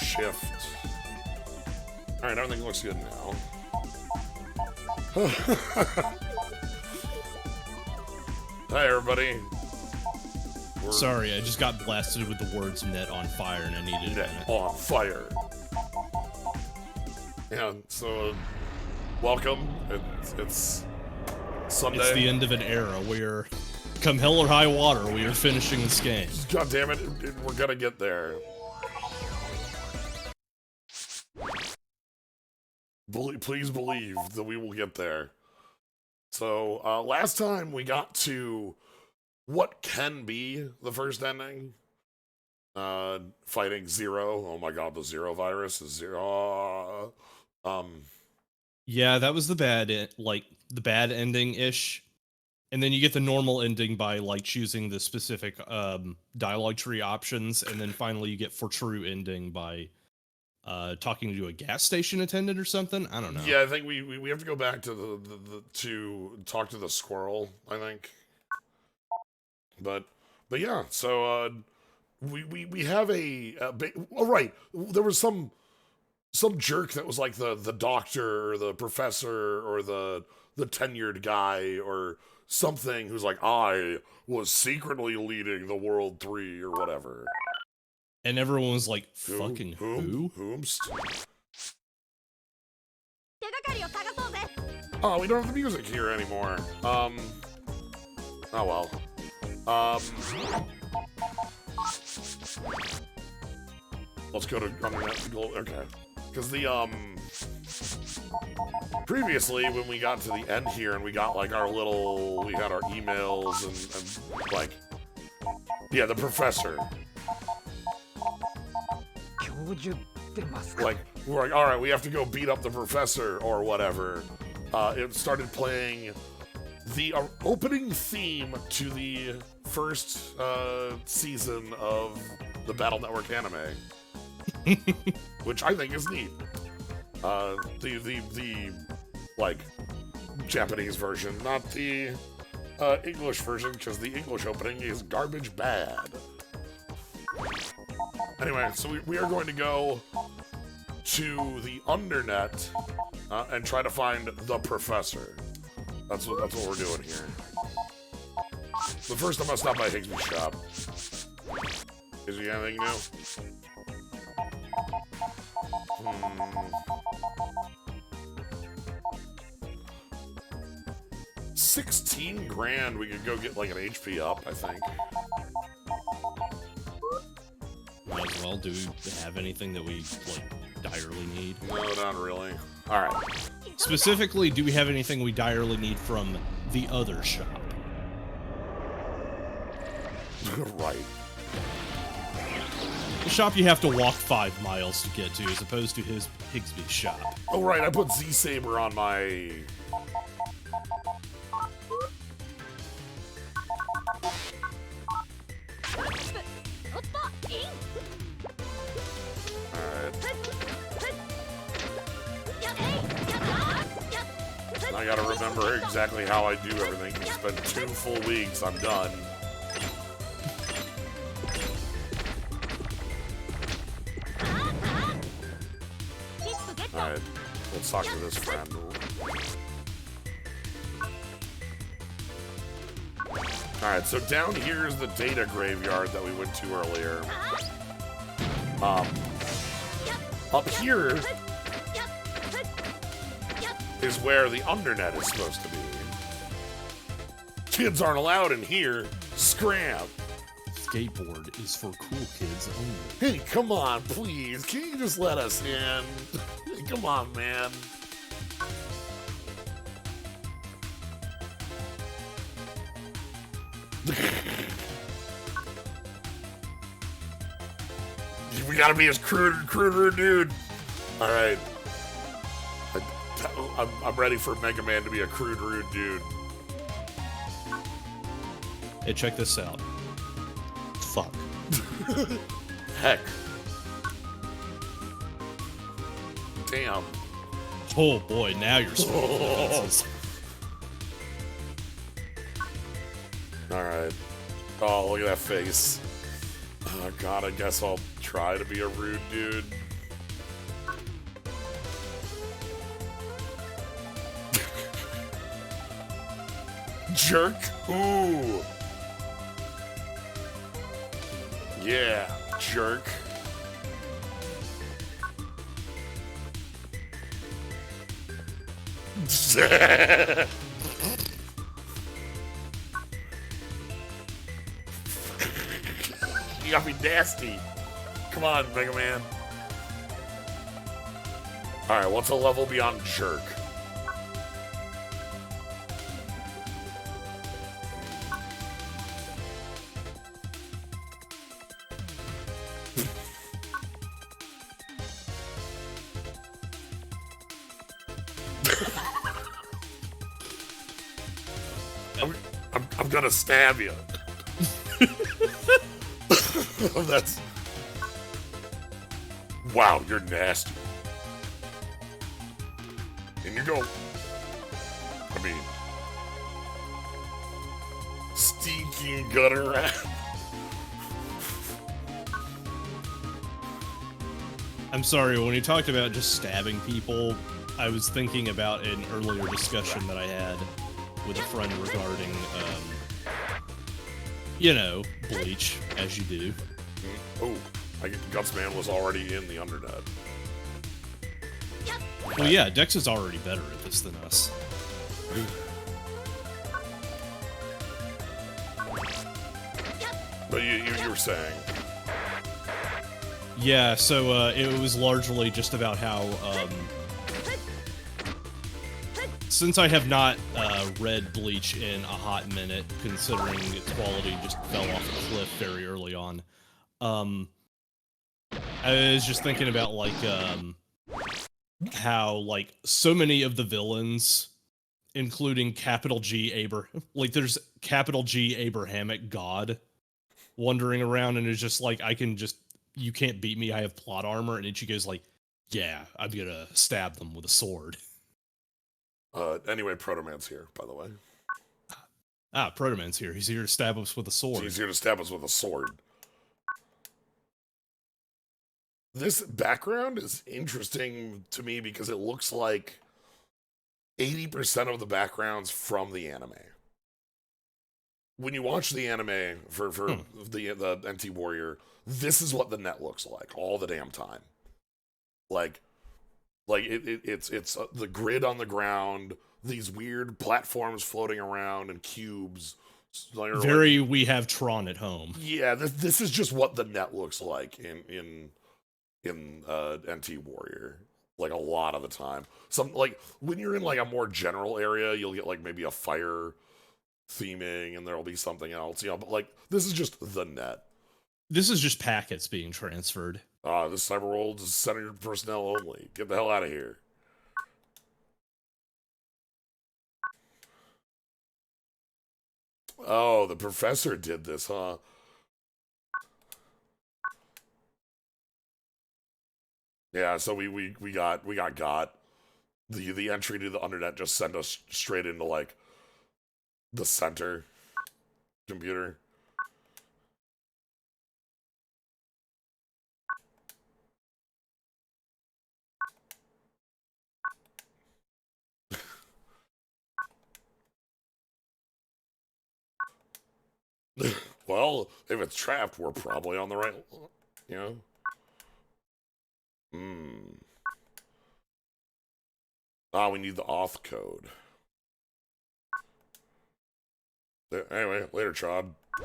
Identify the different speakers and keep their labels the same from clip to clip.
Speaker 1: shift. Alright, everything looks good now. Hi, everybody.
Speaker 2: Sorry, I just got blasted with the words "net on fire" and I needed
Speaker 1: Net
Speaker 2: it.
Speaker 1: on fire. Yeah, so welcome. It's Sunday.
Speaker 2: It's the end of an era. We're, come hell or high water, we are finishing this game.
Speaker 1: God damn it, we're gonna get there. Please believe that we will get there. So, last time we got to what can be the first ending. Fighting Zero. Oh my god, the Zero virus is Zero.
Speaker 2: Yeah, that was the bad, the bad ending-ish. And then you get the normal ending by, like, choosing the specific, dialogue tree options, and then finally you get for true ending by, talking to a gas station attendant or something? I don't know.
Speaker 1: Yeah, I think we have to go back to to talk to the squirrel, I think. But yeah, so we have oh right, there was some jerk that was like the doctor or the professor or the tenured guy or something who's like, I was secretly leading the World 3 or whatever.
Speaker 2: And everyone was like, fucking who?
Speaker 1: Whomst? Oh, we don't have the music here anymore. Oh well. Let's go to okay. Because the previously when we got to the end here and we got like we got our emails and like, yeah, the professor. Like, we're like, alright, we have to go beat up the professor or whatever. It started playing the opening theme to the first season of the Battle Network anime. Which I think is neat. The like Japanese version, not the English version, because the English opening is garbage bad. Anyway, so we are going to go to the Undernet and try to find the professor. That's what we're doing here. But first, I'm gonna stop by Higsby's shop. Is he anything new? 16 grand, we could go get like an HP up, I think.
Speaker 2: Might as well. Do we have anything that we, like, direly need?
Speaker 1: No, not really. Alright.
Speaker 2: Specifically, do we have anything we direly need from the other shop?
Speaker 1: Right.
Speaker 2: The shop you have to walk 5 miles to get to, as opposed to Higsby's shop.
Speaker 1: Oh, right, I put Z-Saber on my... I gotta remember exactly how I do everything. It's been 2 full weeks, I'm done. Alright, let's talk to this friend. Alright, so down here is the data graveyard that we went to earlier. Up here is where the Undernet is supposed to be. Kids aren't allowed in here. Scram.
Speaker 2: Skateboard is for cool kids only.
Speaker 1: Hey, come on, please. Can you just let us in? Come on, man. We gotta be as cruder, dude. All right. I'm ready for Megaman to be a crude, rude dude.
Speaker 2: Hey, check this out. Fuck.
Speaker 1: Heck. Damn.
Speaker 2: Oh boy, now you're swinging for the fences.
Speaker 1: Alright. Oh, look at that face. Oh god, I guess I'll try to be a rude dude. Jerk. Ooh. Yeah, jerk. You got me nasty. Come on, Mega Man. Alright, what's a level beyond jerk? I'm gonna stab you. That's... Wow, you're nasty. And you go... I mean... Stinking gutter rat.
Speaker 2: I'm sorry, when you talked about just stabbing people, I was thinking about an earlier discussion that I had with a friend regarding, you know, Bleach, as you do.
Speaker 1: Oh, Gutsman was already in the Undernet.
Speaker 2: Well, yeah, Dex is already better at this than us.
Speaker 1: But you were saying...
Speaker 2: Yeah, so it was largely just about how, since I have not read Bleach in a hot minute, considering its quality just fell off a cliff very early on, I was just thinking about, like, how, like, so many of the villains, including capital G Abraham, like, there's capital G Abrahamic God wandering around, and it's just like, you can't beat me, I have plot armor, and Ichigo's like, yeah, I'm gonna stab them with a sword.
Speaker 1: Anyway, Protoman's here, by the way.
Speaker 2: Ah, Protoman's here. He's here to stab us with a sword.
Speaker 1: He's here to stab us with a sword. This background is interesting to me because it looks like 80% of the background's from the anime. When you watch the anime for the NT Warrior, this is what the net looks like all the damn time. Like it's the grid on the ground, these weird platforms floating around, and cubes.
Speaker 2: Very, like, we have Tron at home.
Speaker 1: Yeah, this is just what the net looks like in NT Warrior. Like a lot of the time, like when you're in like a more general area, you'll get like maybe a fire theming, and there'll be something else, you know. But like this is just the net.
Speaker 2: This is just packets being transferred.
Speaker 1: This cyber world is centered personnel only. Get the hell out of here. Oh, the professor did this, huh? Yeah, so we got the entry to the Undernet just sent us straight into like the center computer. Well, if it's trapped, we're probably on the right, you know? We need the auth code. Anyway, later, Chod. I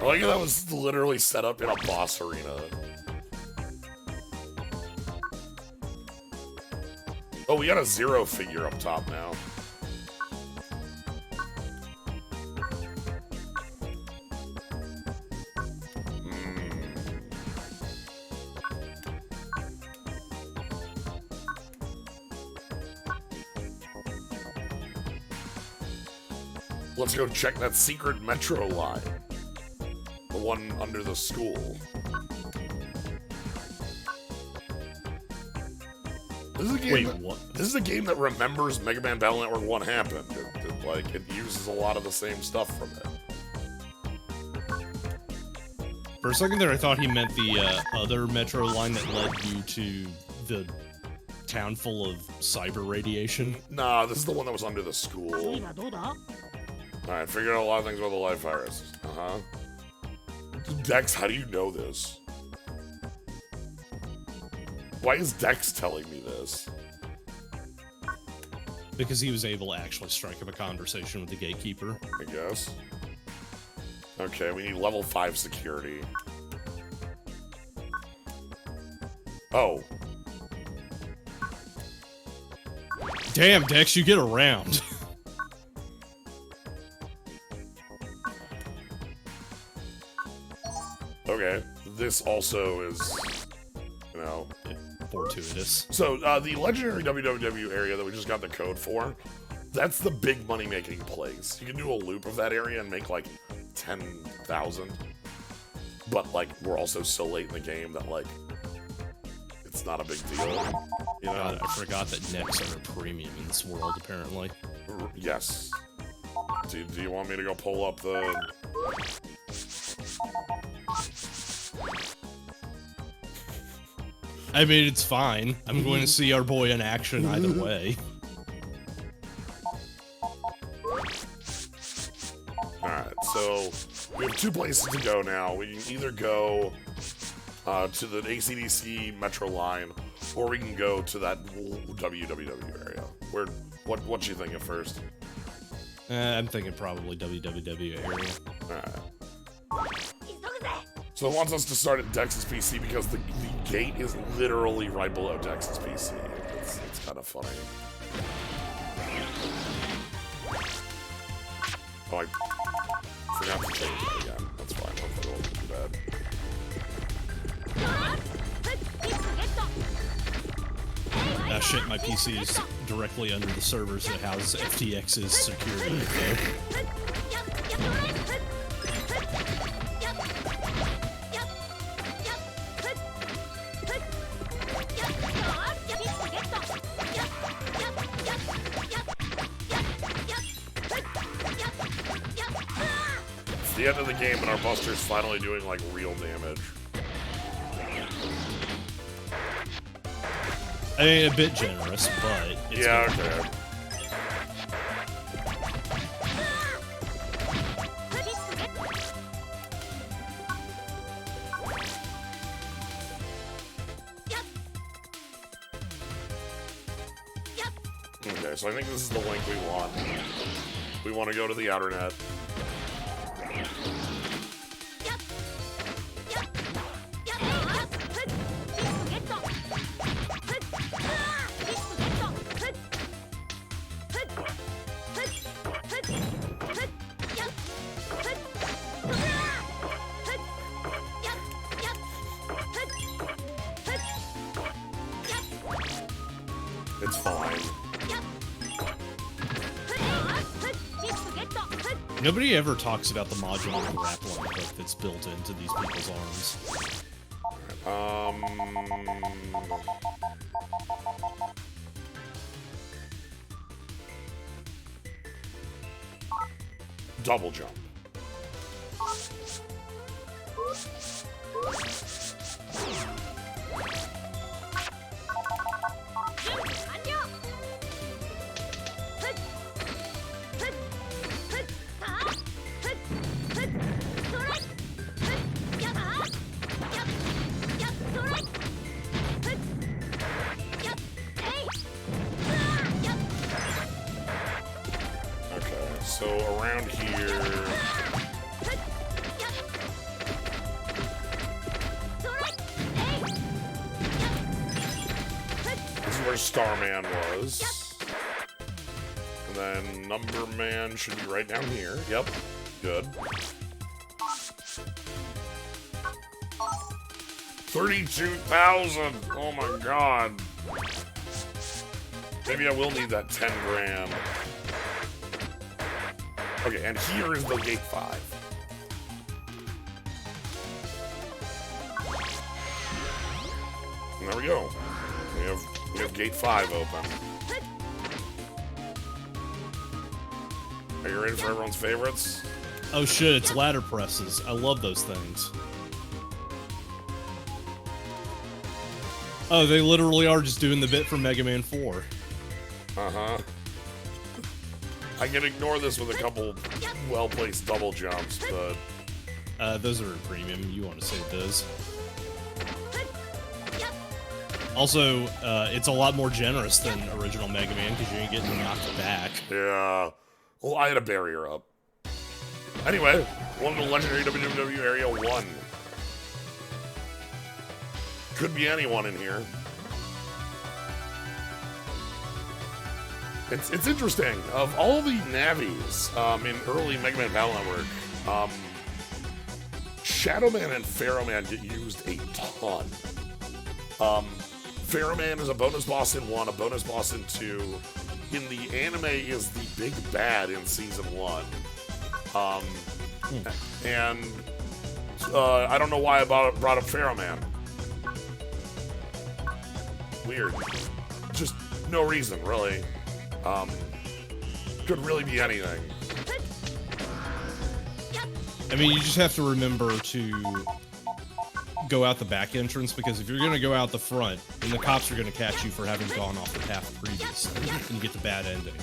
Speaker 1: like how that was literally set up in a boss arena. Oh, we got a zero figure up top now. Let's go check that secret metro line. The one under the school. This is a game.
Speaker 2: Wait, what?
Speaker 1: This is a game that remembers Mega Man Battle Network 1 happened. It uses a lot of the same stuff from it.
Speaker 2: For a second there, I thought he meant the other metro line that led you to the town full of cyber radiation.
Speaker 1: Nah, this is the one that was under the school. Alright, figured out a lot of things about the life virus. Uh-huh. Dex, how do you know this? Why is Dex telling me this?
Speaker 2: Because he was able to actually strike up a conversation with the gatekeeper.
Speaker 1: I guess. Okay, we need level 5 security. Oh.
Speaker 2: Damn, Dex, you get around.
Speaker 1: Okay, this also is, you know...
Speaker 2: Fortuitous.
Speaker 1: So, the legendary WWW area that we just got the code for, that's the big money-making place. You can do a loop of that area and make, like, 10,000. But, like, we're also so late in the game that, like, it's not a big deal. You know?
Speaker 2: God, I forgot that necks are a premium in this world, apparently.
Speaker 1: Yes. Do you want me to go pull up the...
Speaker 2: I mean, it's fine. I'm going to see our boy in action either way.
Speaker 1: Alright, so we have 2 places to go now. We can either go to the ACDC Metro line, or we can go to that WWW area. What you thinking first?
Speaker 2: I'm thinking probably WWW area.
Speaker 1: Alright. So it wants us to start at Dex's PC because the gate is literally right below Dex's PC. It's kind of funny. Oh, I forgot to change that again. That's fine. Hopefully it won't be bad.
Speaker 2: Ah, shit, my PC is directly under the servers that house FTX's security info.
Speaker 1: It's the end of the game and our Buster's finally doing, like, real damage.
Speaker 2: I mean, a bit generous, but it's
Speaker 1: Yeah,
Speaker 2: good.
Speaker 1: okay. Okay, so I think this is the link we want. We want to go to the outer net. It's fine.
Speaker 2: Nobody ever talks about the modular grappling hook that's built into these people's arms.
Speaker 1: Double jump. Okay, so around here... This is where Starman was. And then Number Man should be right down here. Yep, good. 32,000! Oh my god. Maybe I will need that 10 grand. Okay, and here is the gate 5. And there we go. We have gate 5 open. Are you ready for everyone's favorites?
Speaker 2: Oh shit, it's ladder presses. I love those things. Oh, they literally are just doing the bit from Mega Man 4.
Speaker 1: Uh-huh. I can ignore this with a couple well-placed double jumps, but...
Speaker 2: Those are premium. You want to save those. Also, it's a lot more generous than original Mega Man because you ain't getting knocked back.
Speaker 1: Yeah. Well, I had a barrier up. Anyway, welcome to Legendary WWW Area 1. Could be anyone in here. It's interesting. Of all the Navis in early Mega Man Battle Network, Shadow Man and Pharaoh Man get used a ton. Pharaoh Man is a bonus boss in 1, a bonus boss in 2. In the anime is the big bad in season 1. And I don't know why I brought up Pharaoh Man. Weird. Just no reason, really. Could really be anything.
Speaker 2: I mean, you just have to remember to go out the back entrance, because if you're going to go out the front, then the cops are going to catch you for having gone off the path previously, and you get the bad ending.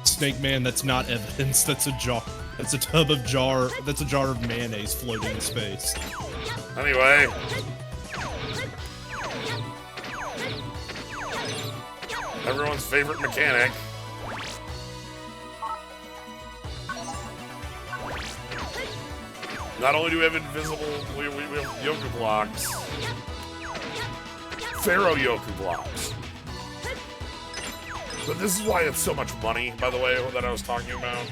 Speaker 2: Snake Man, that's not evidence. That's a jar. That's a tub of jar. That's a jar of mayonnaise floating in space.
Speaker 1: Anyway. Everyone's favorite mechanic. Not only do we have invisible, we have Yoku blocks. Pharaoh Yoku blocks. But this is why it's so much money, by the way, that I was talking about.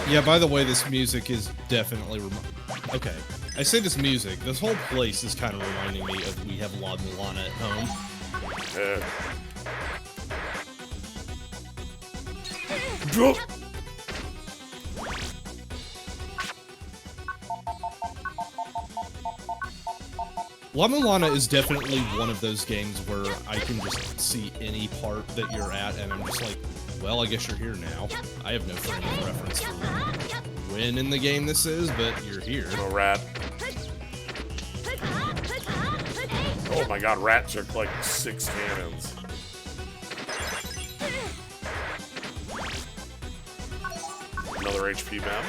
Speaker 2: Yeah, by the way, this music is definitely... Okay, I say this music. This whole place is kind of reminding me of We Have La Milana at Home. La Milana is definitely one of those games where I can just see any part that you're at, and I'm just like, well, I guess you're here now. I have no frame of reference for when in the game this is, but you're here.
Speaker 1: Oh, Rat. Oh my god, Rat took like 6 cannons. Another HP map.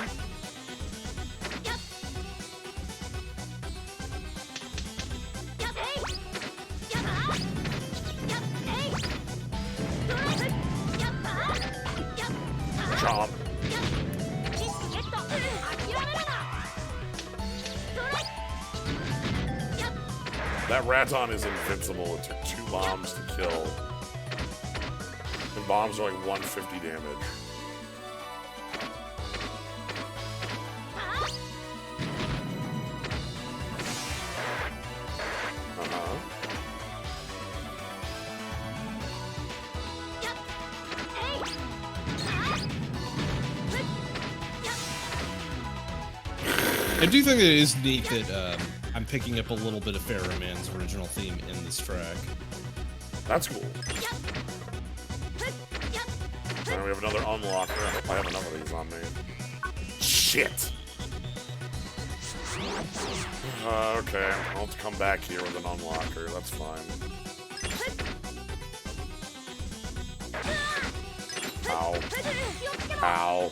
Speaker 1: Chomp. That Raton is invincible. It took 2 bombs to kill. And bombs are like 150 damage.
Speaker 2: I do think that it is neat that I'm picking up a little bit of Pharaoh Man's original theme in this track.
Speaker 1: That's cool. Now we have another unlocker. I hope I have enough of these on me. Shit! Okay, I'll have to come back here with an unlocker. That's fine. Ow. Ow.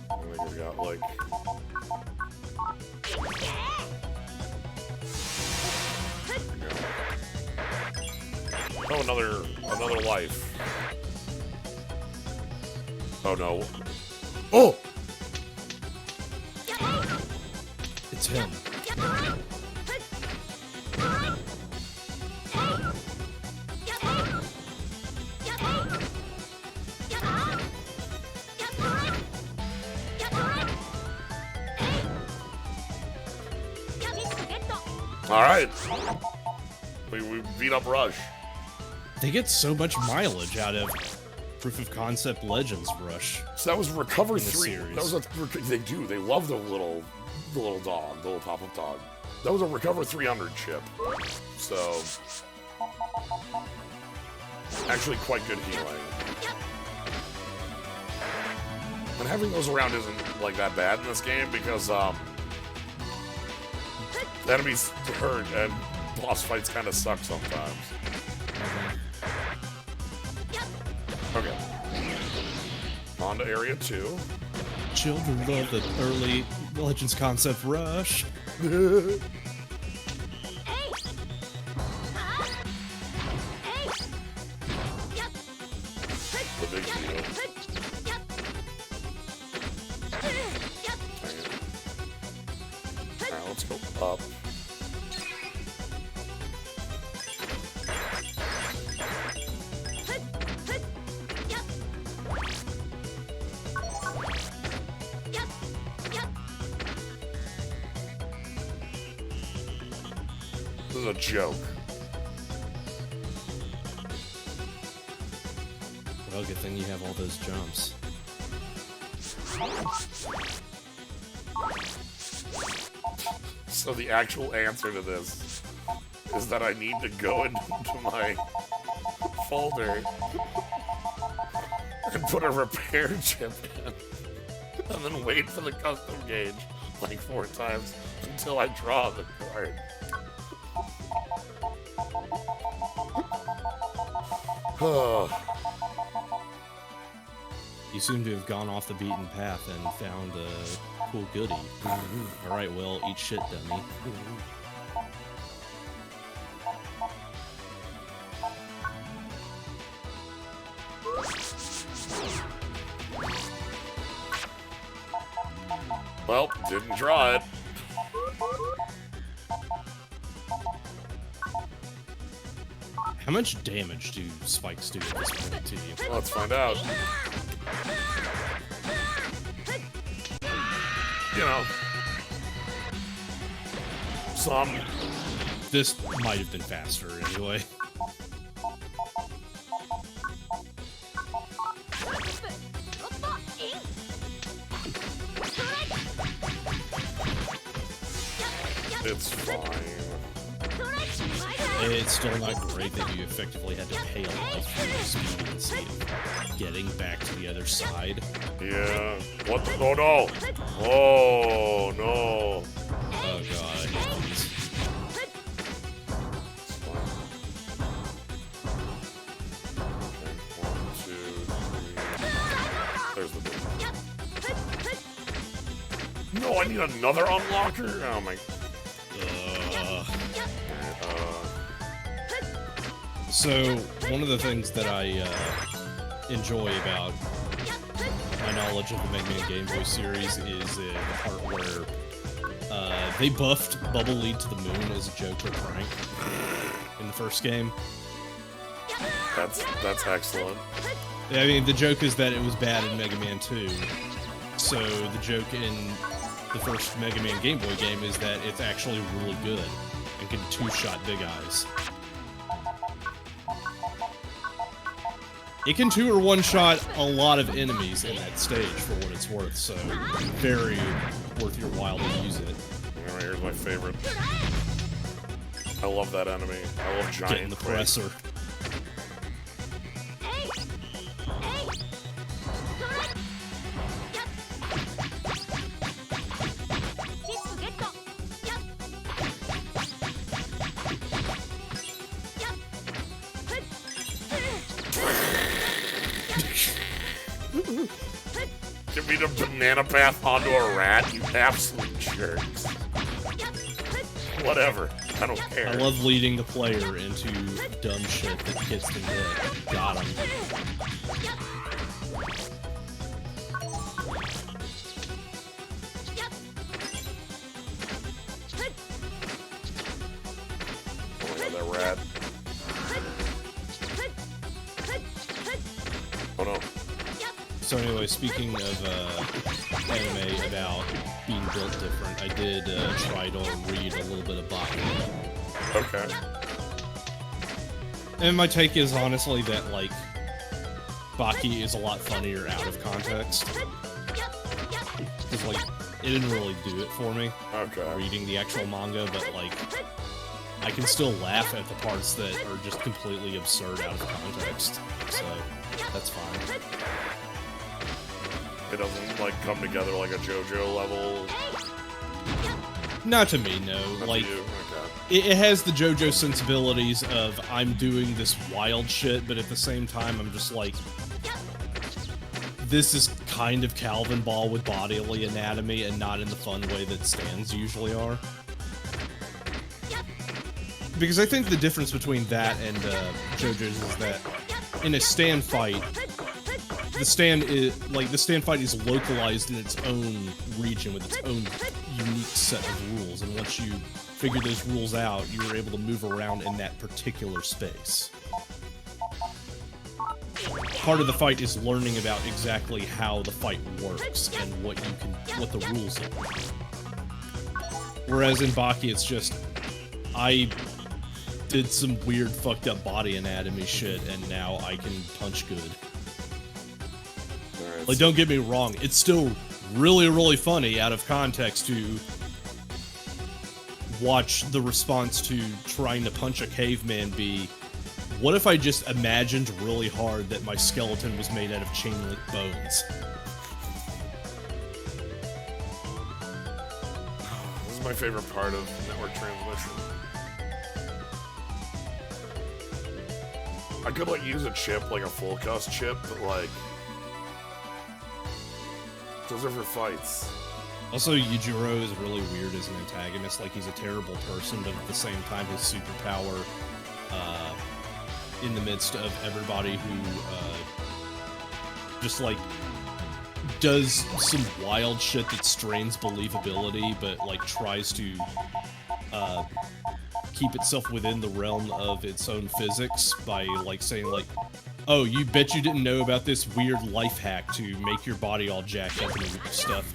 Speaker 1: I think we got like... Oh, another life. Oh no. Oh!
Speaker 2: It's him.
Speaker 1: Alright. We beat up Rush.
Speaker 2: They get so much mileage out of proof of concept Legends rush.
Speaker 1: So that was Recover
Speaker 2: In the
Speaker 1: 3.
Speaker 2: series.
Speaker 1: That was they do. They love the little dog, the little pop-up dog. That was a Recover 300 chip. So actually quite good healing. And having those around isn't like that bad in this game because the enemies hurt and boss fights kind of suck sometimes. Okay. On to area 2.
Speaker 2: Children love the early Legends concept rush.
Speaker 1: The big deal. Alright, let's go up. This is a joke.
Speaker 2: Well, good thing you have all those jumps.
Speaker 1: So the actual answer to this is that I need to go into my folder and put a repair chip in, and then wait for the custom gauge like 4 times until I draw the card.
Speaker 2: You seem to have gone off the beaten path and found a cool goodie. Alright, well, eat shit, dummy.
Speaker 1: Well, didn't draw it.
Speaker 2: How much damage do spikes do at this point to you?
Speaker 1: Let's find out. You know, some.
Speaker 2: This might have been faster anyway.
Speaker 1: It's fine.
Speaker 2: It's still not great that you effectively had to pay a life for the expediency of getting back to the other side.
Speaker 1: Yeah. What? Oh no! Oh no!
Speaker 2: Oh god, I hate these.
Speaker 1: There's the big. No, I need another unlocker. Oh my.
Speaker 2: So, one of the things that I enjoy about my knowledge of the Mega Man Game Boy series is the part where they buffed Bubble Lead to the Moon as a joke or prank in the first game.
Speaker 1: That's excellent.
Speaker 2: I mean, the joke is that it was bad in Mega Man 2. So, the joke in the first Mega Man Game Boy game is that it's actually really good and can two-shot Big Eyes. It can 2 or 1-shot a lot of enemies in that stage for what it's worth, so very worth your while to use it.
Speaker 1: Alright, here's my favorite. I love that enemy. I love giant
Speaker 2: Getting the presser.
Speaker 1: Give me the banana path onto a rat, you absolute jerks. Whatever, I don't care.
Speaker 2: I love leading the player into dumb shit that gets them dead. Got him.
Speaker 1: Oh my god, that rat. Oh no.
Speaker 2: So anyway, speaking of anime about being built different, I did try to read a little bit of Botany.
Speaker 1: Okay.
Speaker 2: And my take is honestly that, like, Baki is a lot funnier out of context. Because, like, it didn't really do it for me.
Speaker 1: Okay.
Speaker 2: Reading the actual manga, but, like, I can still laugh at the parts that are just completely absurd out of context. So, that's fine.
Speaker 1: It doesn't, like, come together like a JoJo level?
Speaker 2: Not to me, no.
Speaker 1: Not
Speaker 2: Like,
Speaker 1: to you?
Speaker 2: it has the JoJo sensibilities of I'm doing this wild shit, but at the same time, I'm just like, this is kind of Calvin Ball with bodily anatomy and not in the fun way that stands usually are. Because I think the difference between that and JoJo's is that in a stand fight, the stand fight is localized in its own region with its own unique set of rules, and once you figure those rules out, you're able to move around in that particular space. Part of the fight is learning about exactly how the fight works and what the rules are. Whereas in Baki, it's just, I did some weird fucked up body anatomy shit, and now I can punch good.
Speaker 1: Right,
Speaker 2: Like, don't get me wrong, it's still really, really funny out of context to watch the response to trying to punch a caveman be, what if I just imagined really hard that my skeleton was made out of chain link bones?
Speaker 1: This is my favorite part of network transmission. I could, like, use a chip, like a full cust chip, but, like, those are for fights.
Speaker 2: Also, Yujiro is really weird as an antagonist. Like, he's a terrible person, but at the same time, his superpower, in the midst of everybody who, just, like, does some wild shit that strains believability, but, like, tries to, keep itself within the realm of its own physics by, like, saying, like, oh, you bet you didn't know about this weird life hack to make your body all jacked up and stuff.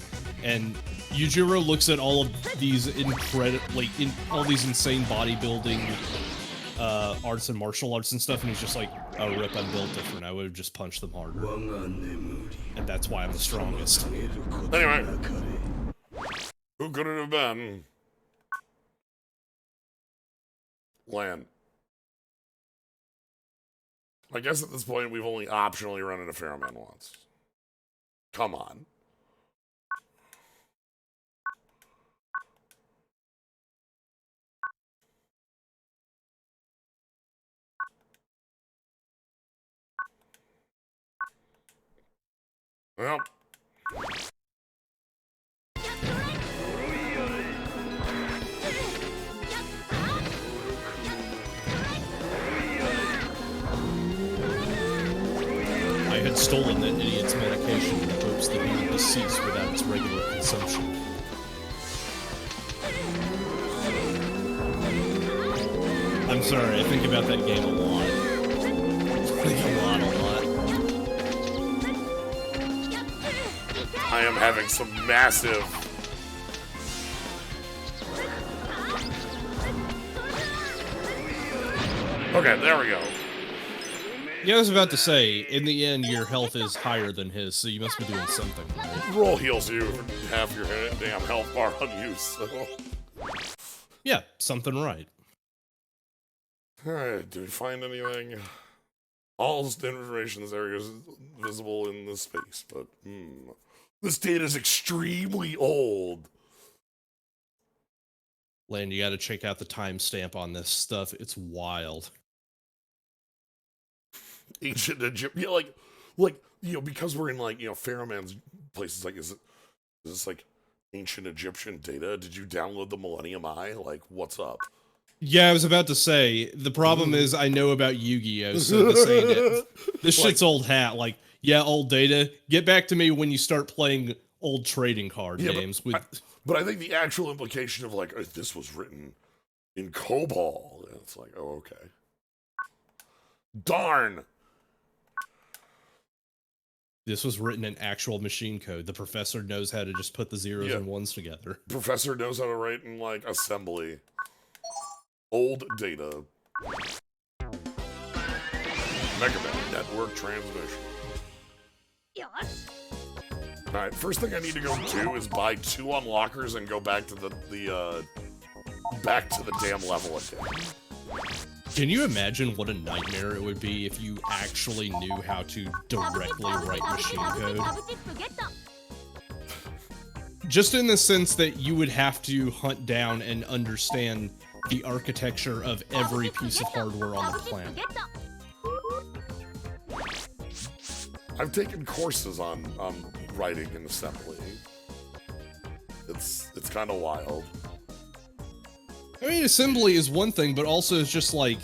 Speaker 2: And Yujiro looks at all of these all these insane bodybuilding arts and martial arts and stuff, and he's just like, oh, rip, I'm built different. I would have just punched them harder. And that's why I'm the strongest.
Speaker 1: Anyway, who could it have been? Lan. I guess at this point we've only optionally run into Pheroman once. Come on. Well.
Speaker 2: I had stolen that idiot's medication in the hopes that he would cease without its regular consumption. I'm sorry, I think about that game a lot. Like, a lot.
Speaker 1: I am having some massive... Okay, there we go.
Speaker 2: Yeah, I was about to say, in the end, your health is higher than his, so you must be doing something right.
Speaker 1: Roll heals you half your damn health bar on use, so...
Speaker 2: Yeah, something right.
Speaker 1: Alright, did we find anything? All information in this area is visible in this space, but this data is extremely old.
Speaker 2: Lan, you gotta check out the timestamp on this stuff. It's wild.
Speaker 1: Ancient Egypt, yeah, like you know, because we're in like, you know, Pharaohman's places. Like, is this like ancient Egyptian data? Did you download the Millennium Eye? Like, what's up?
Speaker 2: Yeah, I was about to say, the problem is I know about Yu-Gi-Oh! So this ain't it. This shit's old hat. Like, yeah, old data. Get back to me when you start playing old trading card games.
Speaker 1: But I think the actual implication of like, this was written in COBOL. It's like, oh, okay. Darn.
Speaker 2: This was written in actual machine code. The professor knows how to just put the zeros and ones together.
Speaker 1: Professor knows how to write in like assembly. Old data. Megaman network transmission. Alright, first thing I need to go do is buy 2 unlockers and go back to the back to the damn level again.
Speaker 2: Can you imagine what a nightmare it would be if you actually knew how to directly write machine code? Just in the sense that you would have to hunt down and understand the architecture of every piece of hardware on the planet.
Speaker 1: I've taken courses on writing and assembly. It's kind of wild.
Speaker 2: I mean, assembly is one thing, but also it's just like,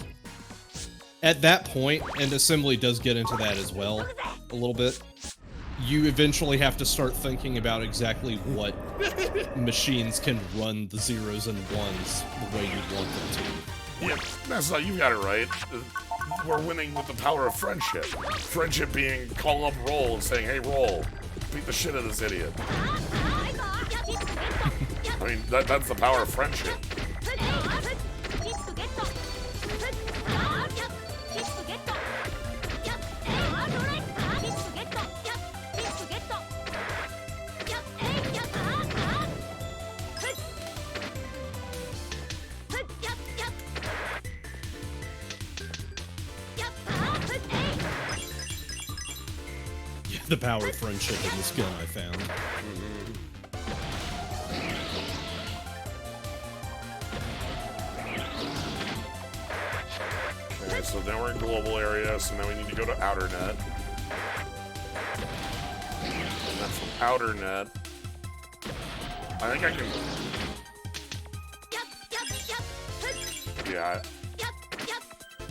Speaker 2: at that point, and assembly does get into that as well, a little bit, you eventually have to start thinking about exactly what machines can run the zeros and ones the way you want them to.
Speaker 1: Yeah, that's not, you got it right. We're winning with the power of friendship. Friendship being call up roll and saying, hey, roll. Beat the shit out of this idiot. I mean, that's the power of friendship.
Speaker 2: Yeah, the power of friendship in this gun I found.
Speaker 1: Okay, so now we're in global area, so now we need to go to outer net. And then from outer net, I think I can... Yeah.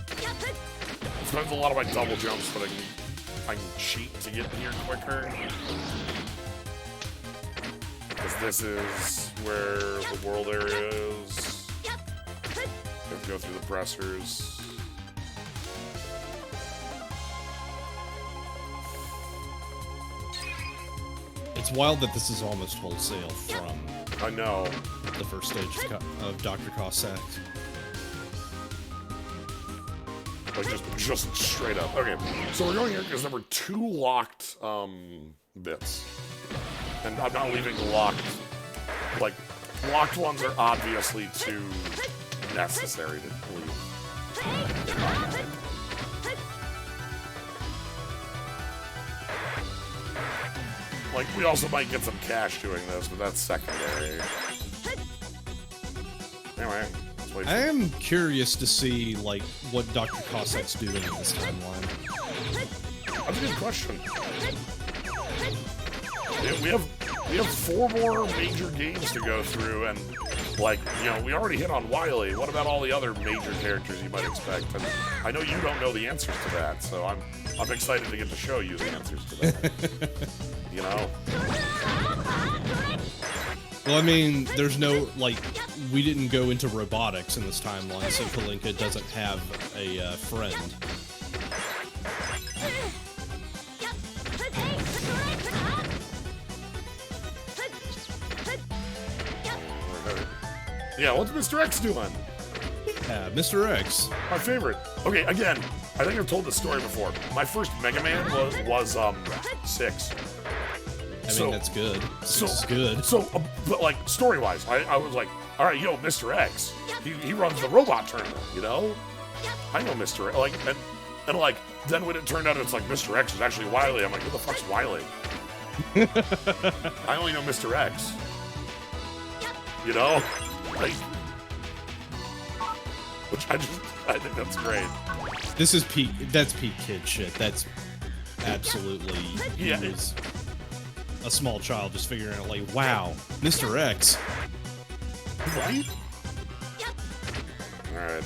Speaker 1: It depends a lot on my double jumps, but I can cheat to get here quicker. Because this is where the world area is. You have to go through the pressers.
Speaker 2: It's wild that this is almost wholesale from
Speaker 1: I know.
Speaker 2: the first stage of Dr. Cossack.
Speaker 1: Like, just straight up. Okay, so we're going here because there were 2 locked, bits. And I'm not leaving locked. Like, locked ones are obviously too necessary to leave. In my mind. Like, we also might get some cash doing this, but that's secondary. Anyway, let's wait.
Speaker 2: I am curious to see, like, what Dr. Cossack's doing in this timeline.
Speaker 1: That's a good question. Yeah, we have 4 more major games to go through, and like, you know, we already hit on Wily. What about all the other major characters you might expect? And I know you don't know the answers to that, so I'm excited to get to show you the answers to that. You know?
Speaker 2: Well, I mean, there's no, like, we didn't go into robotics in this timeline, so Kalinka doesn't have a friend.
Speaker 1: Yeah, what's Mr. X doing?
Speaker 2: Mr. X.
Speaker 1: My favorite. Okay, again, I think I've told this story before. My first Megaman was 6.
Speaker 2: I mean, that's good. Six is good.
Speaker 1: So, but like, story-wise, I was like, all right, yo, Mr. X, he runs the robot tournament, you know? I know Mr. X, like, and like, then when it turned out it's like Mr. X is actually Wily, I'm like, who the fuck's Wily? I only know Mr. X. You know? Like, which I think that's great.
Speaker 2: This is peak, that's peak kid shit. That's absolutely,
Speaker 1: Yeah.
Speaker 2: he was a small child just figuring out, like, wow, Mr. X.
Speaker 1: Right? Alright.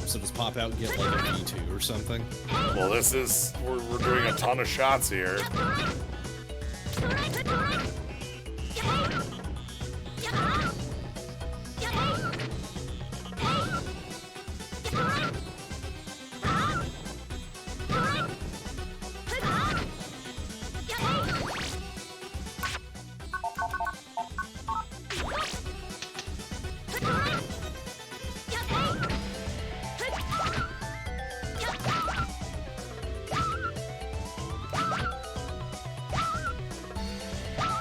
Speaker 2: So does Pop Out get like a V2 or something?
Speaker 1: Well, this is, we're doing a ton of shots here.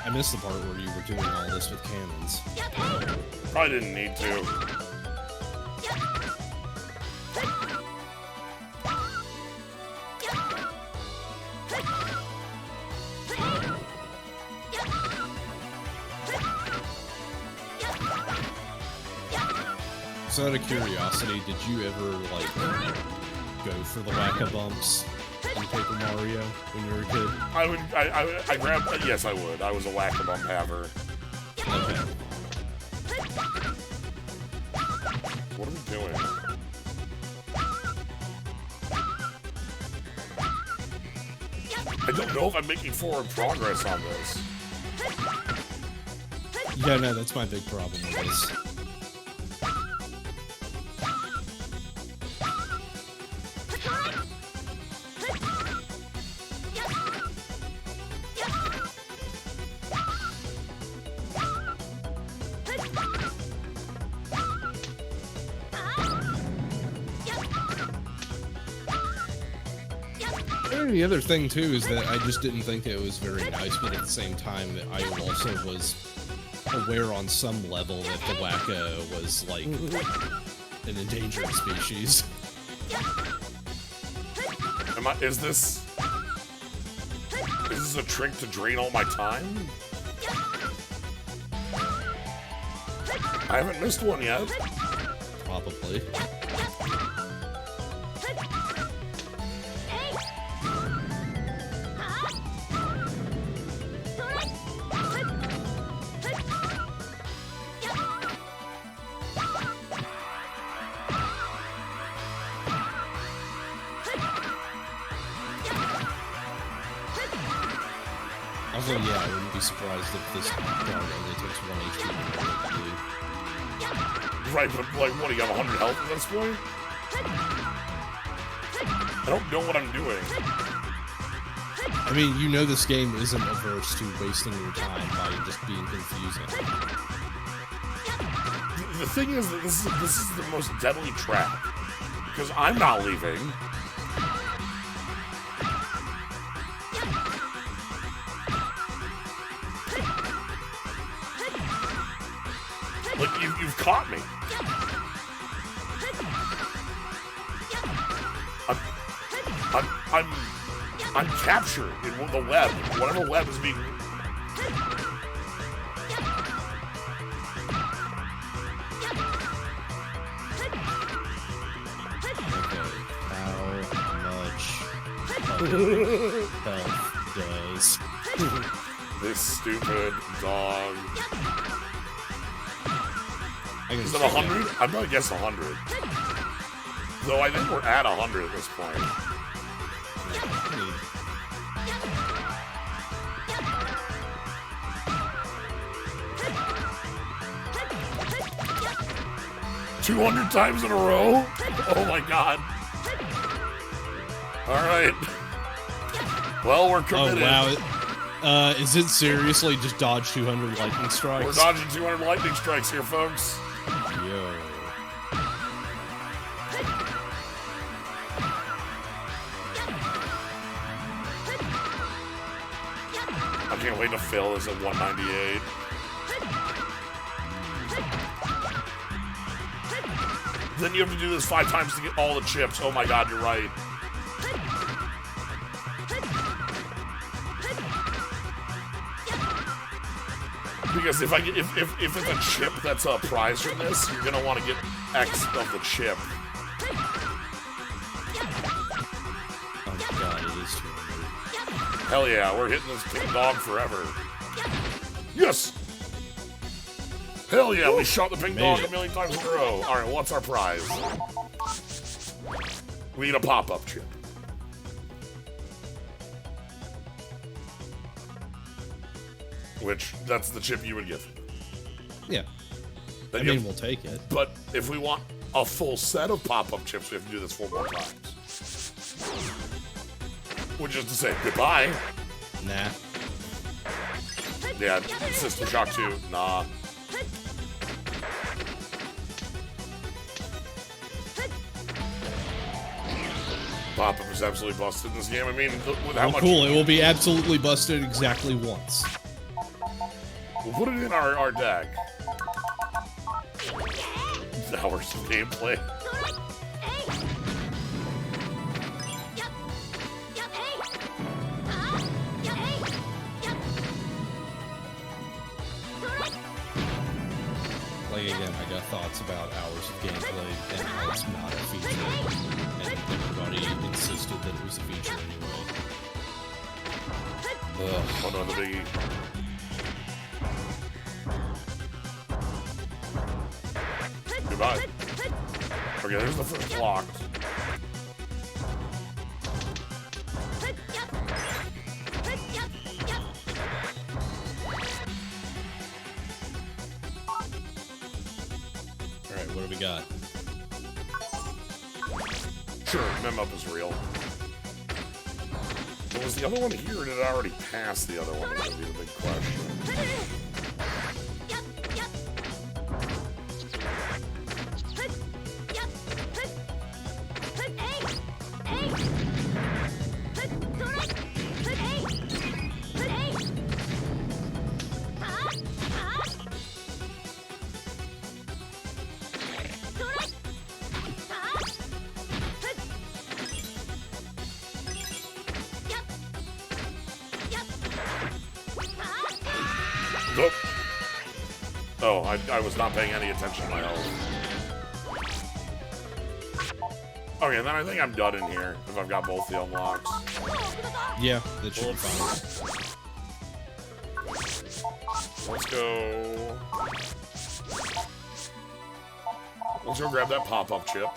Speaker 2: I missed the part where you were doing all this with cannons.
Speaker 1: Probably didn't need to.
Speaker 2: So out of curiosity, did you ever, like, go for the whack-a-bumps in Paper Mario when you were a kid?
Speaker 1: I grabbed, yes I would. I was a whack-a-bump haver.
Speaker 2: Okay.
Speaker 1: What are we doing? I don't know if I'm making forward progress on this.
Speaker 2: Yeah, no, that's my big problem with this. And the other thing too is that I just didn't think it was very nice, but at the same time that I also was aware on some level that the wacka was like an endangered species.
Speaker 1: Is this a trick to drain all my time? I haven't missed one yet.
Speaker 2: Probably. Also, yeah, I wouldn't be surprised if this dog only takes 1 HP to do.
Speaker 1: Right, but like, what, do you have 100 health at this point? I don't know what I'm doing.
Speaker 2: I mean, you know this game isn't averse to wasting your time by just being confusing.
Speaker 1: The thing is that this is the most deadly trap. Because I'm not leaving. Like, you've caught me. I'm captured in the web. Whatever web is being...
Speaker 2: Health does.
Speaker 1: This stupid dog. Is it 100? I'm gonna guess 100. Though I think we're at 100 at this point. 200 times in a row? Oh my god. Alright. Well, we're committed.
Speaker 2: Oh, wow. Is it seriously just dodge 200 lightning strikes?
Speaker 1: We're dodging 200 lightning strikes here, folks.
Speaker 2: Yo.
Speaker 1: I can't wait to fill this at 198. Then you have to do this 5 times to get all the chips. Oh my god, you're right. Because if it's a chip that's a prize from this, you're gonna want to get X of the chip.
Speaker 2: Oh my god, it is 200.
Speaker 1: Hell yeah, we're hitting this pink dog forever. Yes! Hell yeah, we shot the pink dog a million times in a row. Alright, what's our prize? We need a pop-up chip. Which, that's the chip you would give.
Speaker 2: Yeah.
Speaker 1: Then
Speaker 2: I mean, we'll take it.
Speaker 1: But if we want a full set of pop-up chips, we have to do this 4 more times. Which is to say, goodbye.
Speaker 2: Nah.
Speaker 1: Yeah, System Shock 2, nah. Pop-up is absolutely busted in this game. I mean, with how
Speaker 2: Oh,
Speaker 1: much...
Speaker 2: cool, it will be absolutely busted exactly once.
Speaker 1: We'll put it in our deck. Hours of gameplay.
Speaker 2: Like, again, I got thoughts about hours of gameplay and how it's not a feature. And everybody insisted that it was a feature anyway. Ugh.
Speaker 1: Another biggie. Goodbye. Okay, there's the first block.
Speaker 2: Alright, what do we got?
Speaker 1: Sure, Mem Up is real. But was the other one here, or did I already pass the other one? That'd be the big question. Nope. Oh, I was not paying any attention to my health. Okay, then I think I'm done in here, if I've got both the unlocks.
Speaker 2: Yeah, that should be fine.
Speaker 1: Let's go... Let's go grab that pop-up chip.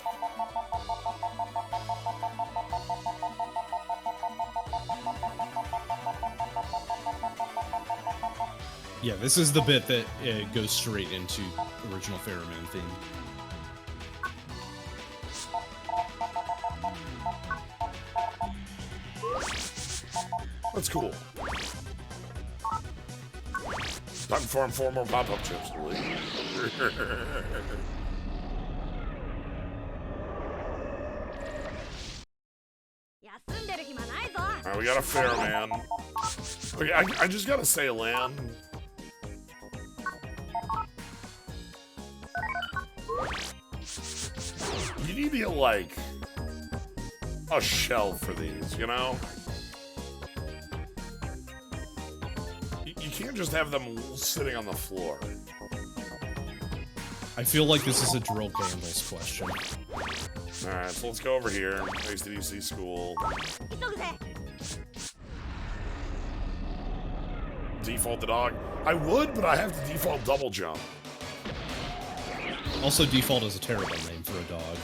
Speaker 2: Yeah, this is the bit that goes straight into original Pheromone theme.
Speaker 1: That's cool. Time to farm 4 more pop-up chips, really. Alright, we got a fair man. Okay, I just gotta say, Lan. You need to get, like, a shelf for these, you know? You can't just have them sitting on the floor.
Speaker 2: I feel like this is a drill candles question.
Speaker 1: Alright, so let's go over here. HDDC school. Default the dog. I would, but I have to default double jump.
Speaker 2: Also, default is a terrible name for a dog.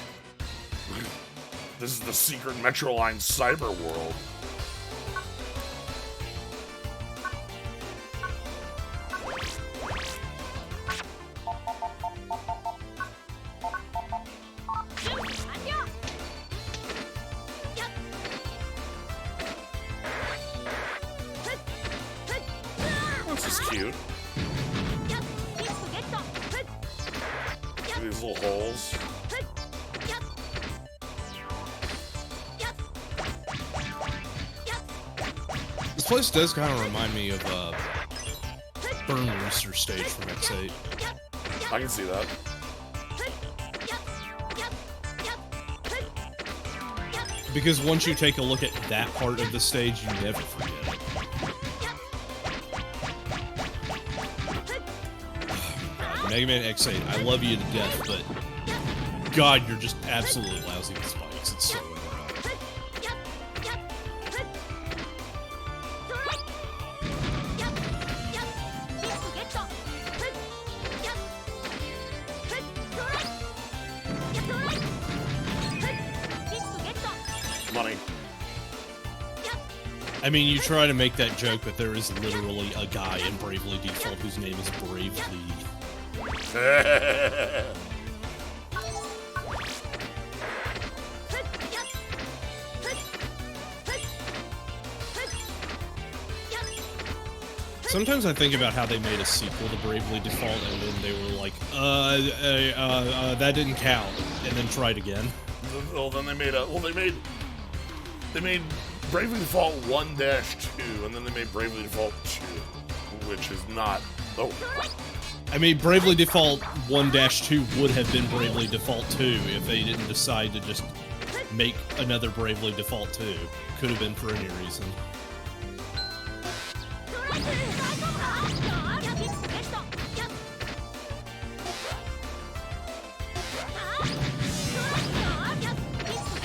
Speaker 1: This is the secret Metroline cyber world. This is cute. These little holes.
Speaker 2: This place does kind of remind me of Burn Rooster stage from X8.
Speaker 1: I can see that.
Speaker 2: Because once you take a look at that part of the stage, you never forget it. God, Mega Man X8, I love you to death, but God, you're just absolutely lousy with spikes. It's so annoying.
Speaker 1: Money.
Speaker 2: I mean, you try to make that joke, but there is literally a guy in Bravely Default whose name is Bravely. Sometimes I think about how they made a sequel to Bravely Default, and then they were like, that didn't count, and then tried again.
Speaker 1: Well, then they made a... Well, they made Bravely Default 1-2, and then they made Bravely Default 2, which is not Oh.
Speaker 2: I mean, Bravely Default 1-2 would have been Bravely Default 2 if they didn't decide to just make another Bravely Default 2. Could have been for any reason.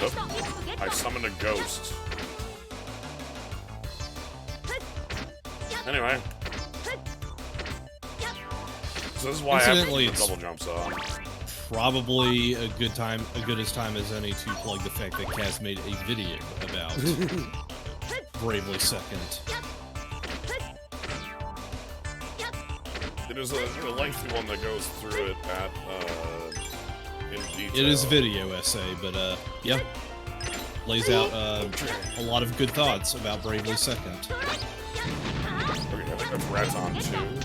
Speaker 1: Oh, I summoned a ghost. Anyway. So this is why
Speaker 2: Incidentally,
Speaker 1: I have the double jumps on.
Speaker 2: Probably a good time as any to plug the fact that Kaz made a video about Bravely Second.
Speaker 1: It is a lengthy one that goes through it at in detail.
Speaker 2: It is a video essay, but yeah, lays out a lot of good thoughts about Bravely Second.
Speaker 1: Okay, I think that's Raton 2.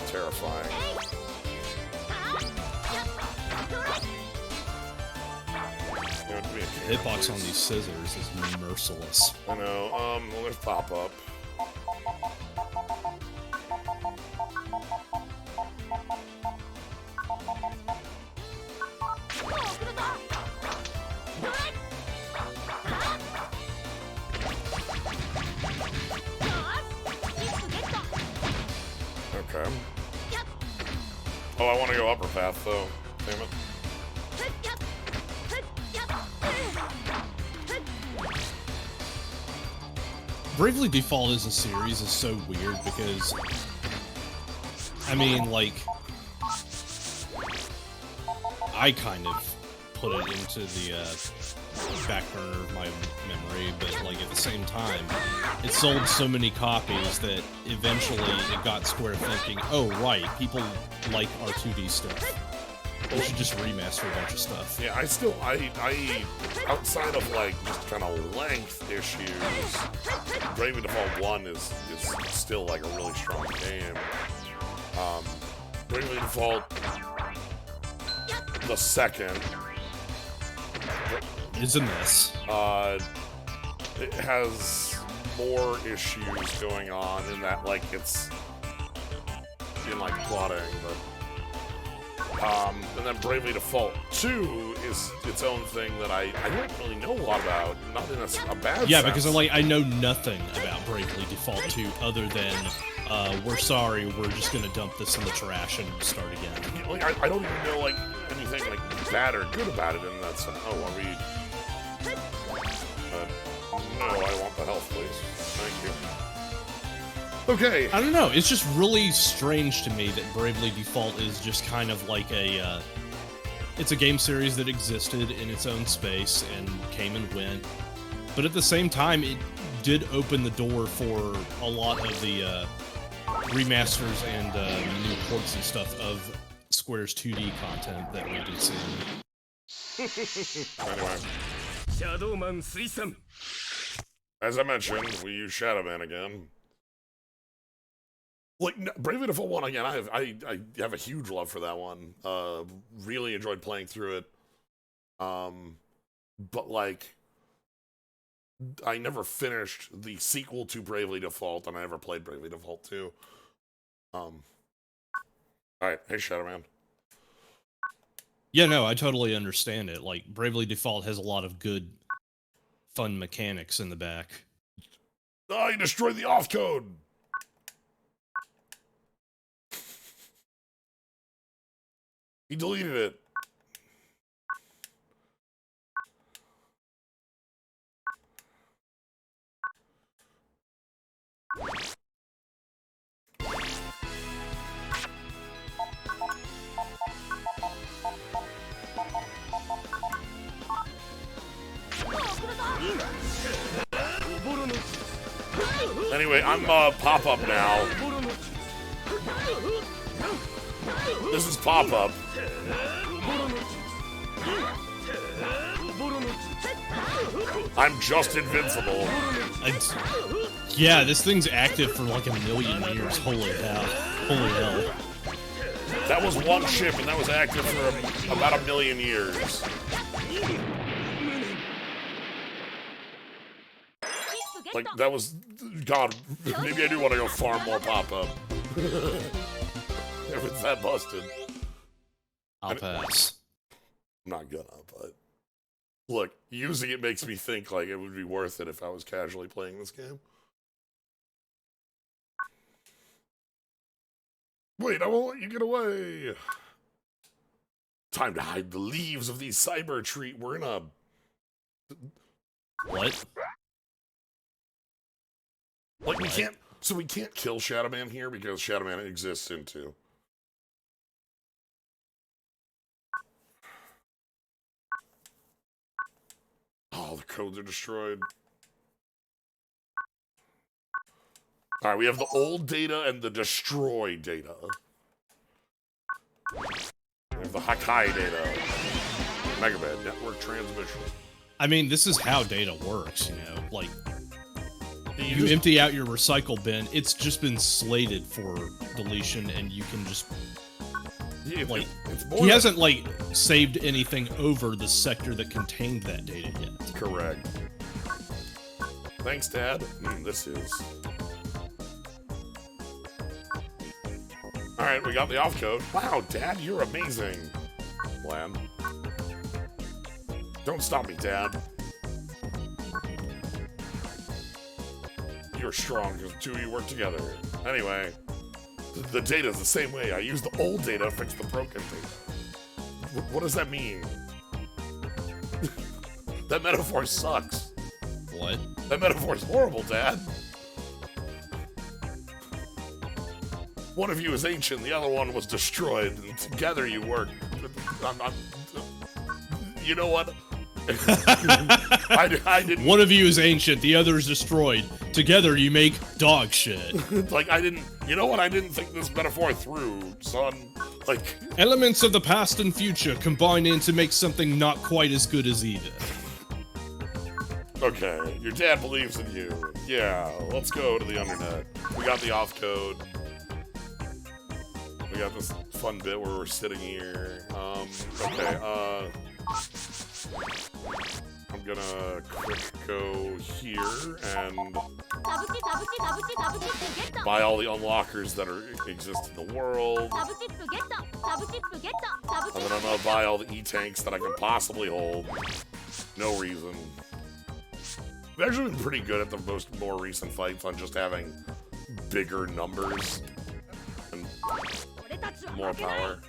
Speaker 1: Terrifying.
Speaker 2: Hitbox on these scissors is merciless.
Speaker 1: I know. Well, there's pop up. Okay. Oh, I want to go upper path though. Damn it.
Speaker 2: Bravely Default as a series is so weird because, I mean, like, I kind of put it into the back burner of my memory, but, like, at the same time, it sold so many copies that eventually it got Square thinking, oh, right, people like our 2D stuff. We should just remaster a bunch of stuff.
Speaker 1: Yeah, I outside of like just kind of length issues, Bravely Default 1 is still like a really strong game. Bravely Default the second
Speaker 2: Is a mess.
Speaker 1: It has more issues going on in that like it's in like plotting, but and then Bravely Default 2 is its own thing that I don't really know a lot about. Not in a bad
Speaker 2: Yeah,
Speaker 1: sense.
Speaker 2: because I know nothing about Bravely Default 2 other than we're sorry, we're just gonna dump this in the trash and start again.
Speaker 1: Like, I don't even know like anything like bad or good about it in that sense. Oh, are we? No, I want the health, please. Thank you. Okay.
Speaker 2: I don't know, it's just really strange to me that Bravely Default is just kind of like a, it's a game series that existed in its own space and came and went, but at the same time, it did open the door for a lot of the remasters and new ports and stuff of Square's 2D content that we've been seeing.
Speaker 1: Anyway. As I mentioned, we use Shadow Man again. Like, Bravely Default 1, again, I have a huge love for that one. Really enjoyed playing through it. But, like, I never finished the sequel to Bravely Default, and I never played Bravely Default 2. Alright, hey, Shadow Man.
Speaker 2: Yeah, no, I totally understand it. Like, Bravely Default has a lot of good, fun mechanics in the back.
Speaker 1: Oh, you destroyed the off code! He deleted it. Anyway, I'm pop-up now. This is pop-up. I'm just invincible.
Speaker 2: Yeah, this thing's active for like 1,000,000 years. Holy hell. Holy hell.
Speaker 1: That was one ship, and that was active for about 1,000,000 years. Like, that was... God, maybe I do want to go farm more pop-up. If it's that busted.
Speaker 2: I'll pass.
Speaker 1: I'm not gonna, but... Look, using it makes me think, like, it would be worth it if I was casually playing this game. Wait, I won't let you get away! Time to hide the leaves of these cyber tree. We're in a...
Speaker 2: What?
Speaker 1: Like, we can't... So we can't kill Shadow Man here because Shadow Man exists in 2. Oh, the codes are destroyed. Alright, we have the old data and the destroyed data. We have the Hakai data. Megaman network transmission.
Speaker 2: I mean, this is how data works, you know? Like, you
Speaker 1: just
Speaker 2: empty out your recycle bin, it's just been slated for deletion, and you can just...
Speaker 1: Yeah,
Speaker 2: like,
Speaker 1: it's more
Speaker 2: he hasn't, like, saved anything over the sector that contained that data yet.
Speaker 1: Correct. Thanks, Dad. This is... Alright, we got the off code. Wow, Dad, you're amazing. Blam. Don't stop me, Dad. You're strong because the two of you work together. Anyway, the data's the same way. I use the old data to fix the broken data. What does that mean? That metaphor sucks.
Speaker 2: What?
Speaker 1: That metaphor's horrible, Dad. One of you is ancient, the other one was destroyed, and together you work. You know what? I didn't.
Speaker 2: One of you is ancient, the other is destroyed. Together you make dog shit.
Speaker 1: Like, I didn't. You know what? I didn't think this metaphor through, son. Like.
Speaker 2: Elements of the past and future combine in to make something not quite as good as either.
Speaker 1: Okay, your dad believes in you. Yeah, let's go to the internet. We got the off code. We got this fun bit where we're sitting here. Okay, I'm gonna quick go here and buy all the unlockers that exist in the world. And then I'm gonna buy all the E-tanks that I can possibly hold. No reason. We've actually been pretty good at the more recent fights on just having bigger numbers and more power.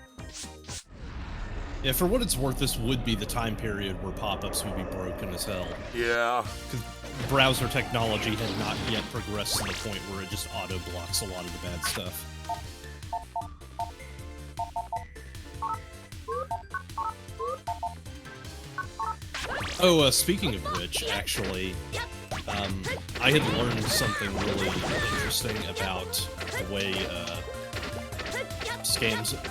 Speaker 2: Yeah, for what it's worth, this would be the time period where pop-ups would be broken as hell.
Speaker 1: Yeah.
Speaker 2: Because browser technology had not yet progressed to the point where it just auto-blocks a lot of the bad stuff. Oh, speaking of which, actually, I had learned something really interesting about the way,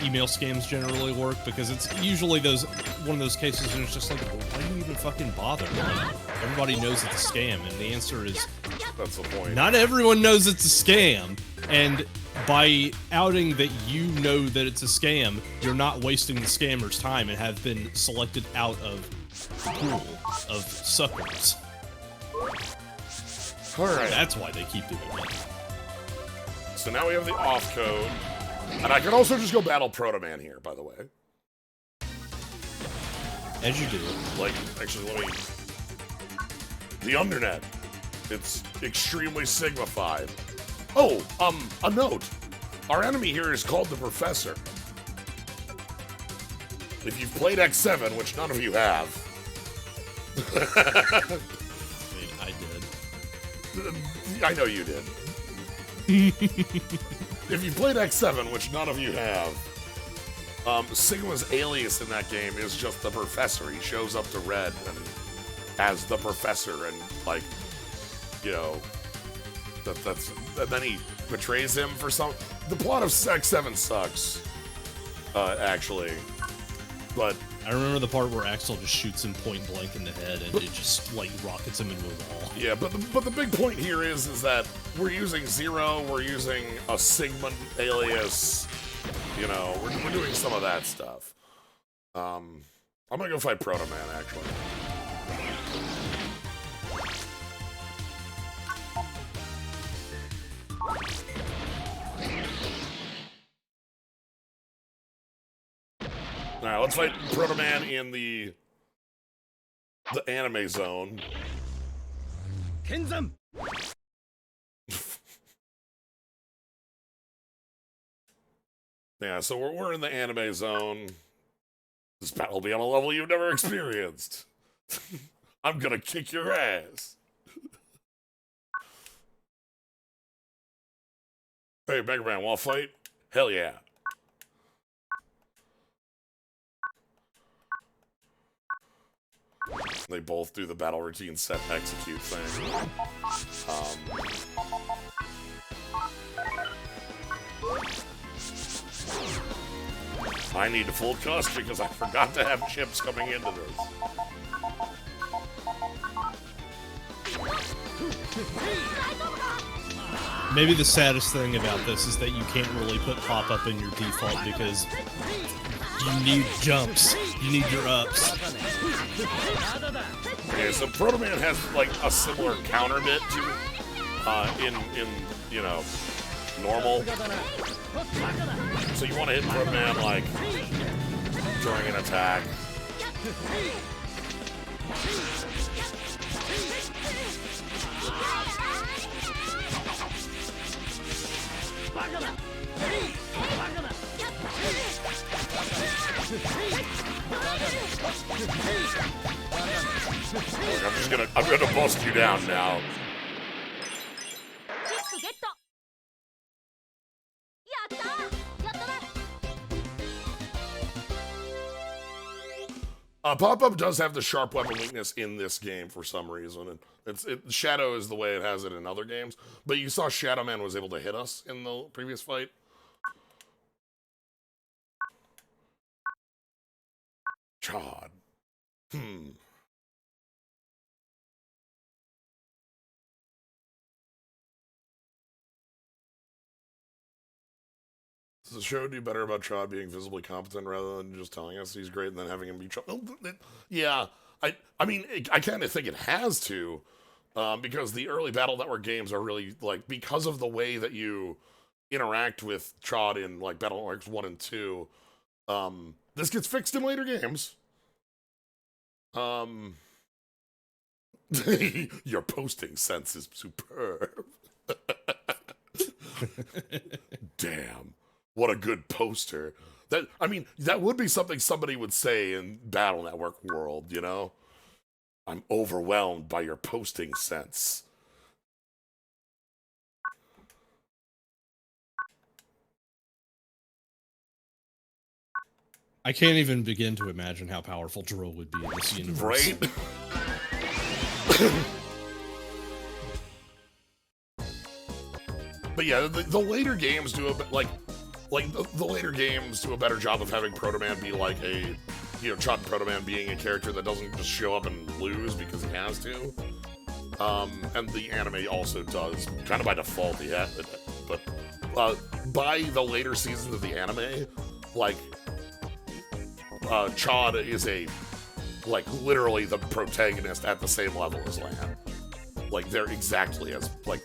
Speaker 2: email scams generally work, because it's usually one of those cases where it's just like, well, why do you even fucking bother? Like, everybody knows it's a scam, and the answer is,
Speaker 1: that's the point.
Speaker 2: Not everyone knows it's a scam, and by outing that you know that it's a scam, you're not wasting the scammer's time and have been selected out of the pool of suckers.
Speaker 1: Alright.
Speaker 2: That's why they keep doing it.
Speaker 1: So now we have the off code. And I can also just go battle Proto Man here, by the way.
Speaker 2: As you do.
Speaker 1: Like, actually, let me... The Undernet. It's extremely signified. Oh, a note. Our enemy here is called the Professor. If you've played X7, which none of you have...
Speaker 2: I did.
Speaker 1: I know you did. If you played X7, which none of you have, Sigma's alias in that game is just the Professor. He shows up to Red and as the Professor, and like, you know, that's and then he betrays him for some. The plot of X7 sucks, actually, but
Speaker 2: I remember the part where Axel just shoots him point blank in the head, and it just like rockets him into a wall.
Speaker 1: Yeah, but the big point here is that we're using Zero, we're using a Sigma alias, you know, we're doing some of that stuff. I'm gonna go fight Proto Man, actually. Alright, let's fight Proto Man in the anime zone.
Speaker 3: Kenzan.
Speaker 1: Yeah, so we're in the anime zone. This battle will be on a level you've never experienced. I'm gonna kick your ass. Hey, Megaman, wanna fight? Hell yeah. They both do the battle routine set execute thing. I need to full cuss because I forgot to have chips coming into this.
Speaker 2: Maybe the saddest thing about this is that you can't really put pop-up in your default because you need jumps. You need your ups.
Speaker 1: Okay, so Proto Man has like a similar counter bit to in you know, normal. So you want to hit Proto Man like during an attack. Look, I'm gonna bust you down now. Pop-up does have the sharp weapon weakness in this game for some reason, and Shadow is the way it has it in other games. But you saw Shadow Man was able to hit us in the previous fight. Chod. Does the show do better about Chod being visibly competent rather than just telling us he's great and then having him be Chod? Yeah, I mean, I kind of think it has to, because the early Battle Network games are really, like, because of the way that you interact with Chod in, like, Battle Networks 1 and 2, this gets fixed in later games. Your posting sense is superb. Damn. What a good poster. I mean, that would be something somebody would say in Battle Network world, you know? I'm overwhelmed by your posting sense.
Speaker 2: I can't even begin to imagine how powerful Drill would be in this universe.
Speaker 1: Right? But yeah, the later games do a bit the later games do a better job of having Proto Man be like a, you know, Chod Proto Man being a character that doesn't just show up and lose because he has to. And the anime also does, kind of by default, yeah. But by the later seasons of the anime, like, Chod is literally the protagonist at the same level as Lan. Like, they're exactly as, like,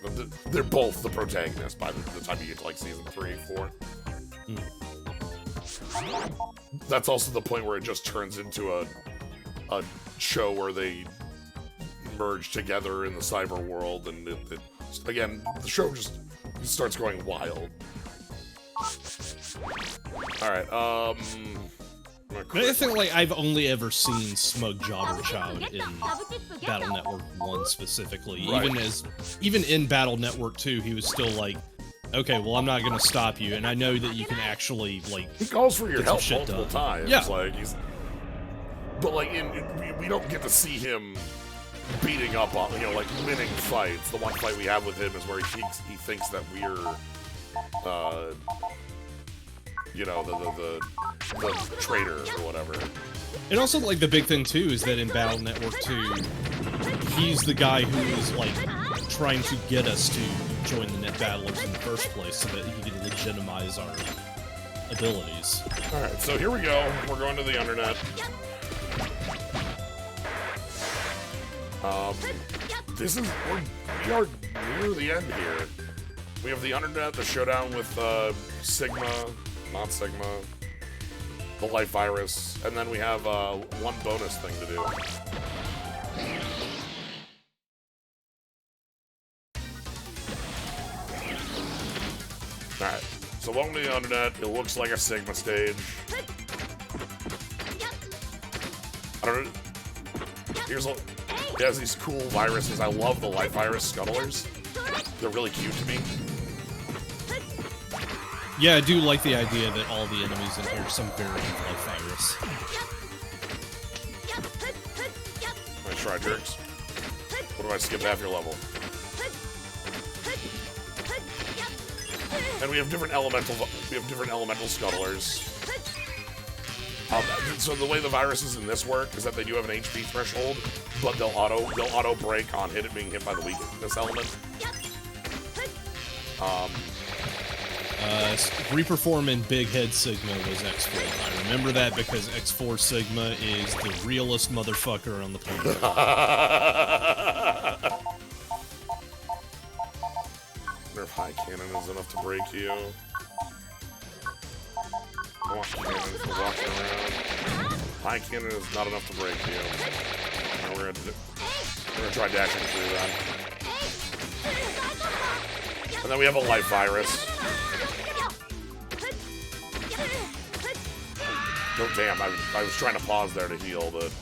Speaker 1: they're both the protagonist by the time you get to, like, season 3, 4. That's also the point where it just turns into a show where they merge together in the cyber world, and again, the show just starts going wild. Alright,
Speaker 2: I think, like, I've only ever seen Smug Jobber Child in Battle Network 1 specifically.
Speaker 1: Right.
Speaker 2: Even in Battle Network 2, he was still like, okay, well, I'm not gonna stop you, and I know that you can actually, like,
Speaker 1: he calls for your help
Speaker 2: shit
Speaker 1: multiple
Speaker 2: done.
Speaker 1: times.
Speaker 2: Yeah.
Speaker 1: Like, but like, we don't get to see him beating up on, you know, like, winning fights. The one fight we have with him is where he thinks that we're, you know, the traitor or whatever.
Speaker 2: And also, like, the big thing, too, is that in Battle Network 2, he's the guy who is, like, trying to get us to join the net battlers in the first place so that he can legitimize our abilities.
Speaker 1: Alright, so here we go. We're going to the internet. We are near the end here. We have the Undernet, the showdown with Sigma, not Sigma, the Life Virus, and then we have one bonus thing to do. Alright, so welcome to the Undernet. It looks like a Sigma stage. I don't know. It has these cool viruses. I love the Life Virus scuttlers. They're really cute to me.
Speaker 2: Yeah, I do like the idea that all the enemies in here are some variant of Life Virus.
Speaker 1: Nice try, jerks. What if I skip half your level? And we have different elemental scuttlers. So the way the viruses in this work is that they do have an HP threshold, but they'll auto break on being hit by the weakness element.
Speaker 2: Reperform in Big Head Sigma was X4. I remember that because X4 Sigma is the realest motherfucker on the planet.
Speaker 1: Wonder if High Cannon is enough to break you. Walk Cannon for walking around. High Cannon is not enough to break you. Now we're gonna try dashing through that. And then we have a Life Virus. Oh, damn, I was trying to pause there to heal, but...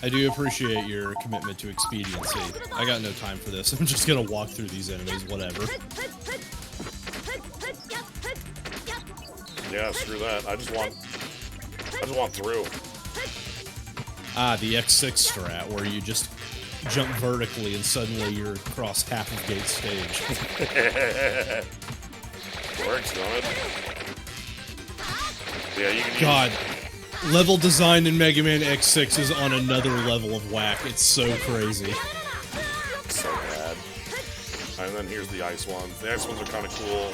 Speaker 2: I do appreciate your commitment to expediency. I got no time for this. I'm just gonna walk through these enemies, whatever.
Speaker 1: Yeah, screw that. I just want through.
Speaker 2: Ah, the X6 strat, where you just jump vertically and suddenly you're across half of Gate stage.
Speaker 1: Works, don't it? Yeah, you can
Speaker 2: God, level design in Mega Man X6 is on another level of whack. It's so crazy.
Speaker 1: So bad. And then here's the ice ones. The ice ones are kind of cool.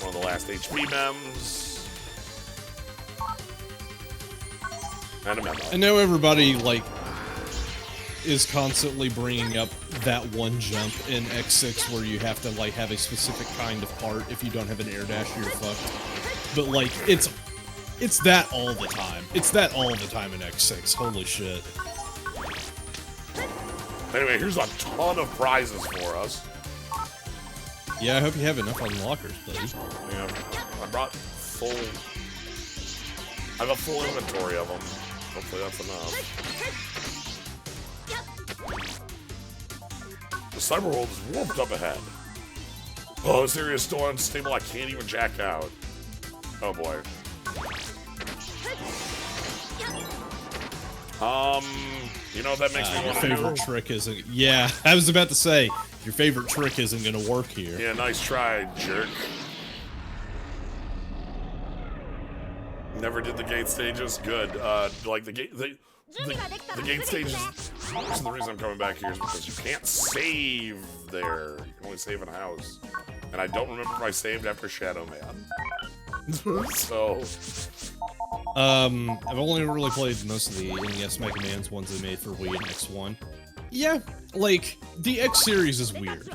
Speaker 1: One of the last HP mems. And a memo.
Speaker 2: I know everybody, like, is constantly bringing up that one jump in X6 where you have to, like, have a specific kind of part. If you don't have an air dash, you're fucked. But, like, it's that all the time. It's that all the time in X6. Holy shit.
Speaker 1: Anyway, here's a ton of prizes for us.
Speaker 2: Yeah, I hope you have enough unlockers, buddy.
Speaker 1: Yeah, I brought I have a full inventory of them. Hopefully that's enough. The cyber world is warped up ahead. Oh, this area is still unstable. I can't even jack out. Oh boy. You know, that makes me
Speaker 2: Your
Speaker 1: want to
Speaker 2: favorite trick isn't... Yeah, I was about to say, your favorite trick isn't gonna work here.
Speaker 1: Yeah, nice try, jerk. Never did the gate stages. Good. Like the gate stages. So the reason I'm coming back here is because you can't save there. You can only save in a house. And I don't remember if I saved after Shadow Man. So.
Speaker 2: I've only really played most of the NES Mega Man's ones they made for Wii and X1. Yeah, like, the X series is weird.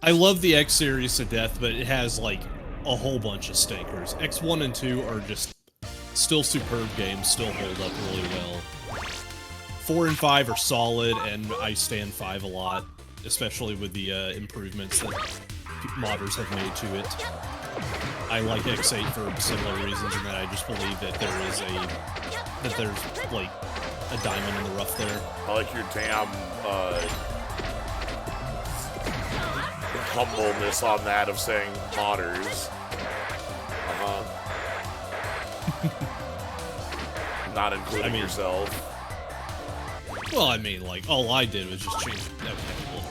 Speaker 2: I love the X series to death, but it has, like, a whole bunch of stinkers. X1 and 2 are just still superb games, still hold up really well. 4 and 5 are solid, and I stand 5 a lot, especially with the improvements that modders have made to it. I like X8 for similar reasons, in that I just believe that there's like a diamond in the rough there.
Speaker 1: I like your damn humbleness on that of saying modders. Not including yourself.
Speaker 2: Well, I mean, like, all I did was just change... Okay, look.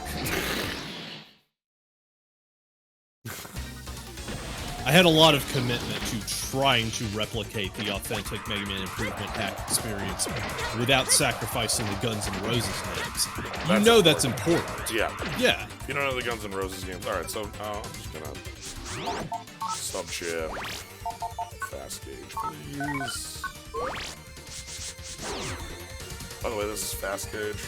Speaker 2: I had a lot of commitment to trying to replicate the authentic Mega Man Improvement Pack experience without sacrificing the Guns N' Roses names. You know that's important.
Speaker 1: Yeah.
Speaker 2: Yeah.
Speaker 1: You don't know the Guns N' Roses games. Alright, so I'm just gonna sub ship. fast gauge, please. By the way, this is fast gauge.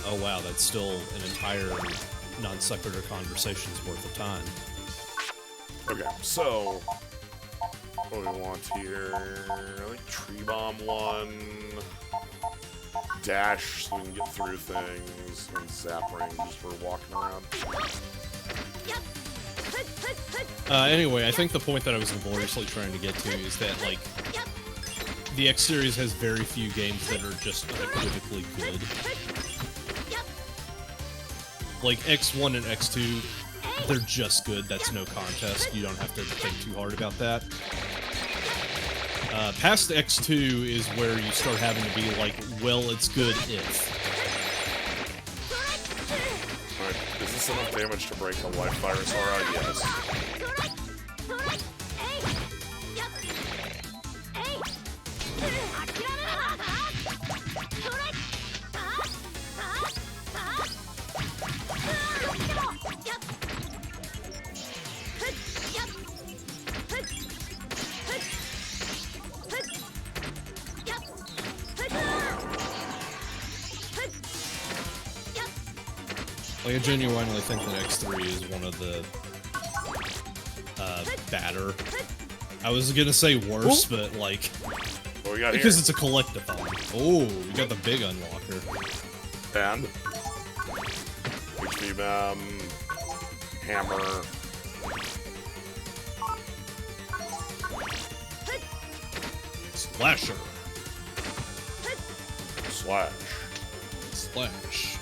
Speaker 2: Oh wow, that's still an entire non-sequitur conversation's worth of time.
Speaker 1: Okay, so what do we want here? I think tree bomb 1. Dash so we can get through things, and zap ring just for walking around.
Speaker 2: Anyway, I think the point that I was laboriously trying to get to is that, like, the X series has very few games that are just unequivocally good. Like, X1 and X2, they're just good. That's no contest. You don't have to think too hard about that. Past X2 is where you start having to be like, well, it's good if.
Speaker 1: Alright, is this enough damage to break the life virus aura? Yes.
Speaker 2: Like, I genuinely think that X3 is one of the badder. I was gonna say worse, but like,
Speaker 1: What we got
Speaker 2: because
Speaker 1: here?
Speaker 2: it's a collectathon. Oh, we got the big unlocker.
Speaker 1: And HP hammer.
Speaker 2: Slasher.
Speaker 1: Slash.
Speaker 2: Slash.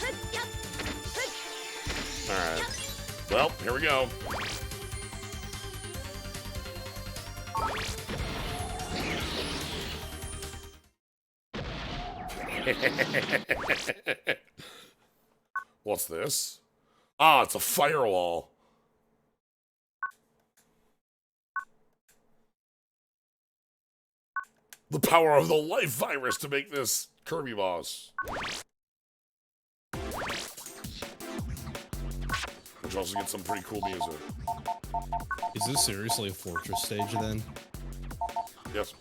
Speaker 1: Alright. Well, here we go. What's this? Ah, it's a firewall. The power of the life virus to make this Kirby boss. Which also gets some pretty cool music.
Speaker 2: Is this seriously a fortress stage then?
Speaker 1: Yes.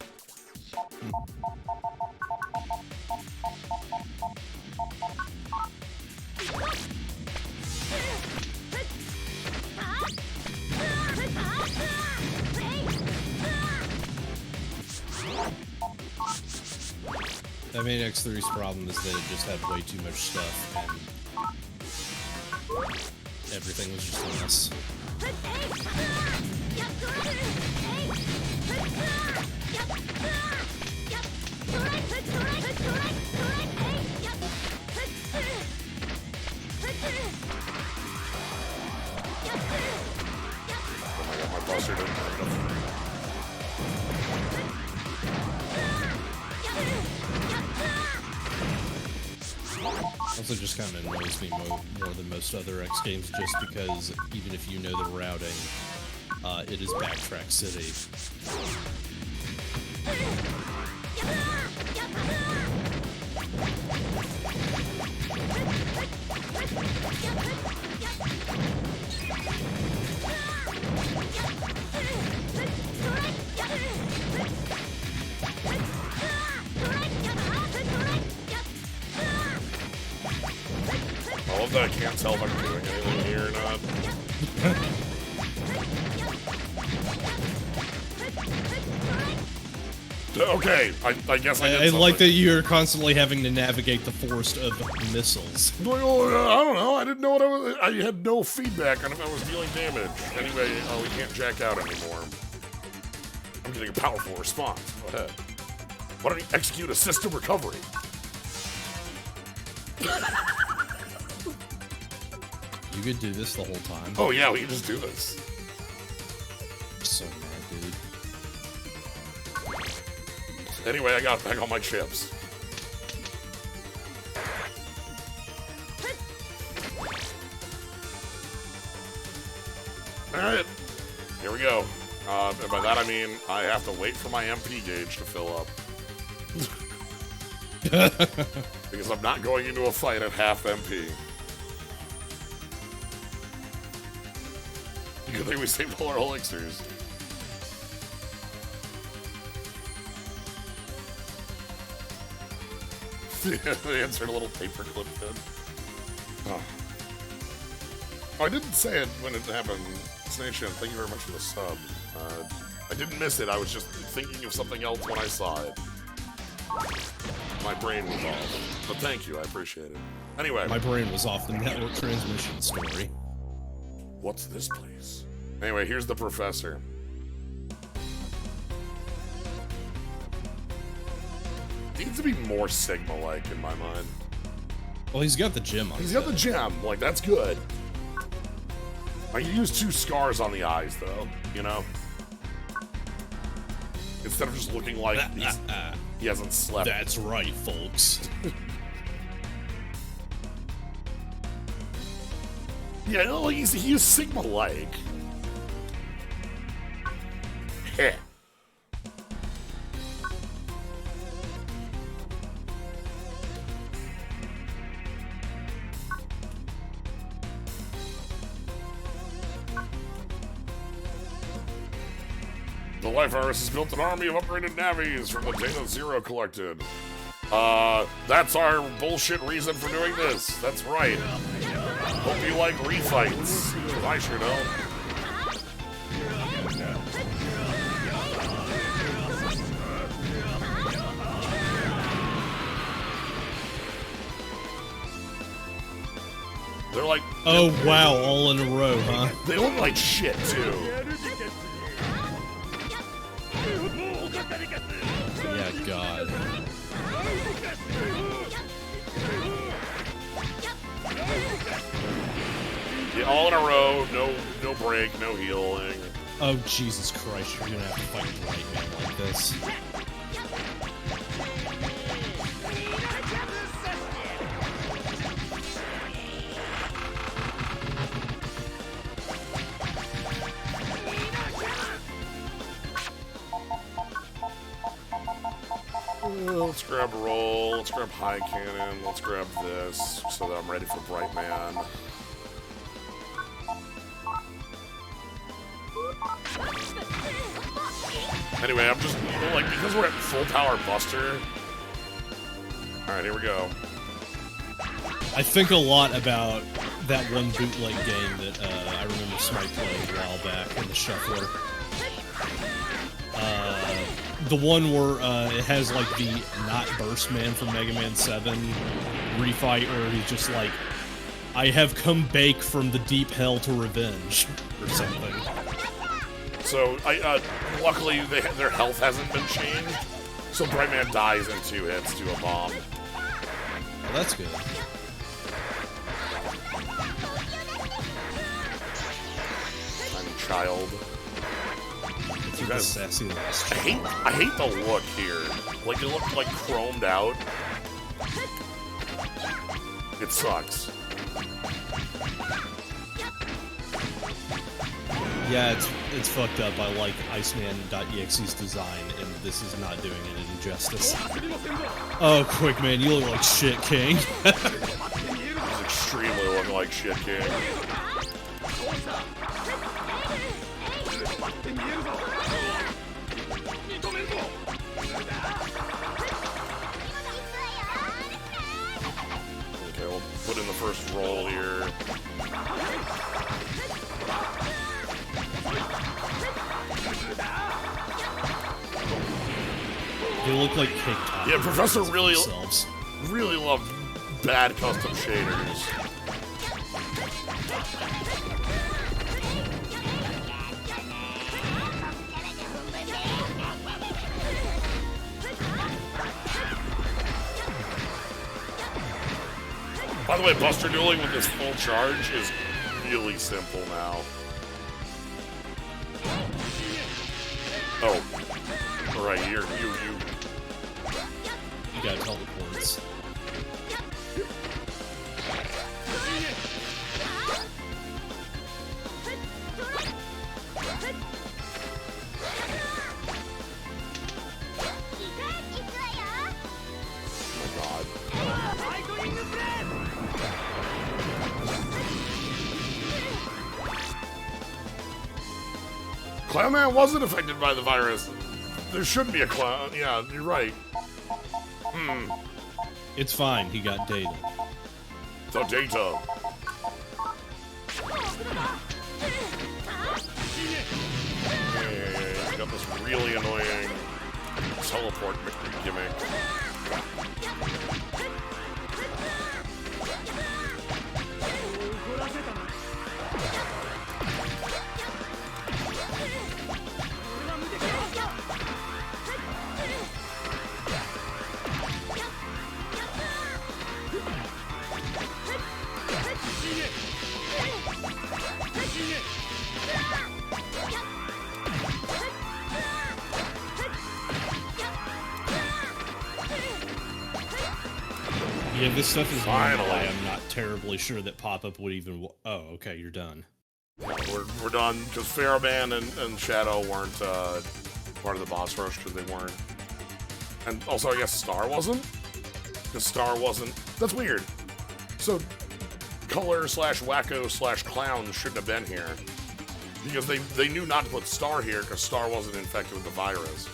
Speaker 2: I mean, X3's problem is that it just had way too much stuff, and everything was just a mess.
Speaker 1: Oh my god, my buster didn't turn enough.
Speaker 2: Also just kind of annoys me more than most other X games, just because even if you know the routing, it is Backtrack City.
Speaker 1: I love that I can't tell if I'm doing anything here or not. Okay, I guess I did
Speaker 2: I like
Speaker 1: something.
Speaker 2: that you're constantly having to navigate the forest of missiles.
Speaker 1: Well, I don't know. I didn't know what I was. I had no feedback on if I was dealing damage. Anyway, we can't jack out anymore. I'm getting a powerful response. Go ahead. Why don't you execute a system recovery?
Speaker 2: You could do this the whole time.
Speaker 1: Oh yeah, we can just do this.
Speaker 2: I'm so mad, dude.
Speaker 1: Anyway, I got back all my chips. Alright, here we go. And by that I mean I have to wait for my MP gauge to fill up. Because I'm not going into a fight at half MP. Good thing we saved all our elixirs. They insert a little paperclip in. Oh. I didn't say it when it happened. Snation, thank you very much for the sub. I didn't miss it. I was just thinking of something else when I saw it. My brain was off. But thank you. I appreciate it. Anyway.
Speaker 2: My brain was off the network transmission story.
Speaker 1: What's this place? Anyway, here's the professor. Needs to be more Sigma-like in my mind.
Speaker 2: Well, he's got the gem on.
Speaker 1: He's got the gem. Like, that's good. I can use 2 scars on the eyes, though. You know? Instead of just looking like he hasn't slept.
Speaker 2: That's right, folks.
Speaker 1: Yeah, no, he's Sigma-like. Heh. The Life Virus has built an army of upgraded navies from the data Zero collected. That's our bullshit reason for doing this. That's right. Hope you like refights. 'Cause I sure don't. They're like...
Speaker 2: Oh, wow, all in a row, huh?
Speaker 1: They look like shit, too.
Speaker 2: Yeah, God.
Speaker 1: Yeah, all in a row, no break, no healing.
Speaker 2: Oh, Jesus Christ, you're gonna have to fight the right man like this.
Speaker 1: Let's grab roll, let's grab high cannon, let's grab this, so that I'm ready for Bright Man. Anyway, I'm just, like, because we're at full power Buster. Alright, here we go.
Speaker 2: I think a lot about that one bootleg game that I remember Smite playing a while back in the shuffler. The one where it has like the not Burst Man from Mega Man 7 refight where he's just like, I have come bake from the deep hell to revenge, or something.
Speaker 1: So, luckily their health hasn't been changed, so Bright Man dies in 2 hits to a bomb.
Speaker 2: Well, that's good.
Speaker 1: I'm child.
Speaker 2: That's sassy last
Speaker 1: I hate the look here. Like, it looks like chromed out. It sucks.
Speaker 2: Yeah, it's fucked up. I like Iceman.exe's design, and this is not doing it any justice. Oh, quick, man, you look like shit, King.
Speaker 1: He's extremely looking like shit, King. Okay, we'll put in the first roll here.
Speaker 2: They look like cake toppers.
Speaker 1: Yeah, Professor really
Speaker 2: themselves.
Speaker 1: loved bad custom shaders. By the way, Buster dueling with this full charge is really simple now. Oh. Alright, you.
Speaker 2: You got teleports.
Speaker 1: Clown Man wasn't affected by the virus. There shouldn't be a clown. Yeah, you're right.
Speaker 2: It's fine. He got data.
Speaker 1: The data. Yeah, you got this really annoying teleport gimmick.
Speaker 2: Yeah, this stuff is
Speaker 1: Finally.
Speaker 2: why I'm not terribly sure that pop-up would even... Oh, okay, you're done.
Speaker 1: We're done, because Pharaohman and Shadow weren't part of the boss rush, because they weren't. And also, I guess Star wasn't? Because Star wasn't... That's weird. So, Color/Wacko/Clown shouldn't have been here. Because they knew not to put Star here, because Star wasn't infected with the virus.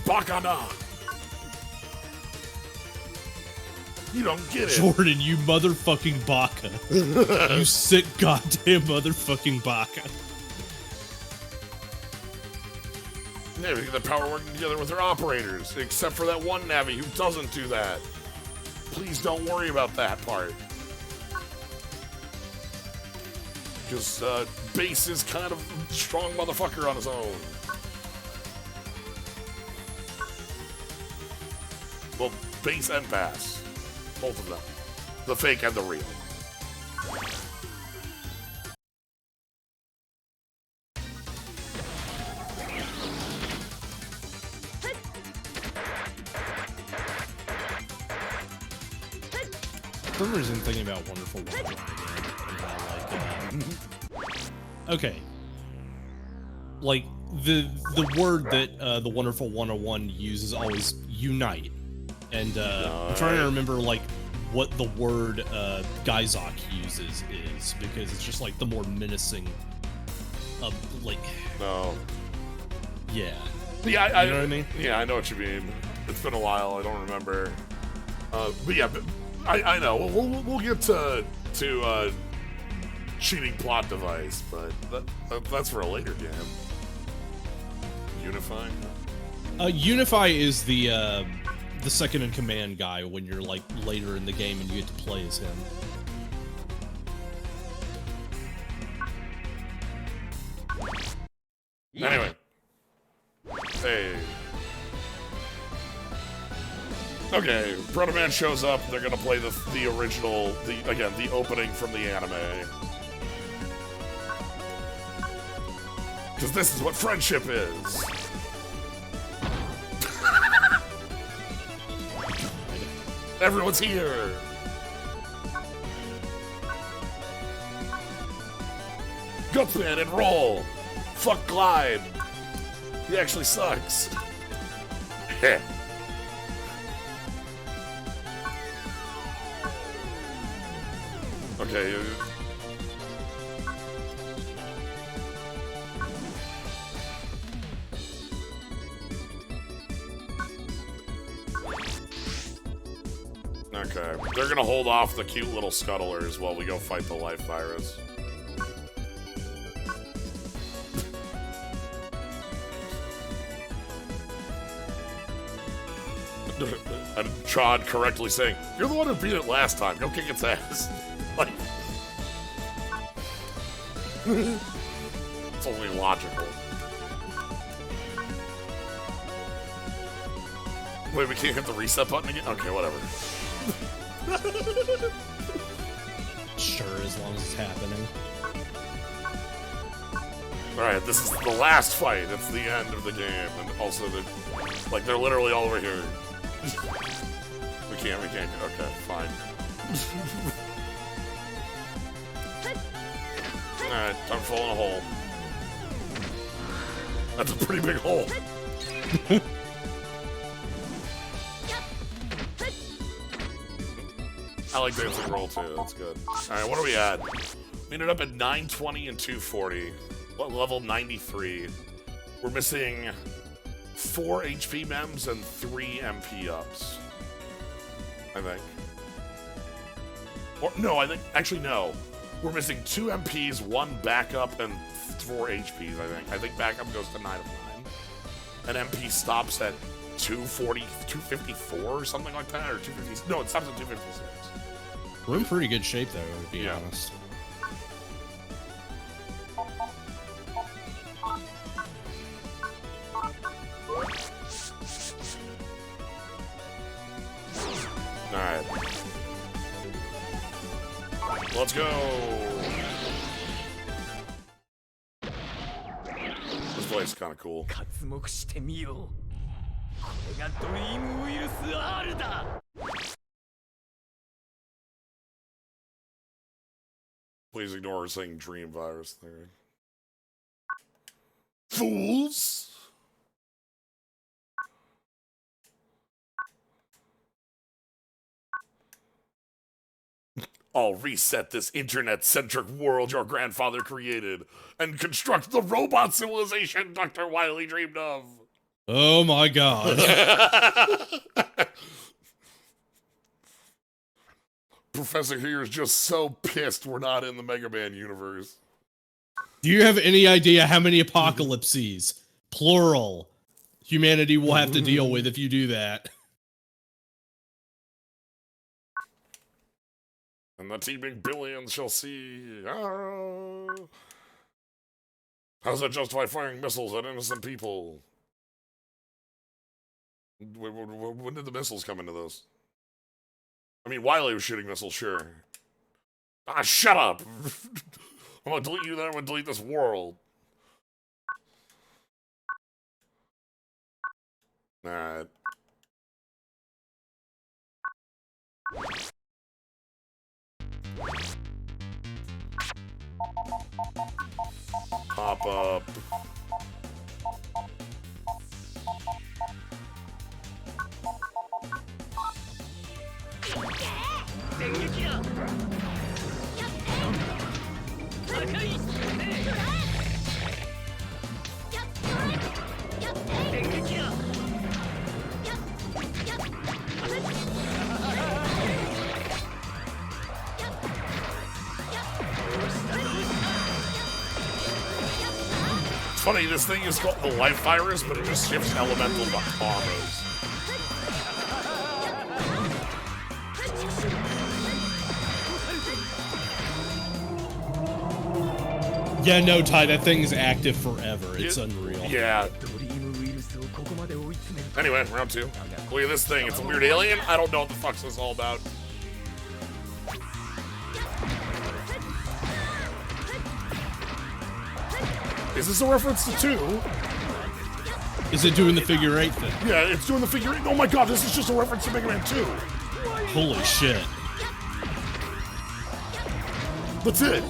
Speaker 1: Bakana! You don't get it.
Speaker 2: Jordan, you motherfucking baka. You sick goddamn motherfucking baka.
Speaker 1: Yeah, we get the power working together with their operators, except for that one Navi who doesn't do that. Please don't worry about that part. Because Base is kind of a strong motherfucker on his own. Well, Base and Bass. Both of them. The fake and the real.
Speaker 2: For some reason, thinking about Wonderful 101 again, and how, okay. Like, the word that the Wonderful 101 uses always unite. And I'm trying to remember, like, what the word Geizok uses is, because it's just, like, the more menacing of, like...
Speaker 1: No.
Speaker 2: Yeah.
Speaker 1: Yeah,
Speaker 2: you know what I mean?
Speaker 1: Yeah, I know what you mean. It's been a while, I don't remember. But yeah, I know. We'll get to cheating plot device, but that's for a later game. Unify?
Speaker 2: Unify is the second in command guy when you're like later in the game and you get to play as him.
Speaker 1: Anyway. Hey. Okay, Proto Man shows up, they're gonna play the original, the opening from the anime. Because this is what friendship is. Everyone's here. Gutsman and roll. Fuck Glide. He actually sucks. Heh. Okay. Okay. They're gonna hold off the cute little scuttlers while we go fight the life virus. And Chad correctly saying, "You're the one who beat it last time. Go kick its ass." Like, it's only logical. Wait, we can't hit the reset button again? Okay, whatever.
Speaker 2: Sure, as long as it's happening.
Speaker 1: Alright, this is the last fight. It's the end of the game. And also, they're literally all over here. We can't. Okay, fine. Alright, time to fall in a hole. That's a pretty big hole. I like dancing roll too. That's good. All right, what are we at? We ended up at 920 and 240. What level 93? We're missing 4 HP mems and 3 MP ups. I think. Or no, I think actually no. We're missing 2 MPs, 1 backup, and 4 HPs. I think backup goes to 9 of 9, and MP stops at 240, 254 or something like that, or 250. No, it stops at 256.
Speaker 2: We're in pretty good shape, though, to be honest.
Speaker 1: Alright. Let's go! This place is kind of cool. Please ignore saying dream virus there. Fools! I'll reset this internet-centric world your grandfather created and construct the robot civilization Dr. Wily dreamed of.
Speaker 2: Oh my god.
Speaker 1: Professor here is just so pissed we're not in the Megaman universe.
Speaker 2: Do you have any idea how many apocalypses, plural, humanity will have to deal with if you do that?
Speaker 1: And the teeming billions shall see. Ah. How does that justify firing missiles at innocent people? When did the missiles come into this? I mean, Wily was shooting missiles, sure. Ah, shut up! I'm gonna delete you, then I'm gonna delete this world. Alright. Pop up. It's funny, this thing is called the life virus, but it just shifts elemental bombers.
Speaker 2: Yeah, no, Ty, that thing's active forever. It's unreal.
Speaker 1: Yeah. Anyway, round 2. Look at this thing. It's a weird alien. I don't know what the fuck's this all about. Is this a reference to 2?
Speaker 2: Is it doing the figure 8 thing?
Speaker 1: Yeah, it's doing the figure 8. Oh my god, this is just a reference to Mega Man 2.
Speaker 2: Holy shit.
Speaker 1: That's it.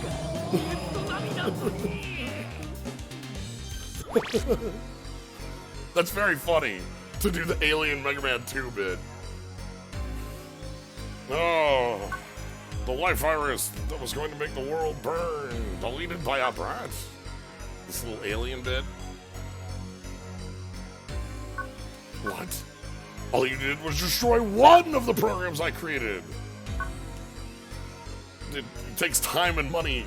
Speaker 1: That's very funny to do the alien Mega Man 2 bit. Oh, the life virus that was going to make the world burn, deleted by a brat. This little alien bit. What? All you did was destroy one of the programs I created. It takes time and money.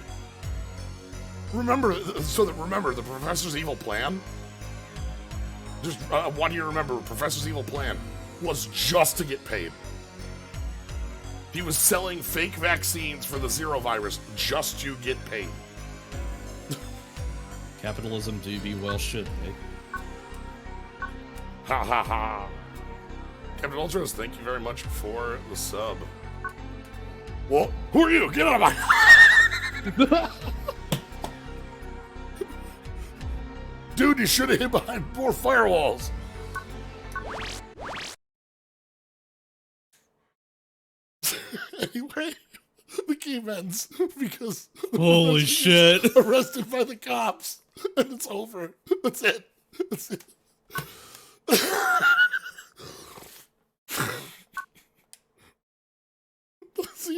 Speaker 1: Remember the Professor's evil plan? Just want you to remember, Professor's evil plan was just to get paid. He was selling fake vaccines for the Zero virus just to get paid.
Speaker 2: Capitalism do be well should be.
Speaker 1: Ha ha ha. Captain Ultras, thank you very much for the sub. Well, who are you? Get out of my... Dude, you should have hid behind more firewalls. Anyway, the game ends because
Speaker 2: holy shit,
Speaker 1: arrested by the cops, and it's over. That's it. That's it. See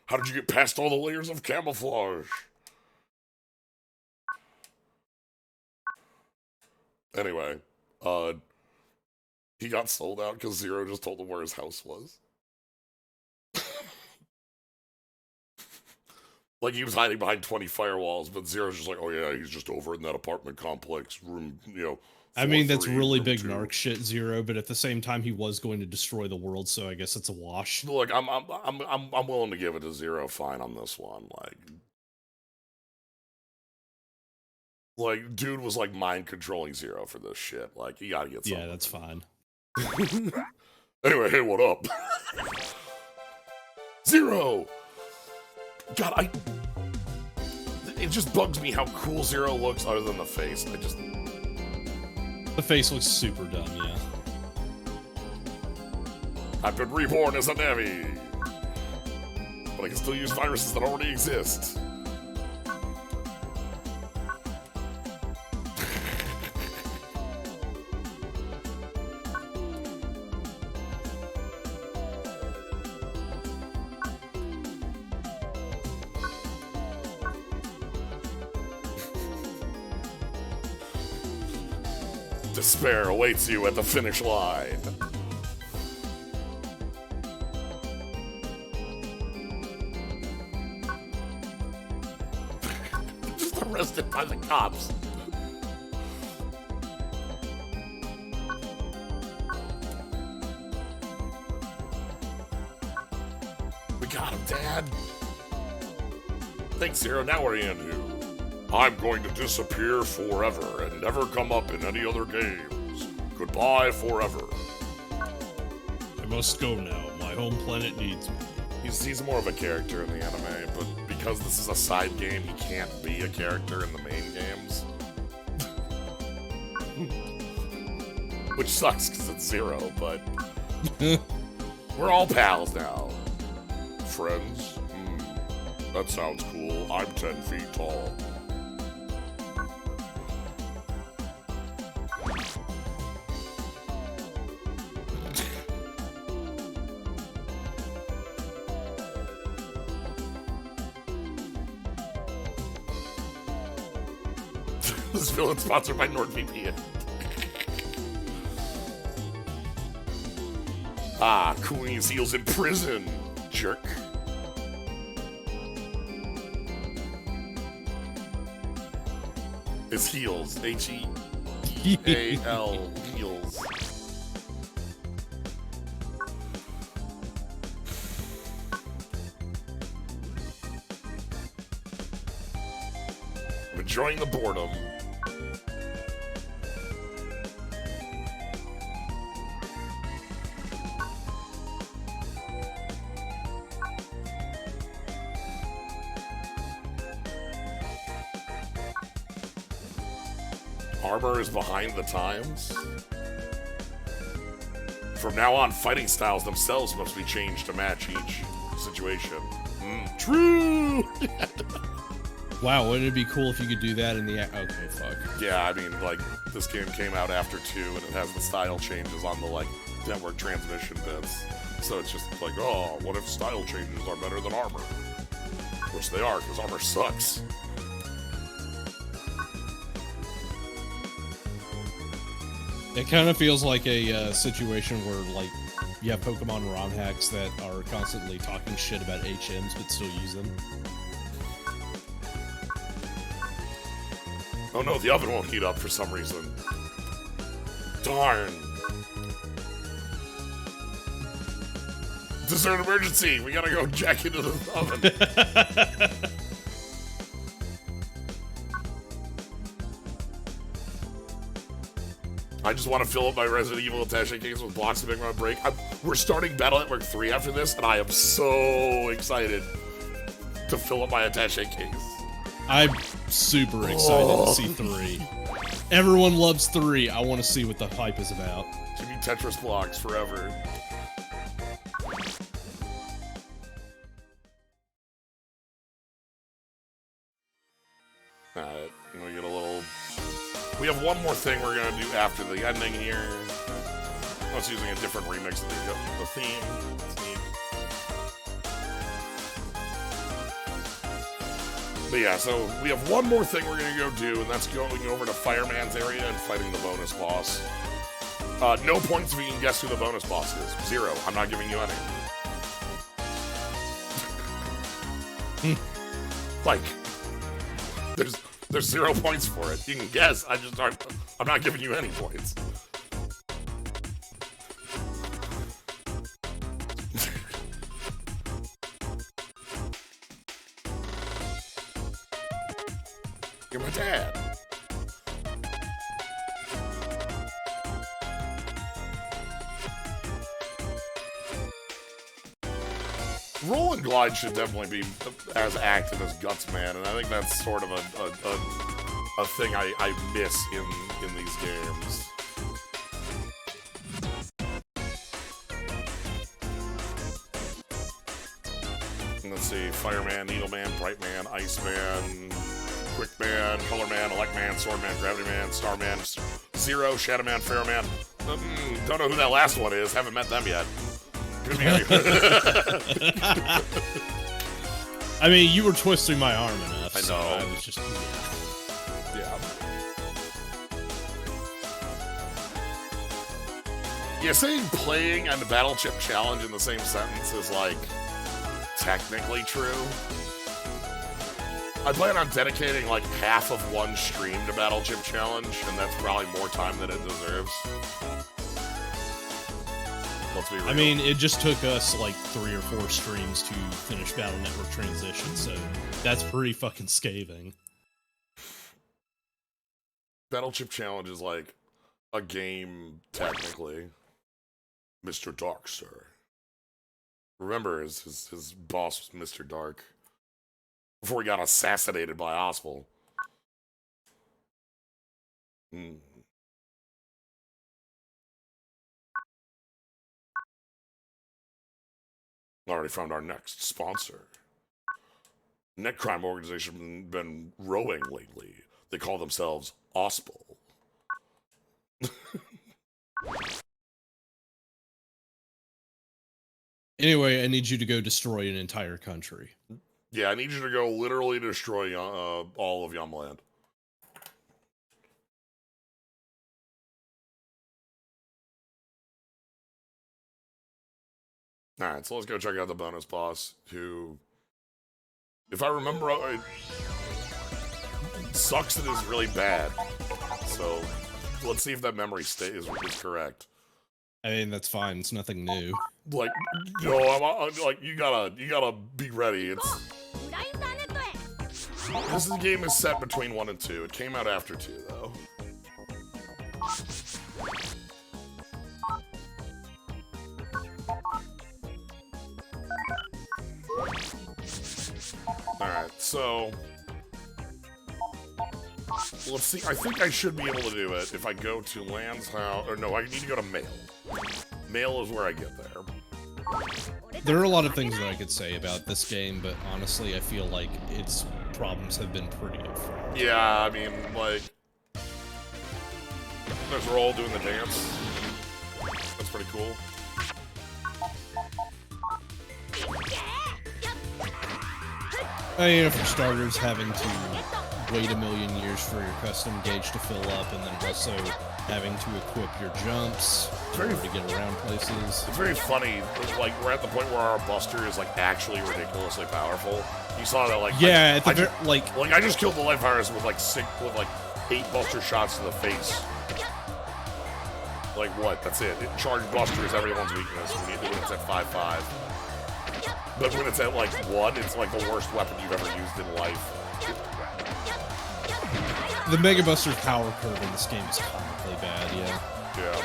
Speaker 1: How did you get past all the layers of camouflage? Anyway, he got sold out because Zero just told him where his house was. Like, he was hiding behind 20 firewalls, but Zero's just like, oh yeah, he's just over in that apartment complex, room,
Speaker 2: I mean, that's
Speaker 1: 4-3,
Speaker 2: really
Speaker 1: room
Speaker 2: big
Speaker 1: 2.
Speaker 2: narc shit, Zero, but at the same time, he was going to destroy the world, so I guess it's a wash.
Speaker 1: Look, I'm willing to give it a 0 fine on this one. Like, dude was like mind controlling Zero for this shit. Like, you gotta get something.
Speaker 2: Yeah, that's fine.
Speaker 1: Anyway, hey, what up? Zero! God, it just bugs me how cool Zero looks other than the face.
Speaker 2: The face looks super dumb, yeah.
Speaker 1: I've been reborn as a Navi. But I can still use viruses that already exist. Despair awaits you at the finish line. Just arrested by the cops. We got him, Dad. Thanks, Zero. Now we're into. I'm going to disappear forever and never come up in any other games. Goodbye forever.
Speaker 2: I must go now. My home planet needs me.
Speaker 1: He's more of a character in the anime, but because this is a side game, he can't be a character in the main games. Which sucks because it's Zero, but we're all pals now. Friends? That sounds cool. I'm 10 feet tall. This villain sponsored by NordVPN. Queen's heels in prison, jerk. His heels, H-E-A-L, heels. I'm enjoying the boredom. Armor is behind the times. From now on, fighting styles themselves must be changed to match each situation. True!
Speaker 2: Wow, wouldn't it be cool if you could do that in the... Okay, fuck.
Speaker 1: Yeah, I mean, like, this game came out after 2, and it has the style changes on the, like, network transmission bits. So it's just like, oh, what if style changes are better than armor? Which they are, because armor sucks.
Speaker 2: It kind of feels like a situation where, like, you have Pokemon ROM hacks that are constantly talking shit about HMs but still use them.
Speaker 1: Oh no, the oven won't heat up for some reason. Darn. Dessert emergency! We gotta go jack into the oven. I just want to fill up my Resident Evil attaché case with blocks to make my break. We're starting Battle Network 3 after this, and I am so excited to fill up my attaché case.
Speaker 2: I'm super excited to see 3. Everyone loves 3. I want to see what the hype is about.
Speaker 1: Give me Tetris blocks forever. Alright, we get a little... We have one more thing we're gonna do after the ending here. I was using a different remix of the theme. It's neat. But yeah, so we have one more thing we're gonna go do, and that's going over to Fireman's area and fighting the bonus boss. No points if you can guess who the bonus boss is. 0. I'm not giving you any. Like, there's 0 points for it. You can guess. I'm not giving you any points. You're my dad. Roll and glide should definitely be as active as Gutsman, and I think that's sort of a thing I miss in these games. Let's see, Fireman, Needleman, Brightman, Iceman, Quickman, Colorman, Electman, Swordman, Gravity Man, Starman, Zero, Shadowman, Fairman. Don't know who that last one is. Haven't met them yet.
Speaker 2: I mean, you were twisting my arm enough.
Speaker 1: I know.
Speaker 2: So I was just.
Speaker 1: Yeah. Yeah, saying playing and the Battle Chip Challenge in the same sentence is, like, technically true. I plan on dedicating, like, half of one stream to Battle Chip Challenge, and that's probably more time than it deserves. Let's be real.
Speaker 2: I mean, it just took us like 3 or 4 streams to finish Battle Network Transition, so that's pretty fucking scathing.
Speaker 1: Battle Chip Challenge is like a game, technically. Mr. Dark, sir. Remember, his boss was Mr. Dark. Before he got assassinated by Oswald. Already found our next sponsor. Net crime organization been rowing lately. They call themselves Ospel.
Speaker 2: Anyway, I need you to go destroy an entire country.
Speaker 1: Yeah, I need you to go literally destroy all of Yumland. Alright, so let's go check out the bonus boss, who, if I remember, it sucks that it's really bad. So, let's see if that memory is correct.
Speaker 2: I mean, that's fine. It's nothing new.
Speaker 1: Like, no, I'm like, you gotta be ready. This game is set between 1 and 2. It came out after 2, though. Alright, so let's see. I think I should be able to do it if I go to Land's house. Or no, I need to go to Mail. Mail is where I get there.
Speaker 2: There are a lot of things that I could say about this game, but honestly, I feel like its problems have been pretty upfront.
Speaker 1: Yeah, I mean, like, there's Roll doing the dance. That's pretty cool.
Speaker 2: You know, for starters, having to wait a million years for your custom gauge to fill up, and then also having to equip your jumps in order to get around places.
Speaker 1: It's very funny. Like, we're at the point where our Buster is, like, actually ridiculously powerful. You saw that, like...
Speaker 2: Yeah,
Speaker 1: like, I just killed the Life Virus with, like, 8 Buster shots to the face. Like, what? That's it. Charged Buster is everyone's weakness when it's at 5-5. But when it's at, like, 1, it's, like, the worst weapon you've ever used in life.
Speaker 2: The Mega Buster's power curve in this game is comically bad, yeah.
Speaker 1: Yeah.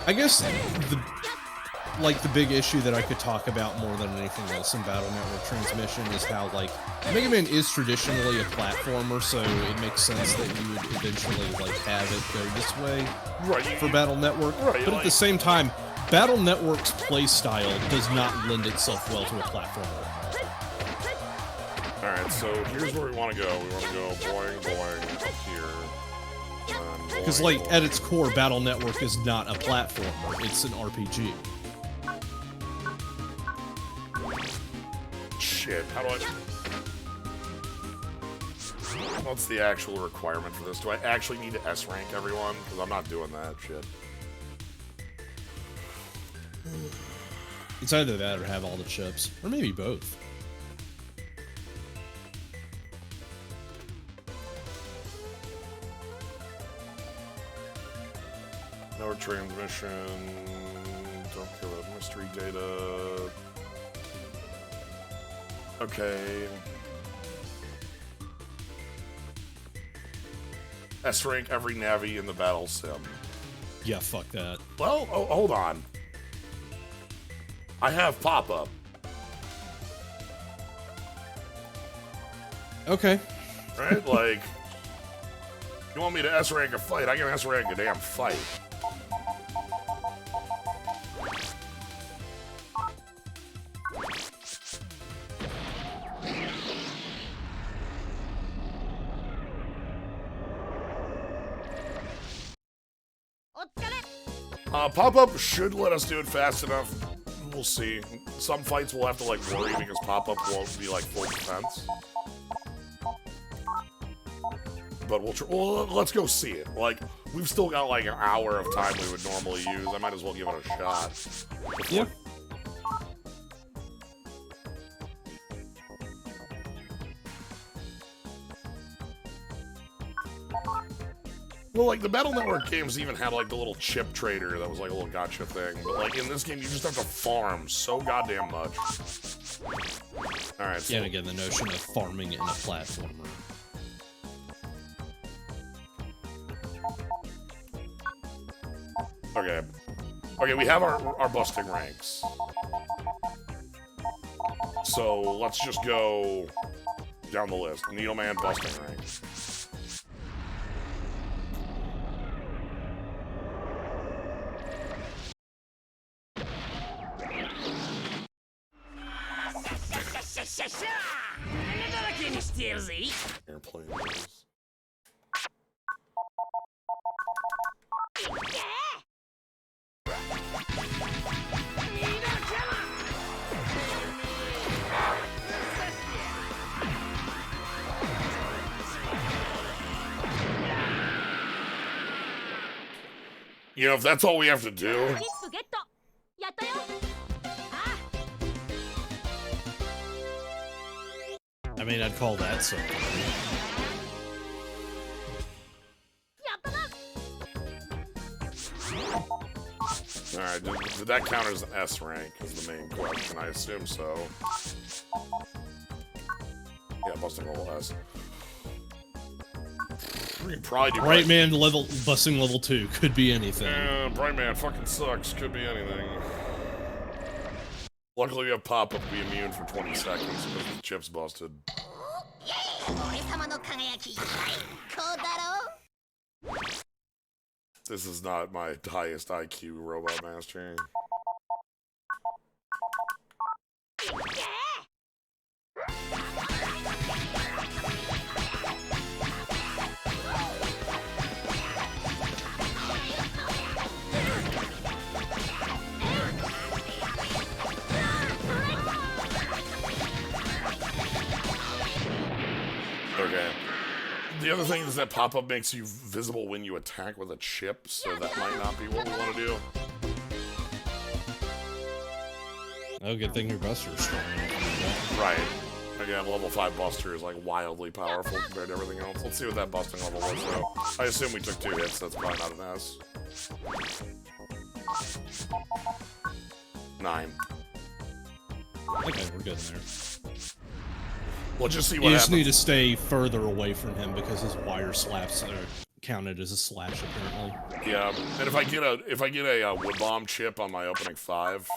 Speaker 2: I guess the big issue that I could talk about more than anything else in Battle Network Transmission is how, like, Mega Man is traditionally a platformer, so it makes sense that you would eventually, like, have it go this way for Battle Network.
Speaker 1: Right,
Speaker 2: but at the same time, Battle Network's playstyle does not lend itself well to a platformer.
Speaker 1: Alright, Alright, so here's where we want to go. We want to go boing, boing, up here.
Speaker 2: Because, like, at its core, Battle Network is not a platformer, it's an RPG.
Speaker 1: Shit, how do I... What's the actual requirement for this? Do I actually need to S-rank everyone? Because I'm not doing that shit.
Speaker 2: It's either that or have all the chips. Or maybe both.
Speaker 1: No transmission. Don't kill it. Mystery data. Okay. S-rank every Navi in the battle sim.
Speaker 2: Yeah, fuck that.
Speaker 1: Well, oh, hold on. I have pop-up.
Speaker 2: Okay.
Speaker 1: Right? Like, you want me to S-rank a fight, I can S-rank a damn fight. Pop-up should let us do it fast enough. We'll see. Some fights we'll have to, like, worry because pop-up won't be, like, full defense. But well, let's go see it. Like, we've still got, like, an hour of time we would normally use. I might as well give it a shot.
Speaker 2: Yeah.
Speaker 1: Well, like, the Battle Network games even had, like, the little chip trader that was, like, a little gotcha thing. But, like, in this game, you just have to farm so goddamn much. Alright, so...
Speaker 2: Yeah, and again, the notion of farming in a platformer.
Speaker 1: Okay. Okay, we have our busting ranks. So, let's just go down the list. Needleman busting rank. Airplane noise. You know, if that's all we have to do.
Speaker 2: I mean, I'd call that something.
Speaker 1: Alright, did that count as an S rank is the main question? I assume so. Yeah, busting level S. We can probably do
Speaker 2: Bright Man level, busting level 2, could be anything.
Speaker 1: Yeah, Bright Man fucking sucks, could be anything. Luckily we have pop-up to be immune for 20 seconds because the chip's busted. This is not my highest IQ robot mastering. Okay. The other thing is that pop-up makes you visible when you attack with a chip, so that might not be what we want to do.
Speaker 2: Oh, good thing your Buster's strong.
Speaker 1: Right. Again, level 5 Buster is like wildly powerful compared to everything else. Let's see what that busting level was, though. I assume we took 2 hits, that's probably not an S. 9.
Speaker 2: Okay, we're good in there.
Speaker 1: We'll just see what
Speaker 2: You
Speaker 1: happens.
Speaker 2: just need to stay further away from him because his wire slaps are counted as a slash, apparently.
Speaker 1: Yeah, and if I get a wood bomb chip on my opening 5.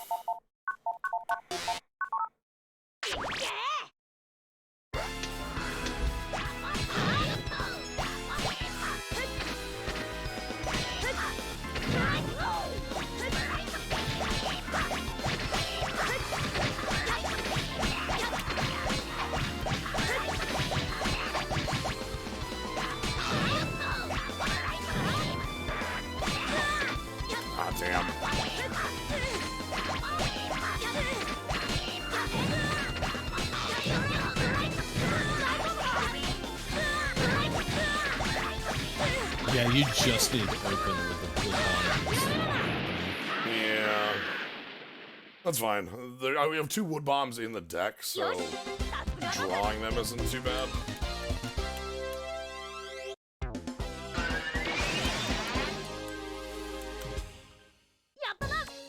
Speaker 1: damn.
Speaker 2: Yeah, you just need to open with the blue bombs.
Speaker 1: Yeah. That's fine. We have 2 wood bombs in the deck, so drawing them isn't too bad.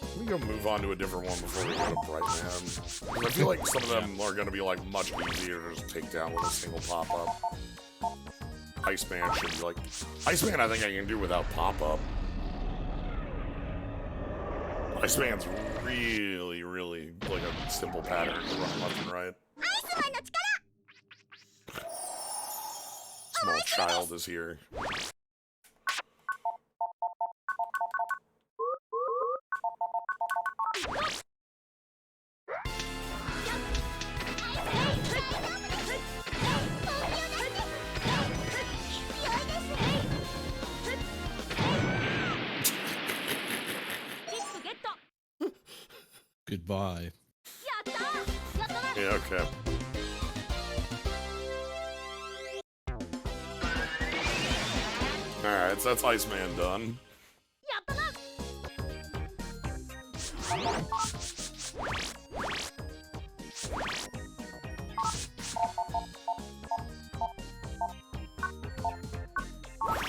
Speaker 1: Let me go move on to a different one before we go to Brightman. I feel like some of them are going to be like much easier to just take down with a single pop-up. Iceman should be like... Iceman I think I can do without pop-up. Iceman's really, really like a simple pattern to run left and right. Small child is here.
Speaker 2: Goodbye.
Speaker 1: Yeah, okay. Alright, so that's Iceman done.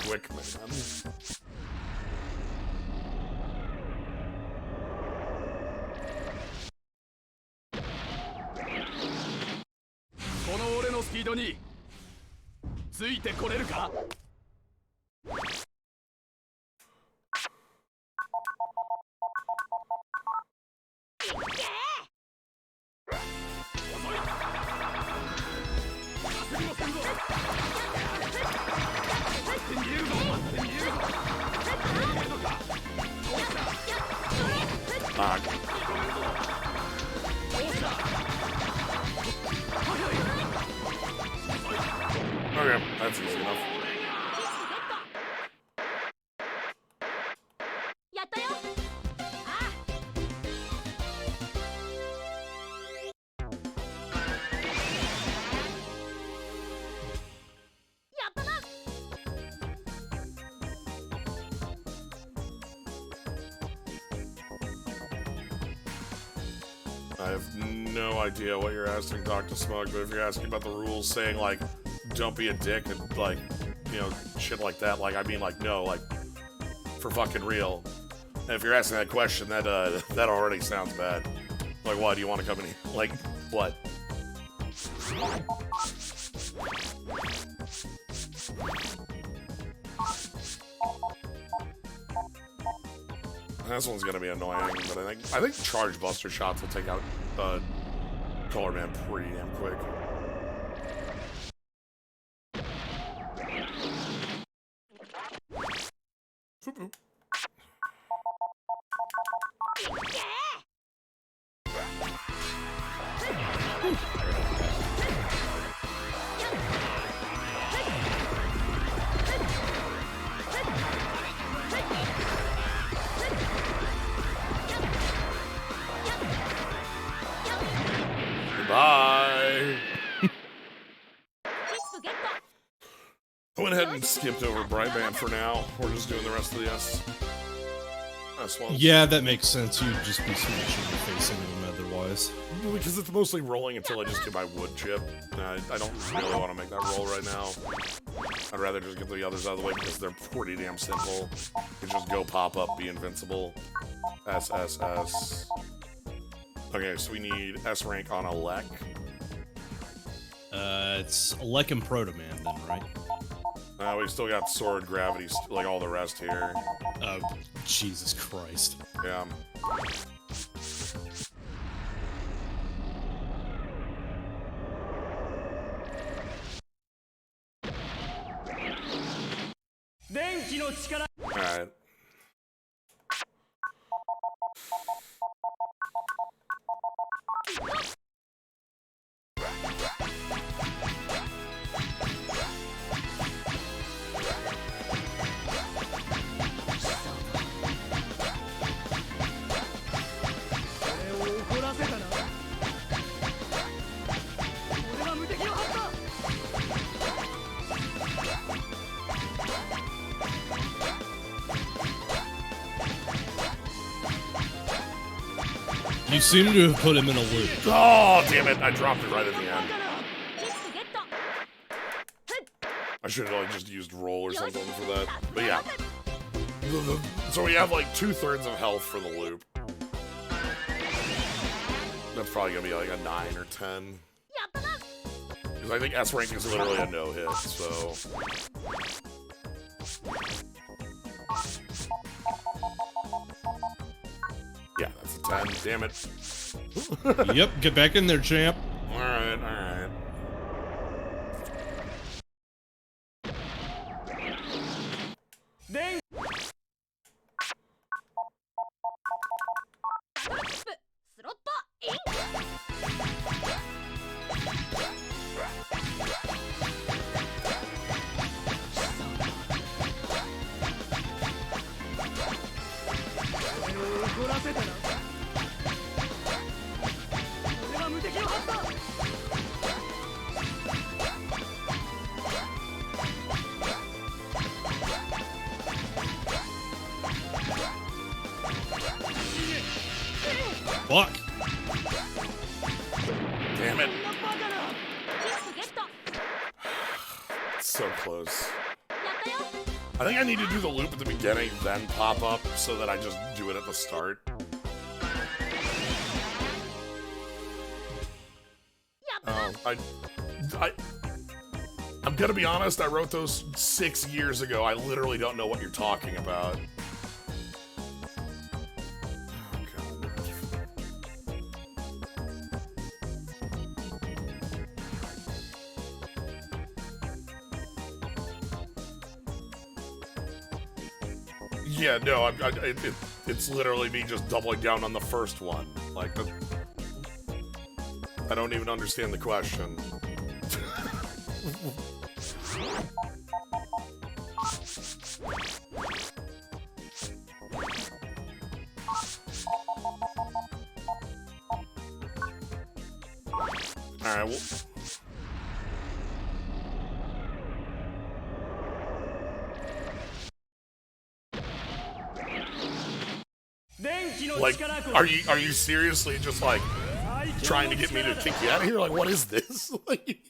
Speaker 1: Quick man. Okay, that's easy enough. I have no idea what you're asking, Dr. Smug, but if you're asking about the rules saying, like, don't be a dick and, like, you know, shit like that, like, I mean, like, no, like, for fucking real. And if you're asking that question, that already sounds bad. Like, why do you want to come in here? Like, what? This one's gonna be annoying, but I think charge buster shots will take out Color Man pretty damn quick. Bye. I went ahead and skipped over Brightman for now. We're just doing the rest of the S ones.
Speaker 2: Yeah, that makes sense. You'd just be smashing your face into him otherwise.
Speaker 1: Because it's mostly rolling until I just get my wood chip. I don't really want to make that roll right now. I'd rather just get the others out of the way because they're pretty damn simple. You just go pop up, be invincible. S, S, S. Okay, so we need S rank on Alec.
Speaker 2: It's Alec and Proto-Man then, right?
Speaker 1: We still got Sword, Gravity, like all the rest here.
Speaker 2: Oh, Jesus Christ.
Speaker 1: Yeah. Alright.
Speaker 2: You seem to have put him in a loop.
Speaker 1: Oh, damn it. I dropped it right at the end. I should have like just used roll or something for that. But yeah. So we have like 2/3 of health for the loop. That's probably gonna be like a 9 or 10. Because I think S rank is literally a no hit, so. Yeah, that's a 10. Damn it.
Speaker 2: Yep, get back in there, champ.
Speaker 1: Alright, alright.
Speaker 2: Fuck.
Speaker 1: Damn it. So close. I think I need to do the loop at the beginning, then pop up, so that I just do it at the start. I'm gonna be honest, I wrote those 6 years ago. I literally don't know what you're talking about. Yeah, no, it's literally me just doubling down on the first one. Like, I don't even understand the question. Alright, well... Like, are you seriously just like trying to get me to kick you out of here? Like, what is this? Like...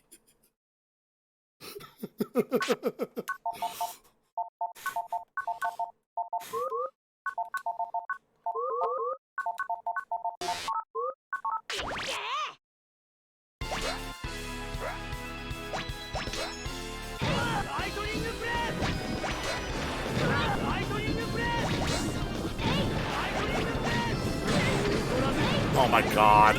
Speaker 1: Oh my god.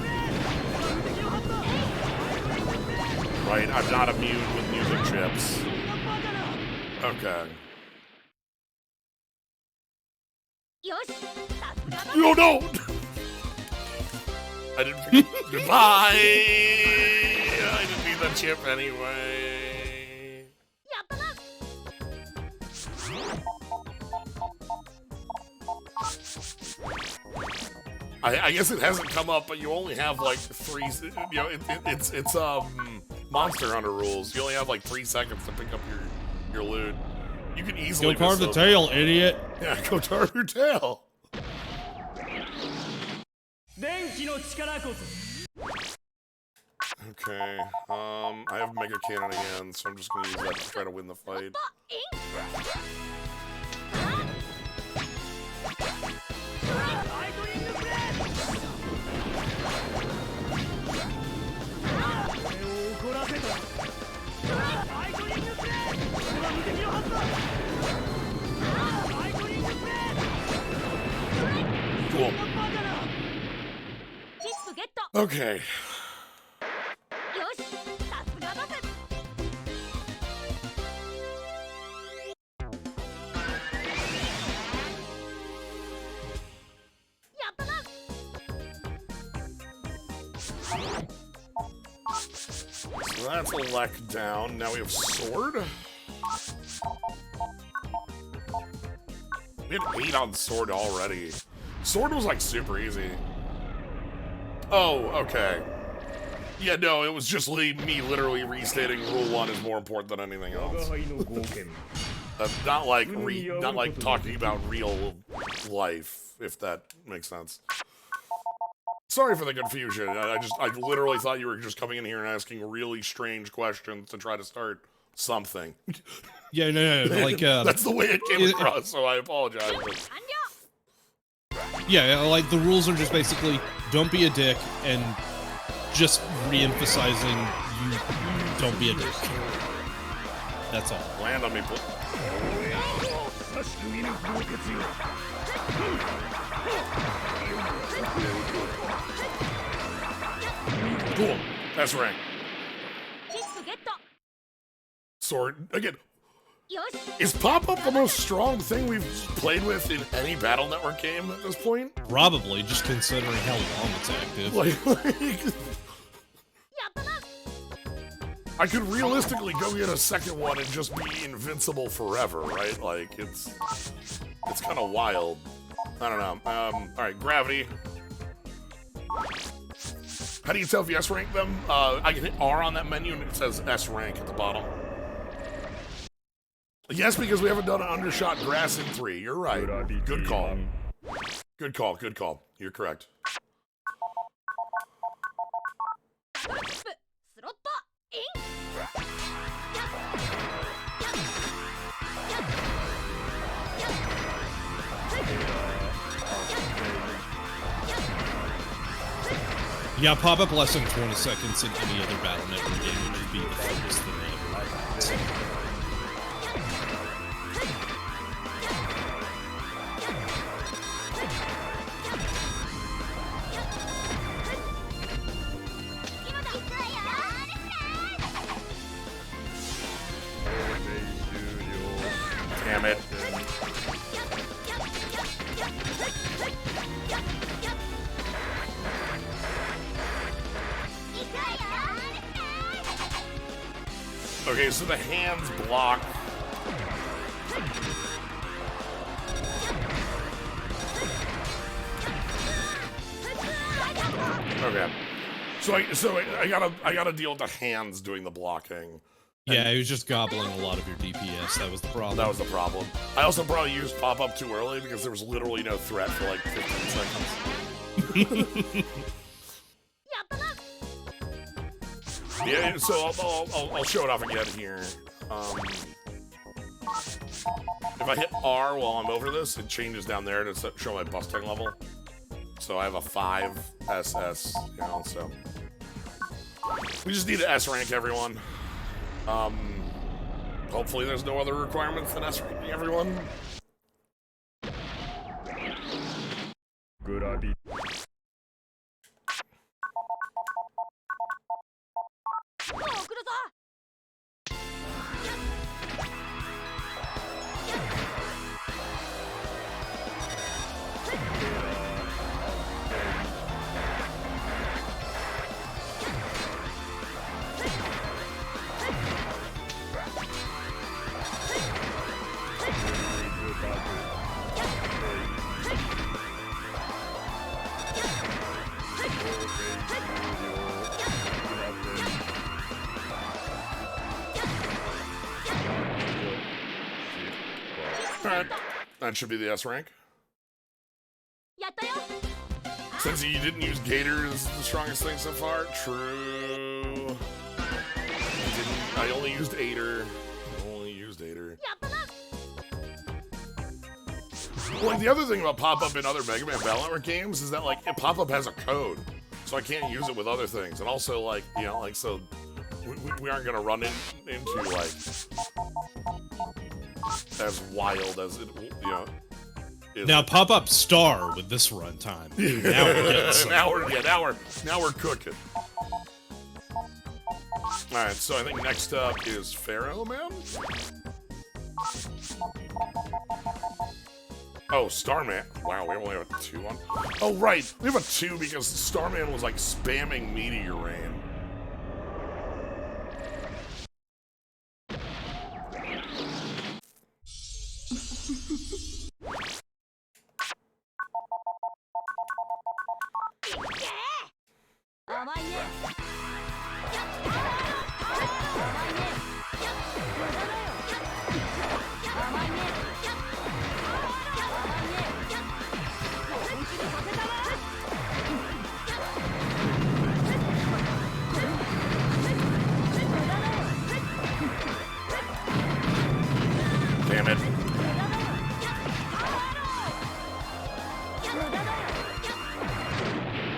Speaker 1: Right, I'm not immune with music chips. Okay. Oh no! I didn't pick up. Goodbye! I didn't need the chip anyway. I guess it hasn't come up, but you only have like 3. You know, it's Monster Hunter rules. You only have like 3 seconds to pick up your loot. You can easily
Speaker 2: go carve the tail, idiot.
Speaker 1: Yeah, go carve your tail. Okay. I have Mega Cannon again, so I'm just gonna use that to try to win the fight. Cool. Okay. So that's a Lek down. Now we have Sword. We had 8 on Sword already. Sword was like super easy. Oh, okay. Yeah, no, it was just me literally restating Rule 1 is more important than anything else. Not like talking about real life, if that makes sense. Sorry for the confusion. I literally thought you were just coming in here and asking really strange questions to try to start something.
Speaker 2: Yeah, no. Like,
Speaker 1: that's the way it came across, so I apologize.
Speaker 2: Yeah, like the rules are just basically don't be a dick and just re-emphasizing you don't be a dick. That's all.
Speaker 1: Land on me, please. Cool. That's right. Sword again. Is pop-up the most strong thing we've played with in any Battle Network game at this point?
Speaker 2: Probably, just considering how long it's active.
Speaker 1: Like I could realistically go get a second one and just be invincible forever, right? Like, it's kind of wild. I don't know. Alright, gravity. How do you tell if you S-rank them? I can hit R on that menu and it says S-rank at the bottom. Yes, because we haven't done an undershot grass in 3. You're right. Good call. Good call, good call. You're correct.
Speaker 2: Yeah, pop up less than 20 seconds in any other Battle Network game would just be the furthest thing ever.
Speaker 1: Damn it. Okay, so the hands block. Okay. So I gotta deal with the hands doing the blocking.
Speaker 2: Yeah, he was just gobbling a lot of your DPS. That was the problem.
Speaker 1: That was the problem. I also probably used pop-up too early because there was literally no threat for like 15 seconds. Yeah, so I'll show it off again here. If I hit R while I'm over this, it changes down there to show my busting level. So I have a 5 SS, you know, so. We just need to S rank everyone. Hopefully there's no other requirements than S ranking everyone.
Speaker 3: Good idea.
Speaker 1: Alright, that should be the S rank. Since you didn't use Gator as the strongest thing so far, true. I only used Aider. Like, the other thing about pop-up in other Mega Man Battle Network games is that, like, pop-up has a code, so I can't use it with other things. And also, like, you know, like, so we aren't gonna run into, like, as wild as it, you know.
Speaker 2: Now pop up star with this runtime.
Speaker 1: Now we're cooking. All right, so I think next up is Pharaoh Man. Oh, Starman. Wow, we only have a 2 on. Oh, right. We have a 2 because Starman was like spamming Meteor Rain.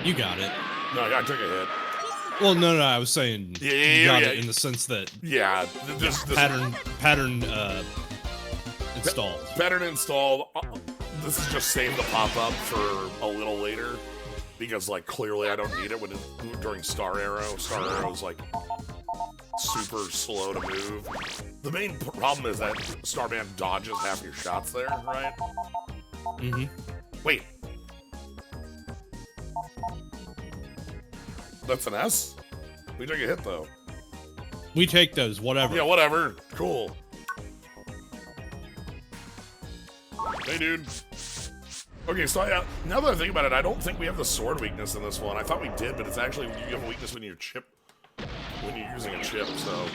Speaker 2: You got it.
Speaker 1: No, I took a hit.
Speaker 2: Well, no, I was saying
Speaker 1: Yeah,
Speaker 2: you got
Speaker 1: yeah.
Speaker 2: it in the sense that
Speaker 1: Yeah, this
Speaker 2: pattern installed.
Speaker 1: pattern installed. This is just save the pop-up for a little later, because, like, clearly I don't need it during Star Arrow. Star Arrow's, like, super slow to move. The main problem is that Starman dodges half your shots there, right?
Speaker 2: Mm-hmm.
Speaker 1: Wait. That's an S? We took a hit, though.
Speaker 2: We take those, whatever.
Speaker 1: Yeah, whatever. Cool. Hey, dude. Okay, so now that I think about it, I don't think we have the sword weakness in this one. I thought we did, but it's actually you have a weakness when you're using a chip, so.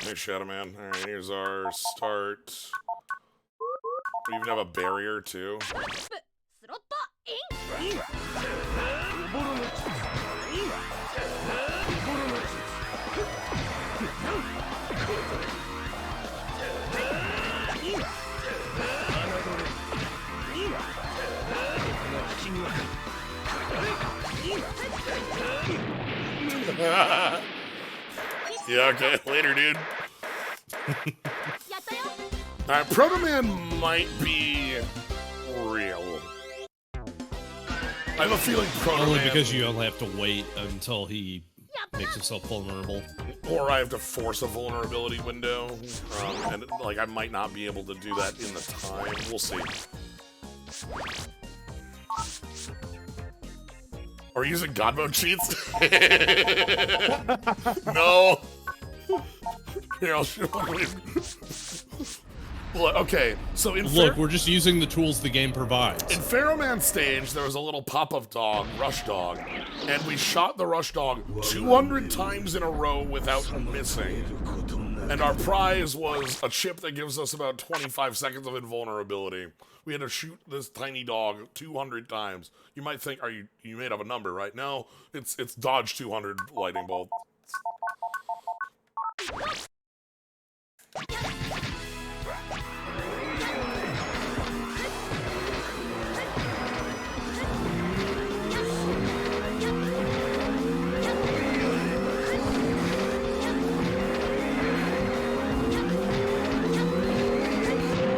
Speaker 1: Hey, Shadow Man. Alright, here's our start. We even have a barrier, too. Yeah, okay, later, dude. Alright, Proto Man might be real. I have a feeling Proto
Speaker 2: Only
Speaker 1: Man...
Speaker 2: because you only have to wait until he makes himself vulnerable.
Speaker 1: Or I have to force a vulnerability window. And, like, I might not be able to do that in the time. We'll see. Are you using God mode cheats? No. Here, I'll show you. Look, okay, so
Speaker 2: Look, we're just using the tools the game provides.
Speaker 1: in Pharaoh Man stage, there was a little pop-up dog, Rush Dog, and we shot the Rush Dog 200 times in a row without missing. And our prize was a chip that gives us about 25 seconds of invulnerability. We had to shoot this tiny dog 200 times. You might think, you made up a number, right? No, it's dodge 200 lightning bolt.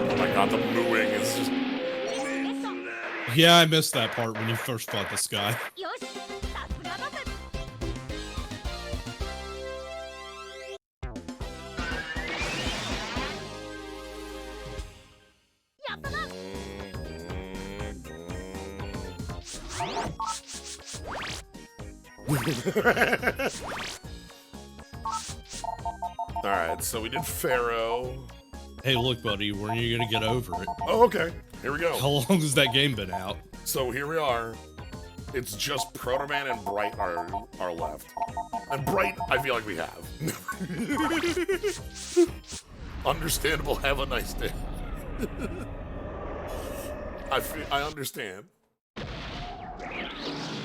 Speaker 1: Oh my god, the mooing is just...
Speaker 2: Yeah, I missed that part when you first fought this guy.
Speaker 1: Alright, so we did Pharaoh.
Speaker 2: Hey, look, buddy, when are you gonna get over it?
Speaker 1: Oh, okay. Here we go.
Speaker 2: How long has that game been out?
Speaker 1: So here we are. It's just Proto Man and Bright are left. And Bright, I feel like we have. Understandable. Have a nice day. I understand.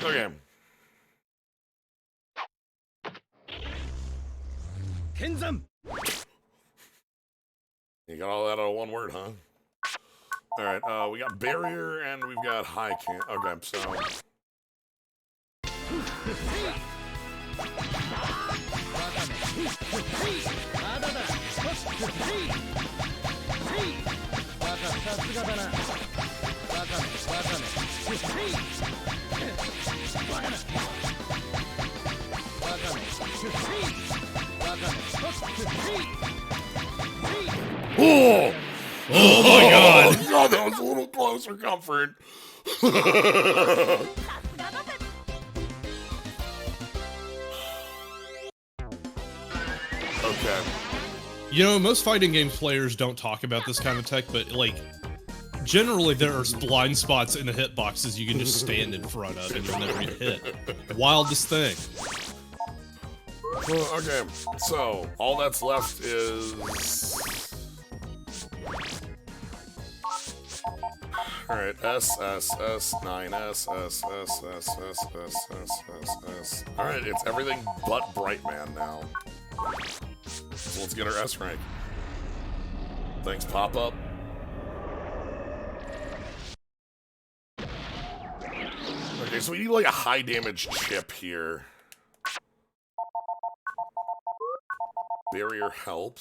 Speaker 1: Okay.
Speaker 3: Kenzan!
Speaker 1: You got all that out of one word, huh? Alright, we got barrier and we've got high can. Okay, so. Oh!
Speaker 2: Oh my god!
Speaker 1: Oh, God, that was a little closer comfort. Okay.
Speaker 2: You know, most fighting games players don't talk about this kind of tech, but, like, generally there are blind spots in the hitboxes you can just stand in front of and you'll never get hit. Wildest thing.
Speaker 1: Okay, so all that's left is... Alright, S, S, S, 9, S, S, S, S, S, S, S, S, S. Alright, it's everything but Bright Man now. So let's get our S rank. Thanks, pop-up. Okay, so we need like a high damage chip here. Barrier helps.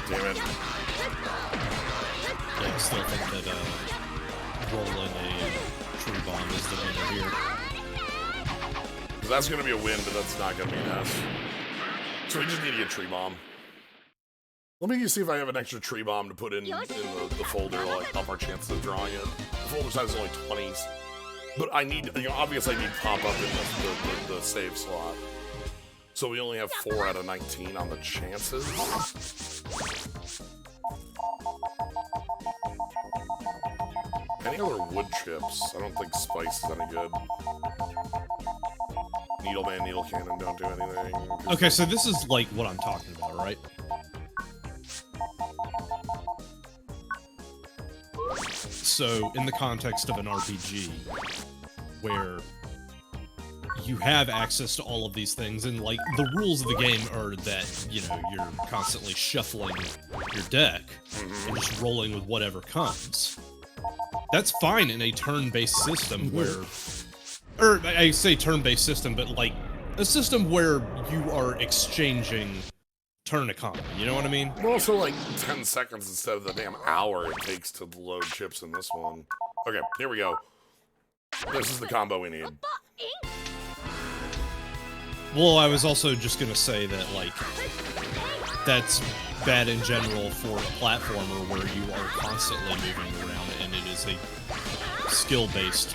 Speaker 1: Damn it.
Speaker 2: Yeah, I still think that rolling a tree bomb is the winner here.
Speaker 1: That's gonna be a win, but that's not gonna be an S. So we just need to get tree bomb. Let me see if I have an extra tree bomb to put in the folder, like up our chances of drawing it. The folder size is only 20s. But I need, obviously I need pop up in the save slot. So we only have 4 out of 19 on the chances. Any other wood chips? I don't think spice is any good. Needleman, needle cannon don't do anything.
Speaker 2: Okay, so this is like what I'm talking about, right? So, in the context of an RPG, where you have access to all of these things, and like the rules of the game are that, you know, you're constantly shuffling your deck and just rolling with whatever comes. That's fine in a turn-based system where, or I say turn-based system, but like a system where you are exchanging turn economy, you know what I mean?
Speaker 1: Well, also like 10 seconds instead of the damn hour it takes to load chips in this one. Okay, here we go. This is the combo we need.
Speaker 2: Well, I was also just gonna say that, like, that's bad in general for a platformer where you are constantly moving around and it is a skill-based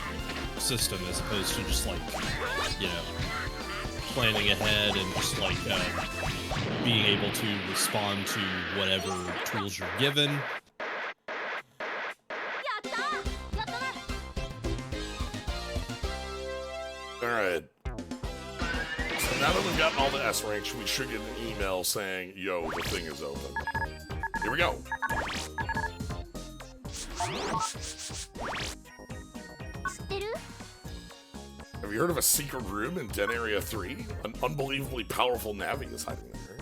Speaker 2: system as opposed to just, like, you know, planning ahead and just, like, being able to respond to whatever tools you're given.
Speaker 1: Alright. So now that we've gotten all the S ranks, we should get an email saying, yo, the thing is open. Here we go. Have you heard of a secret room in Den Area 3? An unbelievably powerful Navi is hiding there.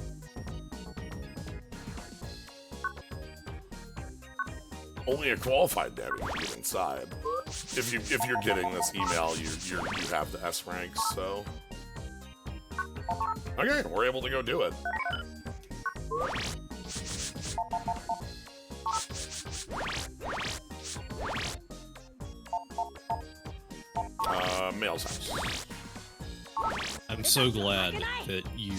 Speaker 1: Only a qualified Navi can get inside. If you're getting this email, you have the S ranks, so. Okay, we're able to go do it. Mail's house.
Speaker 2: I'm so glad that you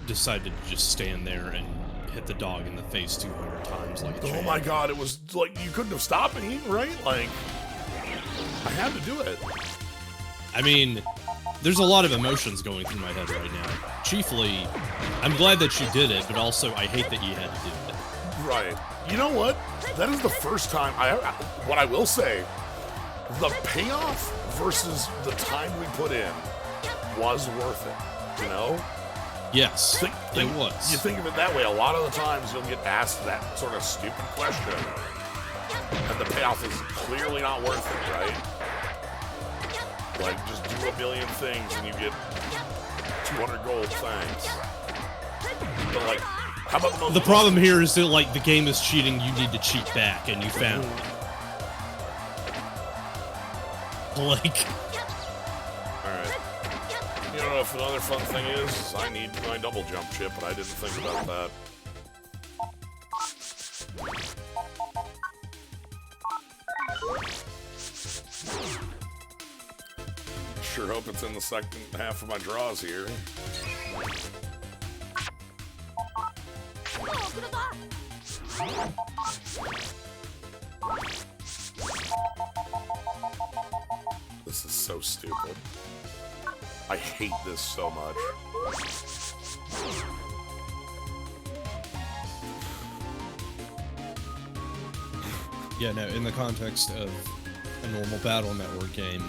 Speaker 2: decided to just stand there and hit the dog in the face 200 times like a
Speaker 1: Oh
Speaker 2: champ.
Speaker 1: my god, it was like, you couldn't have stopped me, right? Like, I had to do it.
Speaker 2: I mean, there's a lot of emotions going through my head right now. Chiefly, I'm glad that you did it, but also I hate that you had to do it.
Speaker 1: Right. You know what? That is the first time, what I will say, the payoff versus the time we put in was worth it, you know?
Speaker 2: Yes, it was.
Speaker 1: You think of it that way, a lot of the times you'll get asked that sort of stupid question, and the payoff is clearly not worth it, right? Like, just do a million things and you get 200 gold, thanks. But like, how about the most...
Speaker 2: The problem here is that, like, the game is cheating, you need to cheat back, and you found it. Like...
Speaker 1: Alright. You know, if another fun thing is, I need my double jump chip, but I didn't think about that. Sure hope it's in the second half of my draws here. This is so stupid. I hate this so much.
Speaker 2: Yeah, no, in the context of a normal Battle Network game,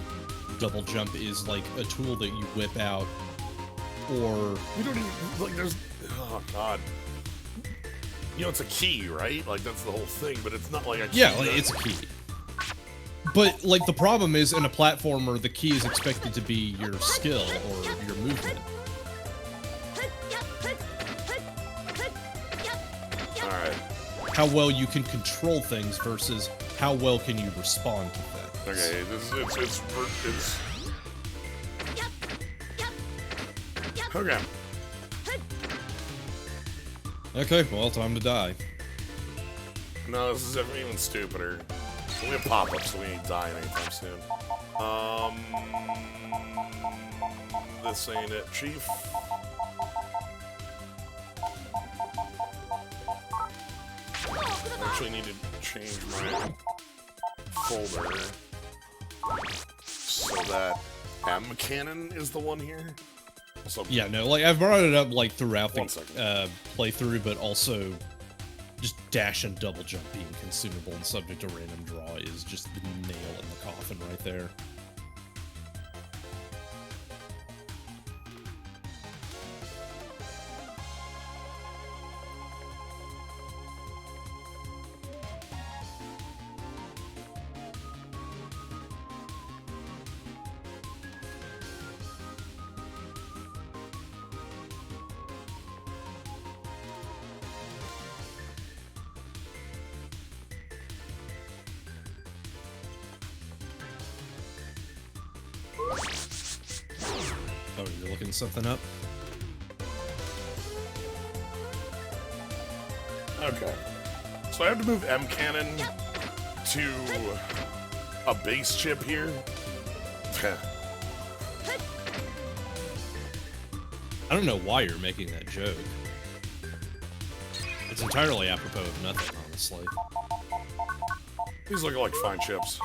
Speaker 2: double jump is like a tool that you whip out, or...
Speaker 1: We don't even, like, there's, oh god. You know, it's a key, right? Like, that's the whole thing, but it's not like a key.
Speaker 2: Yeah, like, it's a key. But, like, the problem is, in a platformer, the key is expected to be your skill, or your movement.
Speaker 1: Alright.
Speaker 2: How well you can control things versus how well can you respond to things.
Speaker 1: Okay, it's okay.
Speaker 2: Okay, well, time to die.
Speaker 1: No, this is even stupider. We have pop-ups, so we ain't dying anytime soon. This ain't it, Chief. I actually need to change my folder so that M cannon is the one here. So
Speaker 2: Yeah, no, like, I've brought it up, like, throughout the
Speaker 1: 1 second.
Speaker 2: playthrough, but also just dash and double jump being consumable and subject to random draw is just the nail in the coffin right there. Oh, you're looking something up?
Speaker 1: Okay. So I have to move M cannon to a base chip here.
Speaker 2: I don't know why you're making that joke. It's entirely apropos of nothing, honestly.
Speaker 1: These look like fine chips.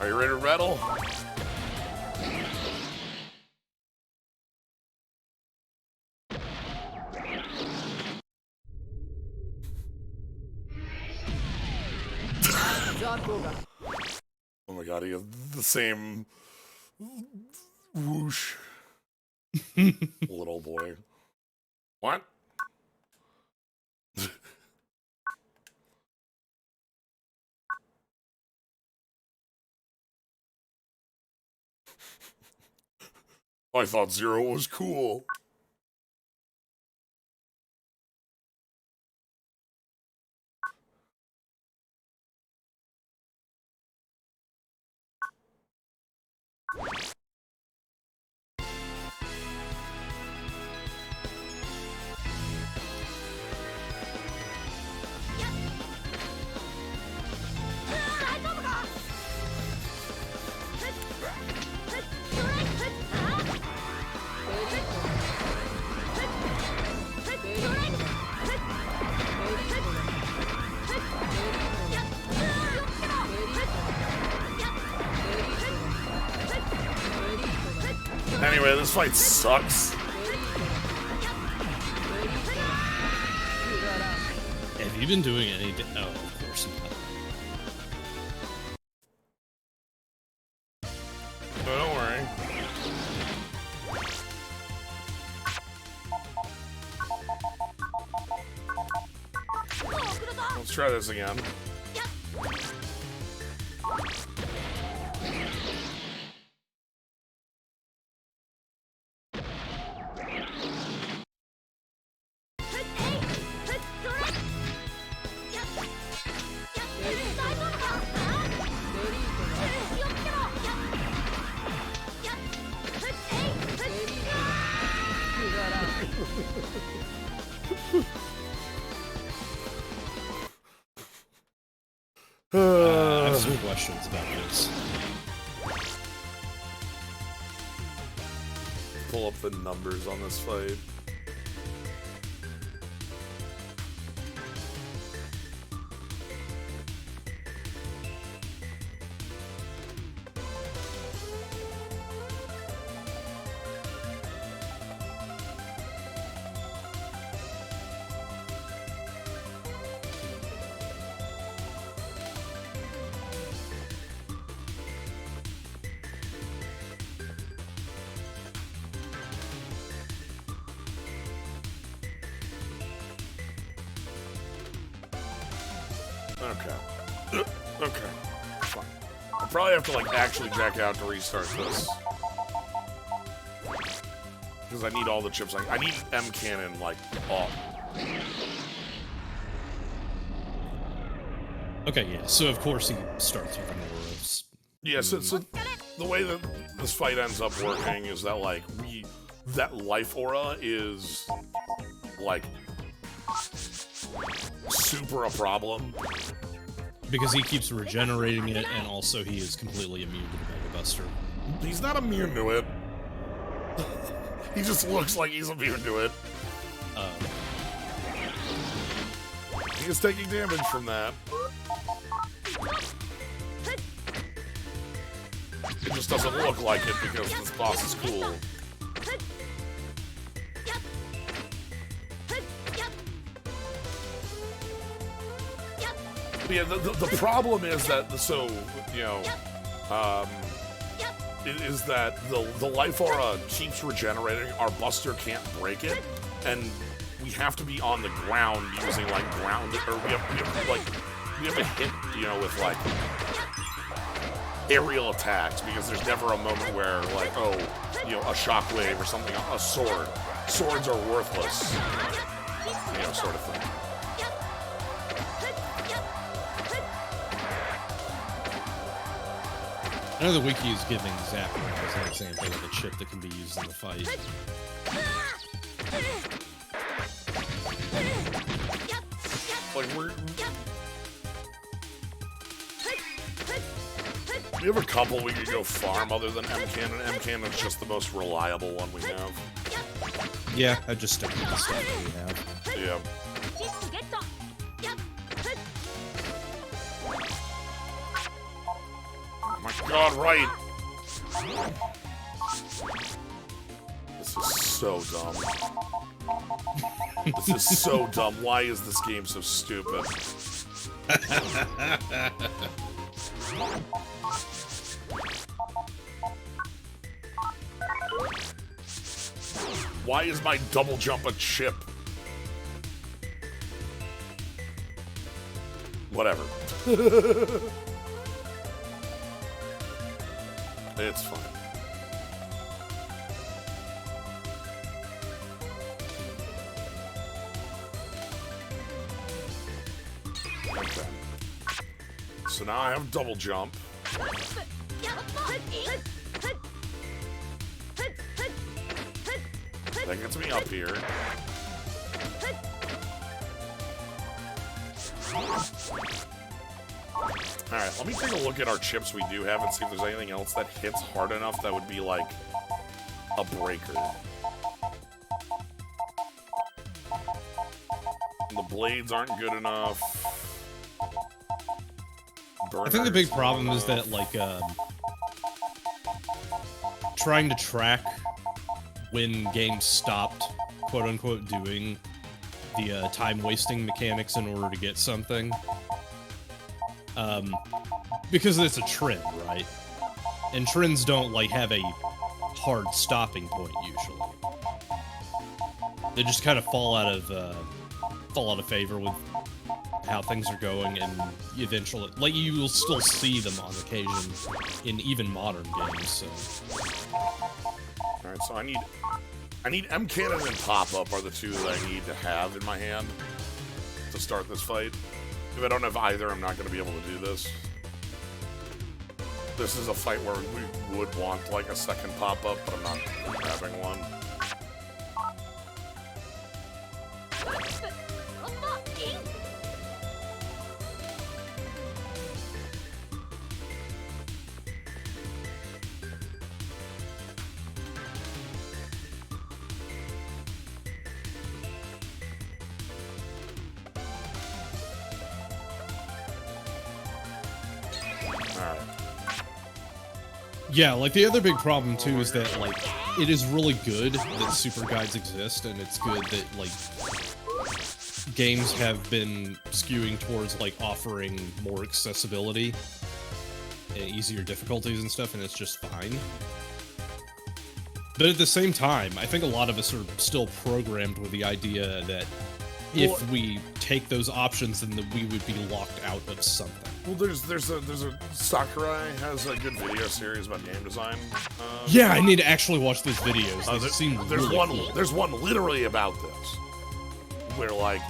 Speaker 1: Are you ready to rattle? Oh my god, he has the same whoosh. Little boy. What? I thought Zero was cool. Anyway, this fight sucks.
Speaker 2: Have you been doing any... Oh, of course not.
Speaker 1: No, don't worry. Let's try this again.
Speaker 2: I have some questions about this.
Speaker 1: Pull up the numbers on this fight. Okay. Okay. Fine. I probably have to, like, actually jack out to restart this. Because I need all the chips. I need M cannon, like, off.
Speaker 2: Okay, yeah. So of course he starts with an aura of
Speaker 1: Yeah, so the way that this fight ends up working is that, like, that life aura is, like, super a problem.
Speaker 2: because he keeps regenerating it, and also he is completely immune to the Mega Buster.
Speaker 1: He's not immune to it. He just looks like he's immune to it. He is taking damage from that. It just doesn't look like it because this boss is cool. But yeah, the problem is that, so, you know, is that the life aura keeps regenerating. Our Buster can't break it, and we have to be on the ground using, like, ground, or we have to hit, you know, with, like, aerial attacks, because there's never a moment where, like, oh, you know, a shockwave or something, a sword. Swords are worthless, you know, sort of thing.
Speaker 2: I know the wiki is giving Zapper as an example of a chip that can be used in the fight.
Speaker 1: Like, we have a couple we could go farm other than M-Cannon. M-Cannon's just the most reliable one we have.
Speaker 2: Yeah, I just stick with the stuff that we have.
Speaker 1: Yeah. Oh my god, right! This is so dumb. This is so dumb. Why is this game so stupid? Why is my double jump a chip? Whatever. It's fine. Okay. So now I have double jump. That gets me up here. Alright, let me take a look at our chips we do have and see if there's anything else that hits hard enough that would be like a breaker. The blades aren't good enough.
Speaker 2: I think the big problem is that, like, trying to track when games stopped, quote-unquote, doing the time-wasting mechanics in order to get something. Because it's a trend, right? And trends don't, like, have a hard stopping point, usually. They just kind of fall out of favor with how things are going, and eventually, like, you will still see them on occasion in even modern games, so...
Speaker 1: Alright, so I need M-Cannon and Pop-Up are the two that I need to have in my hand to start this fight. If I don't have either, I'm not going to be able to do this. This is a fight where we would want, like, a second Pop-Up, but I'm not having one.
Speaker 2: Yeah, like, the other big problem, too, is that, like, it is really good that super guides exist, and it's good that, like, games have been skewing towards, like, offering more accessibility and easier difficulties and stuff, and it's just fine. But at the same time, I think a lot of us are still programmed with the idea that if we take those options, then we would be locked out of something.
Speaker 1: Well, there's a Sakurai has a good video series about game design.
Speaker 2: Yeah, I need to actually watch those videos. They seem
Speaker 1: there's
Speaker 2: really
Speaker 1: one
Speaker 2: cool.
Speaker 1: there's one literally about this, where like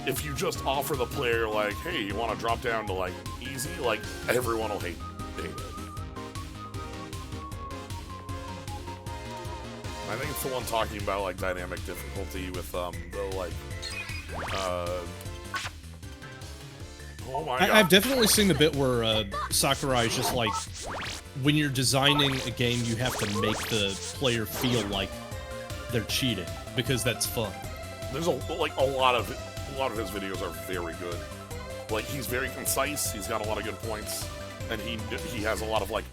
Speaker 1: if you just offer the player like, hey, you want to drop down to like easy, like everyone will hate it. I think it's the one talking about like dynamic difficulty with the like oh my god.
Speaker 2: I've definitely seen the bit where Sakurai is just like, when you're designing a game, you have to make the player feel like they're cheating because that's fun.
Speaker 1: There's a lot of his videos are very good. Like, he's very concise. He's got a lot of good points, and he has a lot of like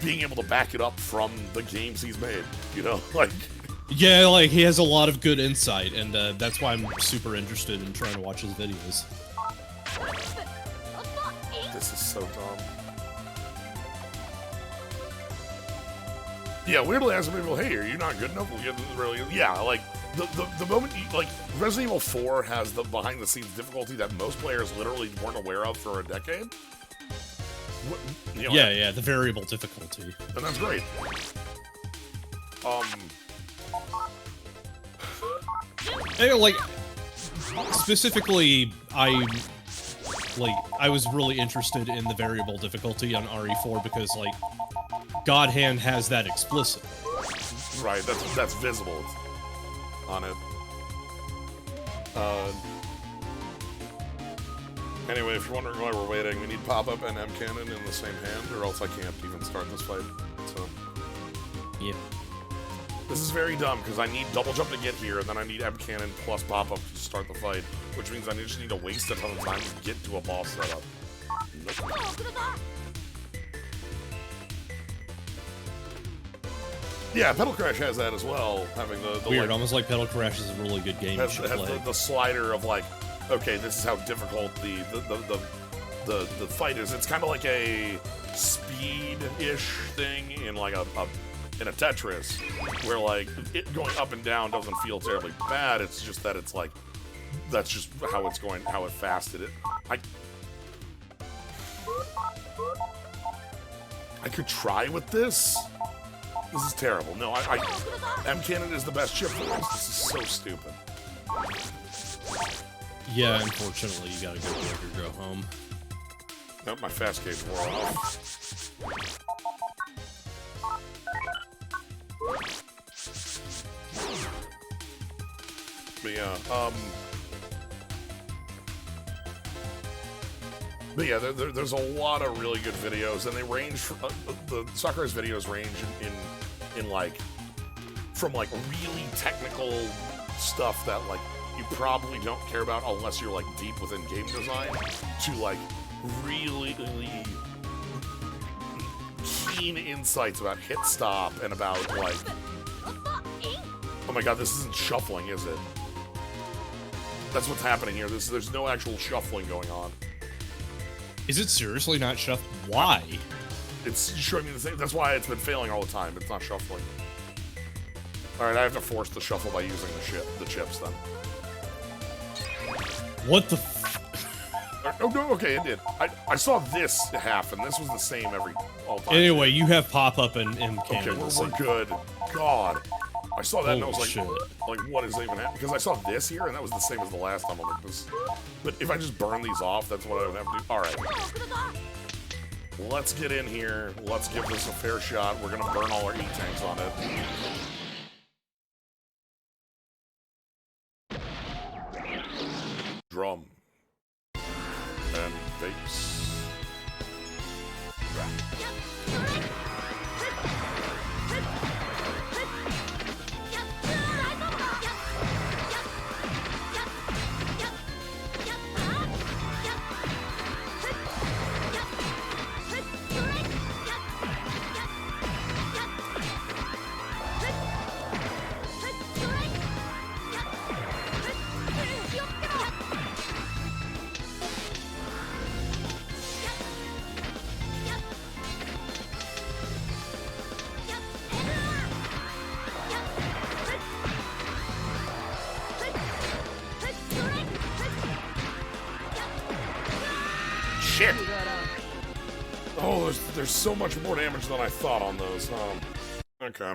Speaker 1: being able to back it up from the games he's made. You know, like.
Speaker 2: Yeah, like, he has a lot of good insight, and that's why I'm super interested in trying to watch his videos.
Speaker 1: This is so dumb. Yeah, weirdly asking people, hey, are you not good enough? Really, yeah, like, the moment you, like, Resident Evil 4 has the behind-the-scenes difficulty that most players literally weren't aware of for a decade. You know,
Speaker 2: yeah, the variable difficulty.
Speaker 1: And that's great.
Speaker 2: And, like, specifically, I was really interested in the variable difficulty on RE4 because, like, God Hand has that explicitly.
Speaker 1: Right, that's visible on it. Anyway, if you're wondering why we're waiting, we need pop-up and M-Cannon in the same hand, or else I can't even start this fight. So,
Speaker 2: yeah.
Speaker 1: This is very dumb, because I need double jump to get here, and then I need M-Cannon plus pop-up to start the fight, which means I just need to waste a ton of time to get to a boss setup. Nope. Yeah, Pedal Crash has that as well, having the
Speaker 2: Weird,
Speaker 1: like,
Speaker 2: almost like Pedal Crash is a really good game you should play.
Speaker 1: the slider of like, okay, this is how difficult the fight is. It's kind of like a speed-ish thing in like in a Tetris, where like it going up and down doesn't feel terribly bad. It's just that it's like that's just how it's going, how it fasted it. I could try with this. This is terrible. No, M-Cannon is the best chip for this. This is so stupid.
Speaker 2: Yeah, unfortunately, you gotta go big or go home.
Speaker 1: Nope, my fast cage wore off. But yeah, there's a lot of really good videos, and they range from the Sakurai's videos range in like from like really technical stuff that like you probably don't care about unless you're like deep within game design, to like really keen insights about hit stop and about like, oh my god, this isn't shuffling, is it? That's what's happening here. There's no actual shuffling going on.
Speaker 2: Is it seriously not shuffled? Why?
Speaker 1: It's showing me the same. That's why it's been failing all the time. It's not shuffling. Alright, I have to force the shuffle by using the chips then.
Speaker 2: What the
Speaker 1: Oh, no, okay, it did. I saw this happen. This was the same all time.
Speaker 2: Anyway, you have pop-up and
Speaker 1: Okay,
Speaker 2: cannon.
Speaker 1: we're good. God. I saw that and I was
Speaker 2: Holy
Speaker 1: like,
Speaker 2: shit.
Speaker 1: what is even happening? Because I saw this here and that was the same as the last time. I'm like, this. But if I just burn these off, that's what I would have to do. Alright. Let's get in here. Let's give this a fair shot. We're gonna burn all our E-tanks on it. Drum. And bass. shit! Oh, there's so much more damage than I thought on those. Okay.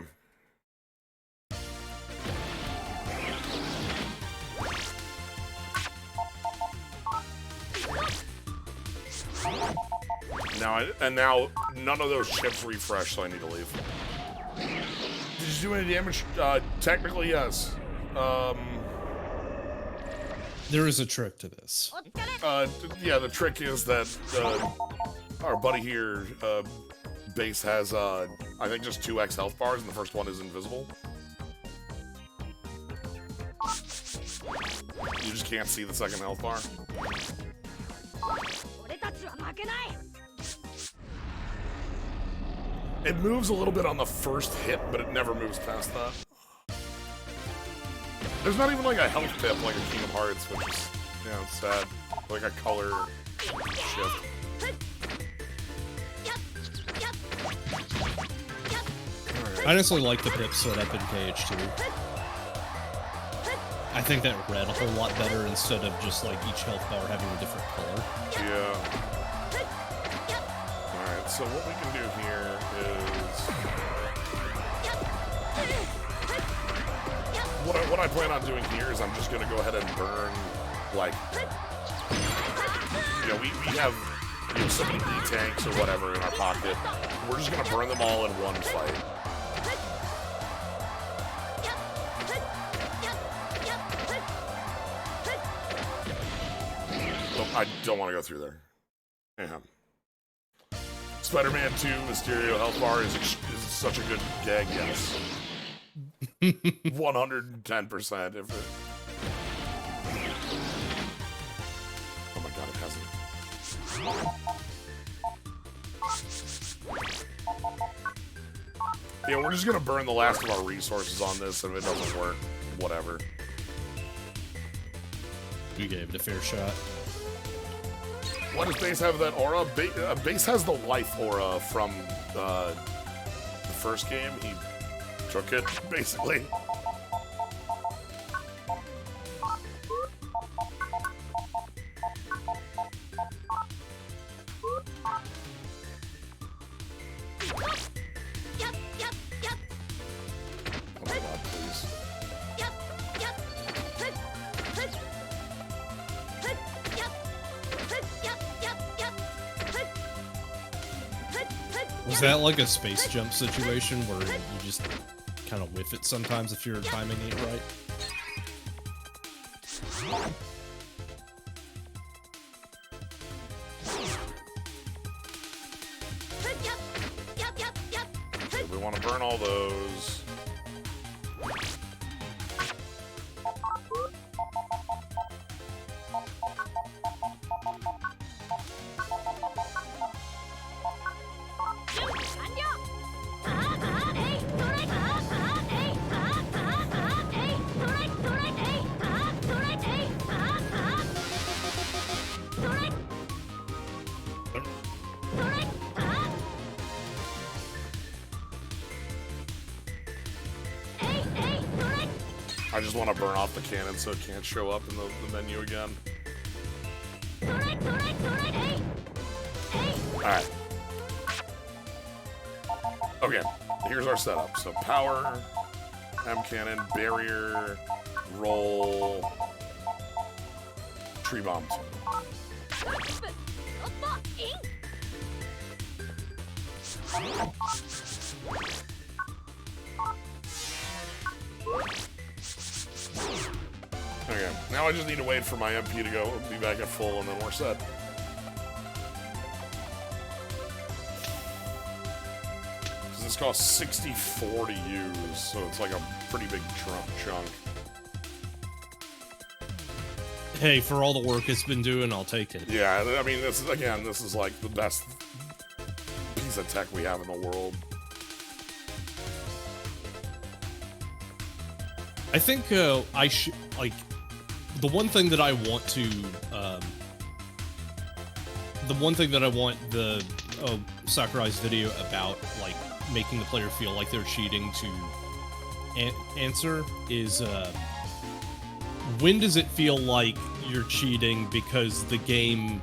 Speaker 1: Now none of those chips refresh, so I need to leave. Did you do any damage? Technically, yes.
Speaker 2: There is a trick to this.
Speaker 1: Yeah, the trick is that our buddy here, base has, I think just 2x health bars, and the first one is invisible. You just can't see the second health bar. It moves a little bit on the first hit, but it never moves past that. There's not even like a health pip like a Kingdom Hearts, which is, you know, sad. Like a color shift.
Speaker 2: I honestly like the pip setup in KH2. I think that read a whole lot better instead of just like each health bar having a different color.
Speaker 1: Yeah. Alright, so what we can do here is... What I plan on doing here is I'm just gonna go ahead and burn, like... You know, we have so many E-tanks or whatever in our pocket. We're just gonna burn them all in one fight. I don't want to go through there. Yeah. Spider-Man 2 Mysterio health bar is such a good gag, yes. 110% if it... Oh my god, it hasn't. Yeah, we're just gonna burn the last of our resources on this, and if it doesn't work, whatever.
Speaker 2: You gave it a fair shot.
Speaker 1: Why does Base have that aura? Base has the life aura from the first game. He took it, basically. Oh my god, please.
Speaker 2: Was that like a space jump situation where you just kind of whiff it sometimes if you're timing it right?
Speaker 1: So we want to burn all those. I just want to burn off the cannon so it can't show up in the menu again. Alright. Okay, here's our setup. So power, M cannon, barrier, roll, tree bomb 2. Okay, now I just need to wait for my MP to go be back at full, and then we're set. This costs 64 to use, so it's like a pretty big chunk.
Speaker 2: Hey, for all the work it's been doing, I'll take it.
Speaker 1: Yeah, I mean, this is like the best piece of tech we have in the world.
Speaker 2: I think I should, like, the one thing that I want to, Sakurai's video about, like, making the player feel like they're cheating to answer is, when does it feel like you're cheating because the game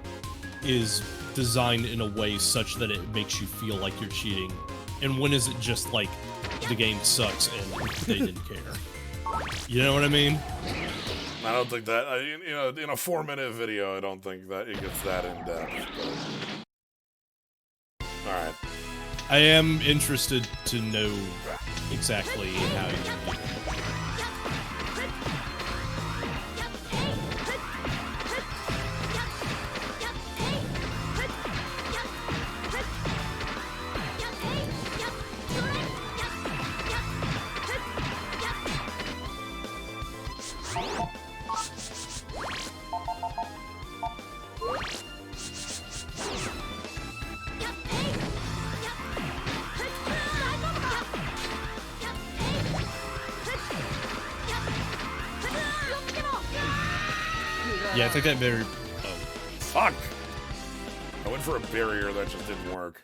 Speaker 2: is designed in a way such that it makes you feel like you're cheating? And when is it just like the game sucks and they didn't care? You know what I mean?
Speaker 1: I don't think that, you know, in a 4-minute video, I don't think that it gets that in depth. Alright.
Speaker 2: I am interested to know exactly how you do it. Yeah, I think that very... Oh.
Speaker 1: Fuck! I went for a barrier that just didn't work.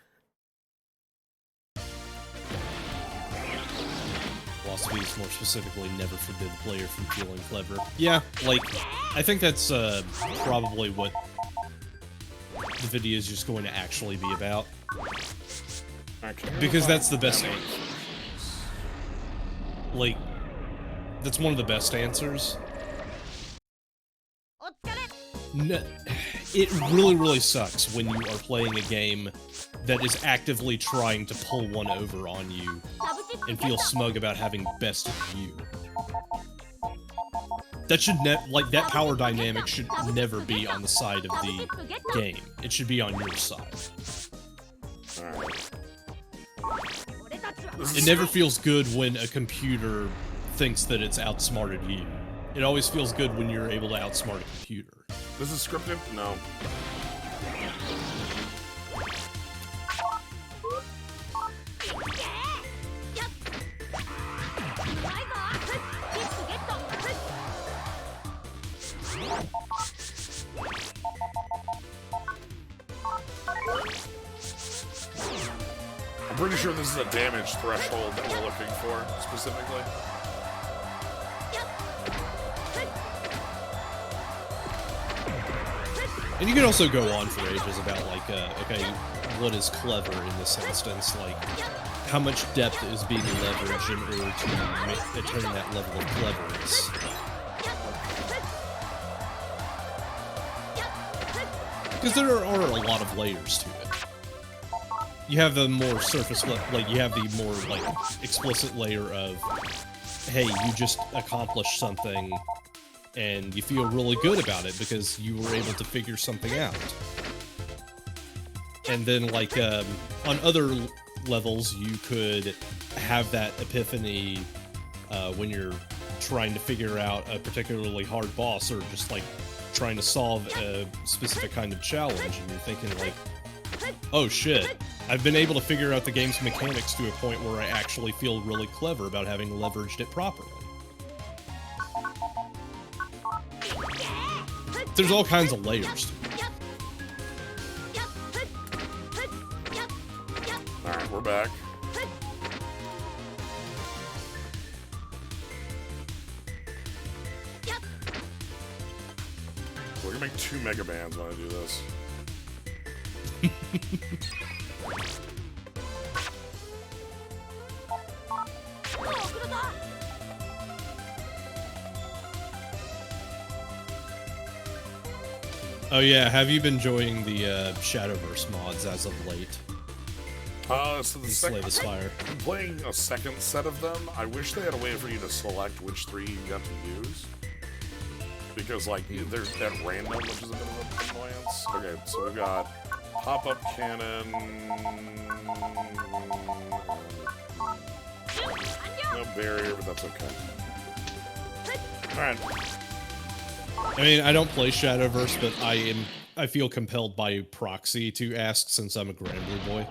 Speaker 2: Philosophies, more specifically, never forbid the player from feeling clever. Yeah, like, I think that's probably what the video is just going to actually be about. Because that's the best answer. Like, that's one of the best answers. No, it really sucks when you are playing a game that is actively trying to pull one over on you and feel smug about having best view. That should like that power dynamic should never be on the side of the game. It should be on your side.
Speaker 1: Alright.
Speaker 2: It never feels good when a computer thinks that it's outsmarted you. It always feels good when you're able to outsmart a computer.
Speaker 1: This is scripted? No. I'm pretty sure this is a damage threshold that we're looking for, specifically.
Speaker 2: And you can also go on for ages about, like, okay, what is clever in this instance? Like, how much depth is being leveraged in order to attain that level of cleverness? Because there are a lot of layers to it. You have the more surface level, like, you have the more, like, explicit layer of, hey, you just accomplished something, and you feel really good about it because you were able to figure something out. And then, like, on other levels, you could have that epiphany when you're trying to figure out a particularly hard boss, or just, like, trying to solve a specific kind of challenge, and you're thinking, like, oh shit, I've been able to figure out the game's mechanics to a point where I actually feel really clever about having leveraged it properly. There's all kinds of layers to it.
Speaker 1: Alright, we're back. We're gonna make 2 Megamans when I do this.
Speaker 2: Oh yeah, have you been enjoying the Shadowverse mods as of late?
Speaker 1: So the
Speaker 2: Slay the Spire.
Speaker 1: I'm playing a second set of them. I wish they had a way for you to select which 3 you got to use. Because, like, there's at random, which is a bit of an annoyance. Okay, so we've got pop-up cannon. No barrier, but that's okay. Alright.
Speaker 2: I mean, I don't play Shadowverse, but I feel compelled by proxy to ask since I'm a Grambler boy.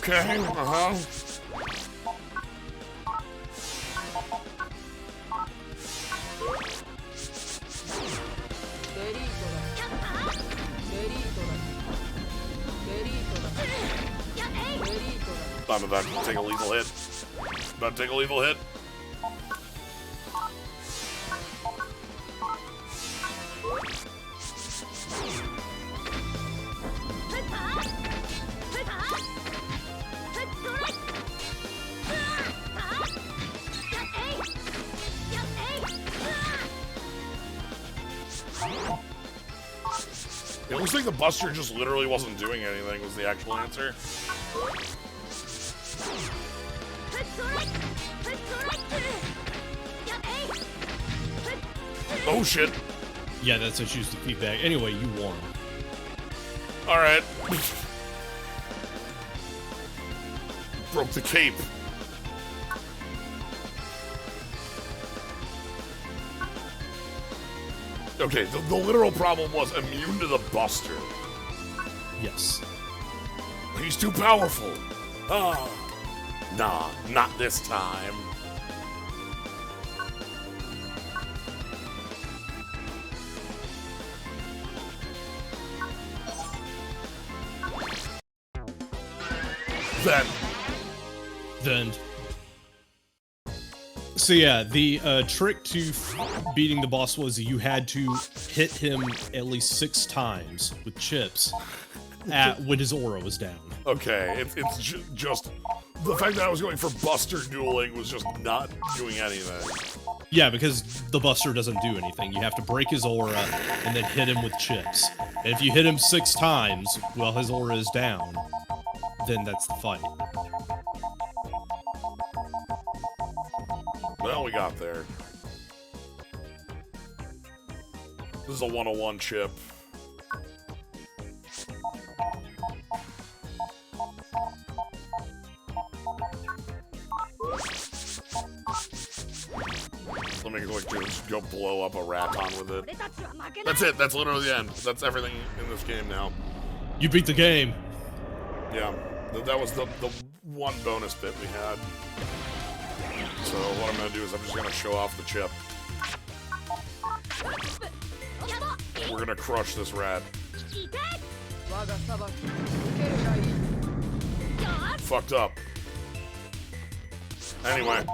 Speaker 1: Okay, uh-huh. I'm about to take a lethal hit. About to take a lethal hit. It looks like the Buster just literally wasn't doing anything was the actual answer. Oh shit.
Speaker 2: Yeah, that's what used the feedback. Anyway, you won.
Speaker 1: Alright. Broke the cape. Okay, the literal problem was immune to the Buster.
Speaker 2: Yes.
Speaker 1: He's too powerful. Ah. Nah, not this time.
Speaker 2: Then. So yeah, the trick to beating the boss was you had to hit him at least 6 times with chips when his aura was down.
Speaker 1: Okay, it's just the fact that I was going for Buster dueling was just not doing anything.
Speaker 2: Yeah, because the Buster doesn't do anything. You have to break his aura and then hit him with chips. And if you hit him 6 times while his aura is down, then that's the fight.
Speaker 1: Well, we got there. This is a 101 chip. Let me just go blow up a Raton with it. That's it. That's literally the end. That's everything in this game now.
Speaker 2: You beat the game.
Speaker 1: Yeah, that was the one bonus bit we had. So what I'm gonna do is I'm just gonna show off the chip. We're gonna crush this rat. Fucked up. Anyway.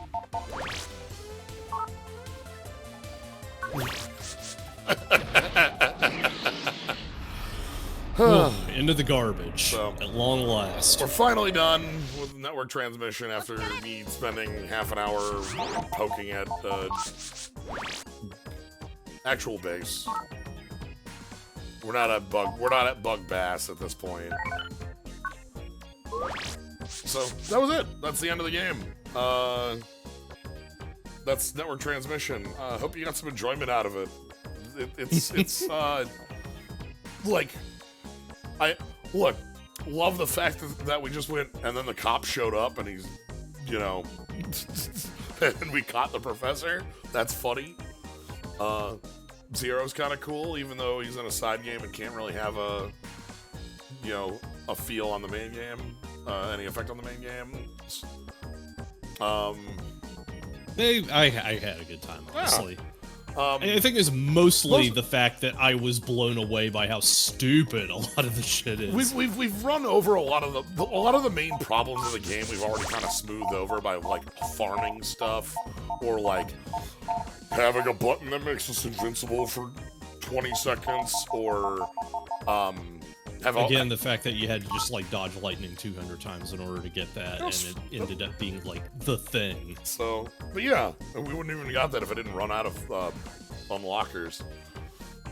Speaker 2: Into the garbage.
Speaker 1: So,
Speaker 2: at long last.
Speaker 1: We're finally done with network transmission after me spending half an hour poking at actual base. We're not at bug bass at this point. So that was it. That's the end of the game. That's network transmission. Hope you got some enjoyment out of it. It's like, love the fact that we just went and then the cop showed up and he's, you know, and we caught the professor. That's funny. Zero's kind of cool, even though he's in a side game and can't really have a, you know, a feel on the main game, any effect on the main game.
Speaker 2: I had a good time, honestly.
Speaker 1: Yeah.
Speaker 2: I think it's mostly the fact that I was blown away by how stupid a lot of the shit is.
Speaker 1: We've run over a lot of the main problems of the game. We've already kind of smoothed over by like farming stuff, or like having a button that makes us invincible for 20 seconds, or
Speaker 2: again, the fact that you had to just like dodge lightning 200 times in order to get that, and it ended up being like the thing.
Speaker 1: So, but yeah, we wouldn't even got that if I didn't run out of unlockers.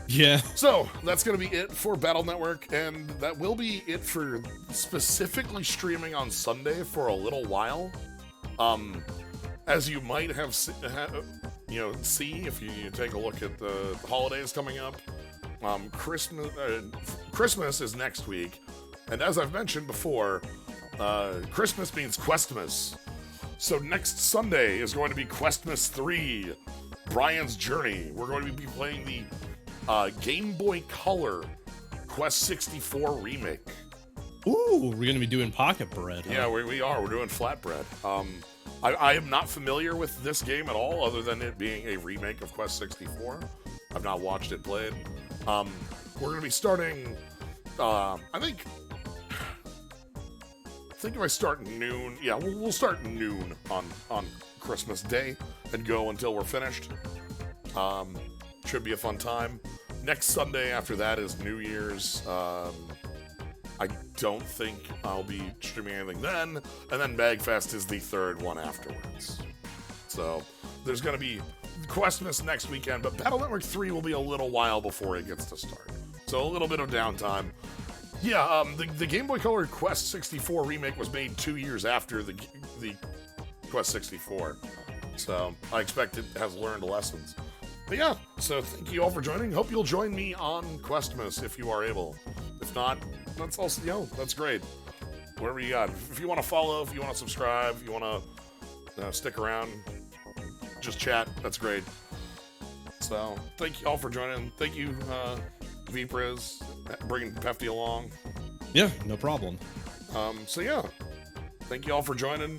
Speaker 2: Yeah.
Speaker 1: So that's gonna be it for Battle Network, and that will be it for specifically streaming on Sunday for a little while. As you might have see if you take a look at the holidays coming up. Christmas is next week, and as I've mentioned before, Christmas means Questmas. So next Sunday is going to be Questmas 3, Brian's Journey. We're going to be playing the Game Boy Color Quest 64 remake.
Speaker 2: Ooh, we're gonna be doing pocket bread. Huh?
Speaker 1: Yeah, we are. We're doing flatbread. I am not familiar with this game at all, other than it being a remake of Quest 64. I've not watched it played. We're going to be starting, I think if I start noon, yeah, we'll start noon on Christmas Day and go until we're finished. Should be a fun time. Next Sunday after that is New Year's. I don't think I'll be streaming anything then, and then Magfest is the third one afterwards. So there's going to be Questmas next weekend, but Battle Network 3 will be a little while before it gets to start. So a little bit of downtime. Yeah, the Game Boy Color Quest 64 remake was made 2 years after the Quest 64. So I expect it has learned lessons. But yeah, so thank you all for joining. Hope you'll join me on Questmas if you are able. If not, that's also, that's great. Whatever you got. If you want to follow, if you want to subscribe, if you want to stick around, just chat, that's great. So, thank you all for joining. Thank you, Vpriz, bringing Pefty along.
Speaker 2: Yeah, no problem.
Speaker 1: So yeah, thank you all for joining.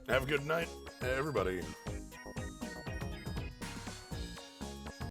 Speaker 1: Have a good night, everybody.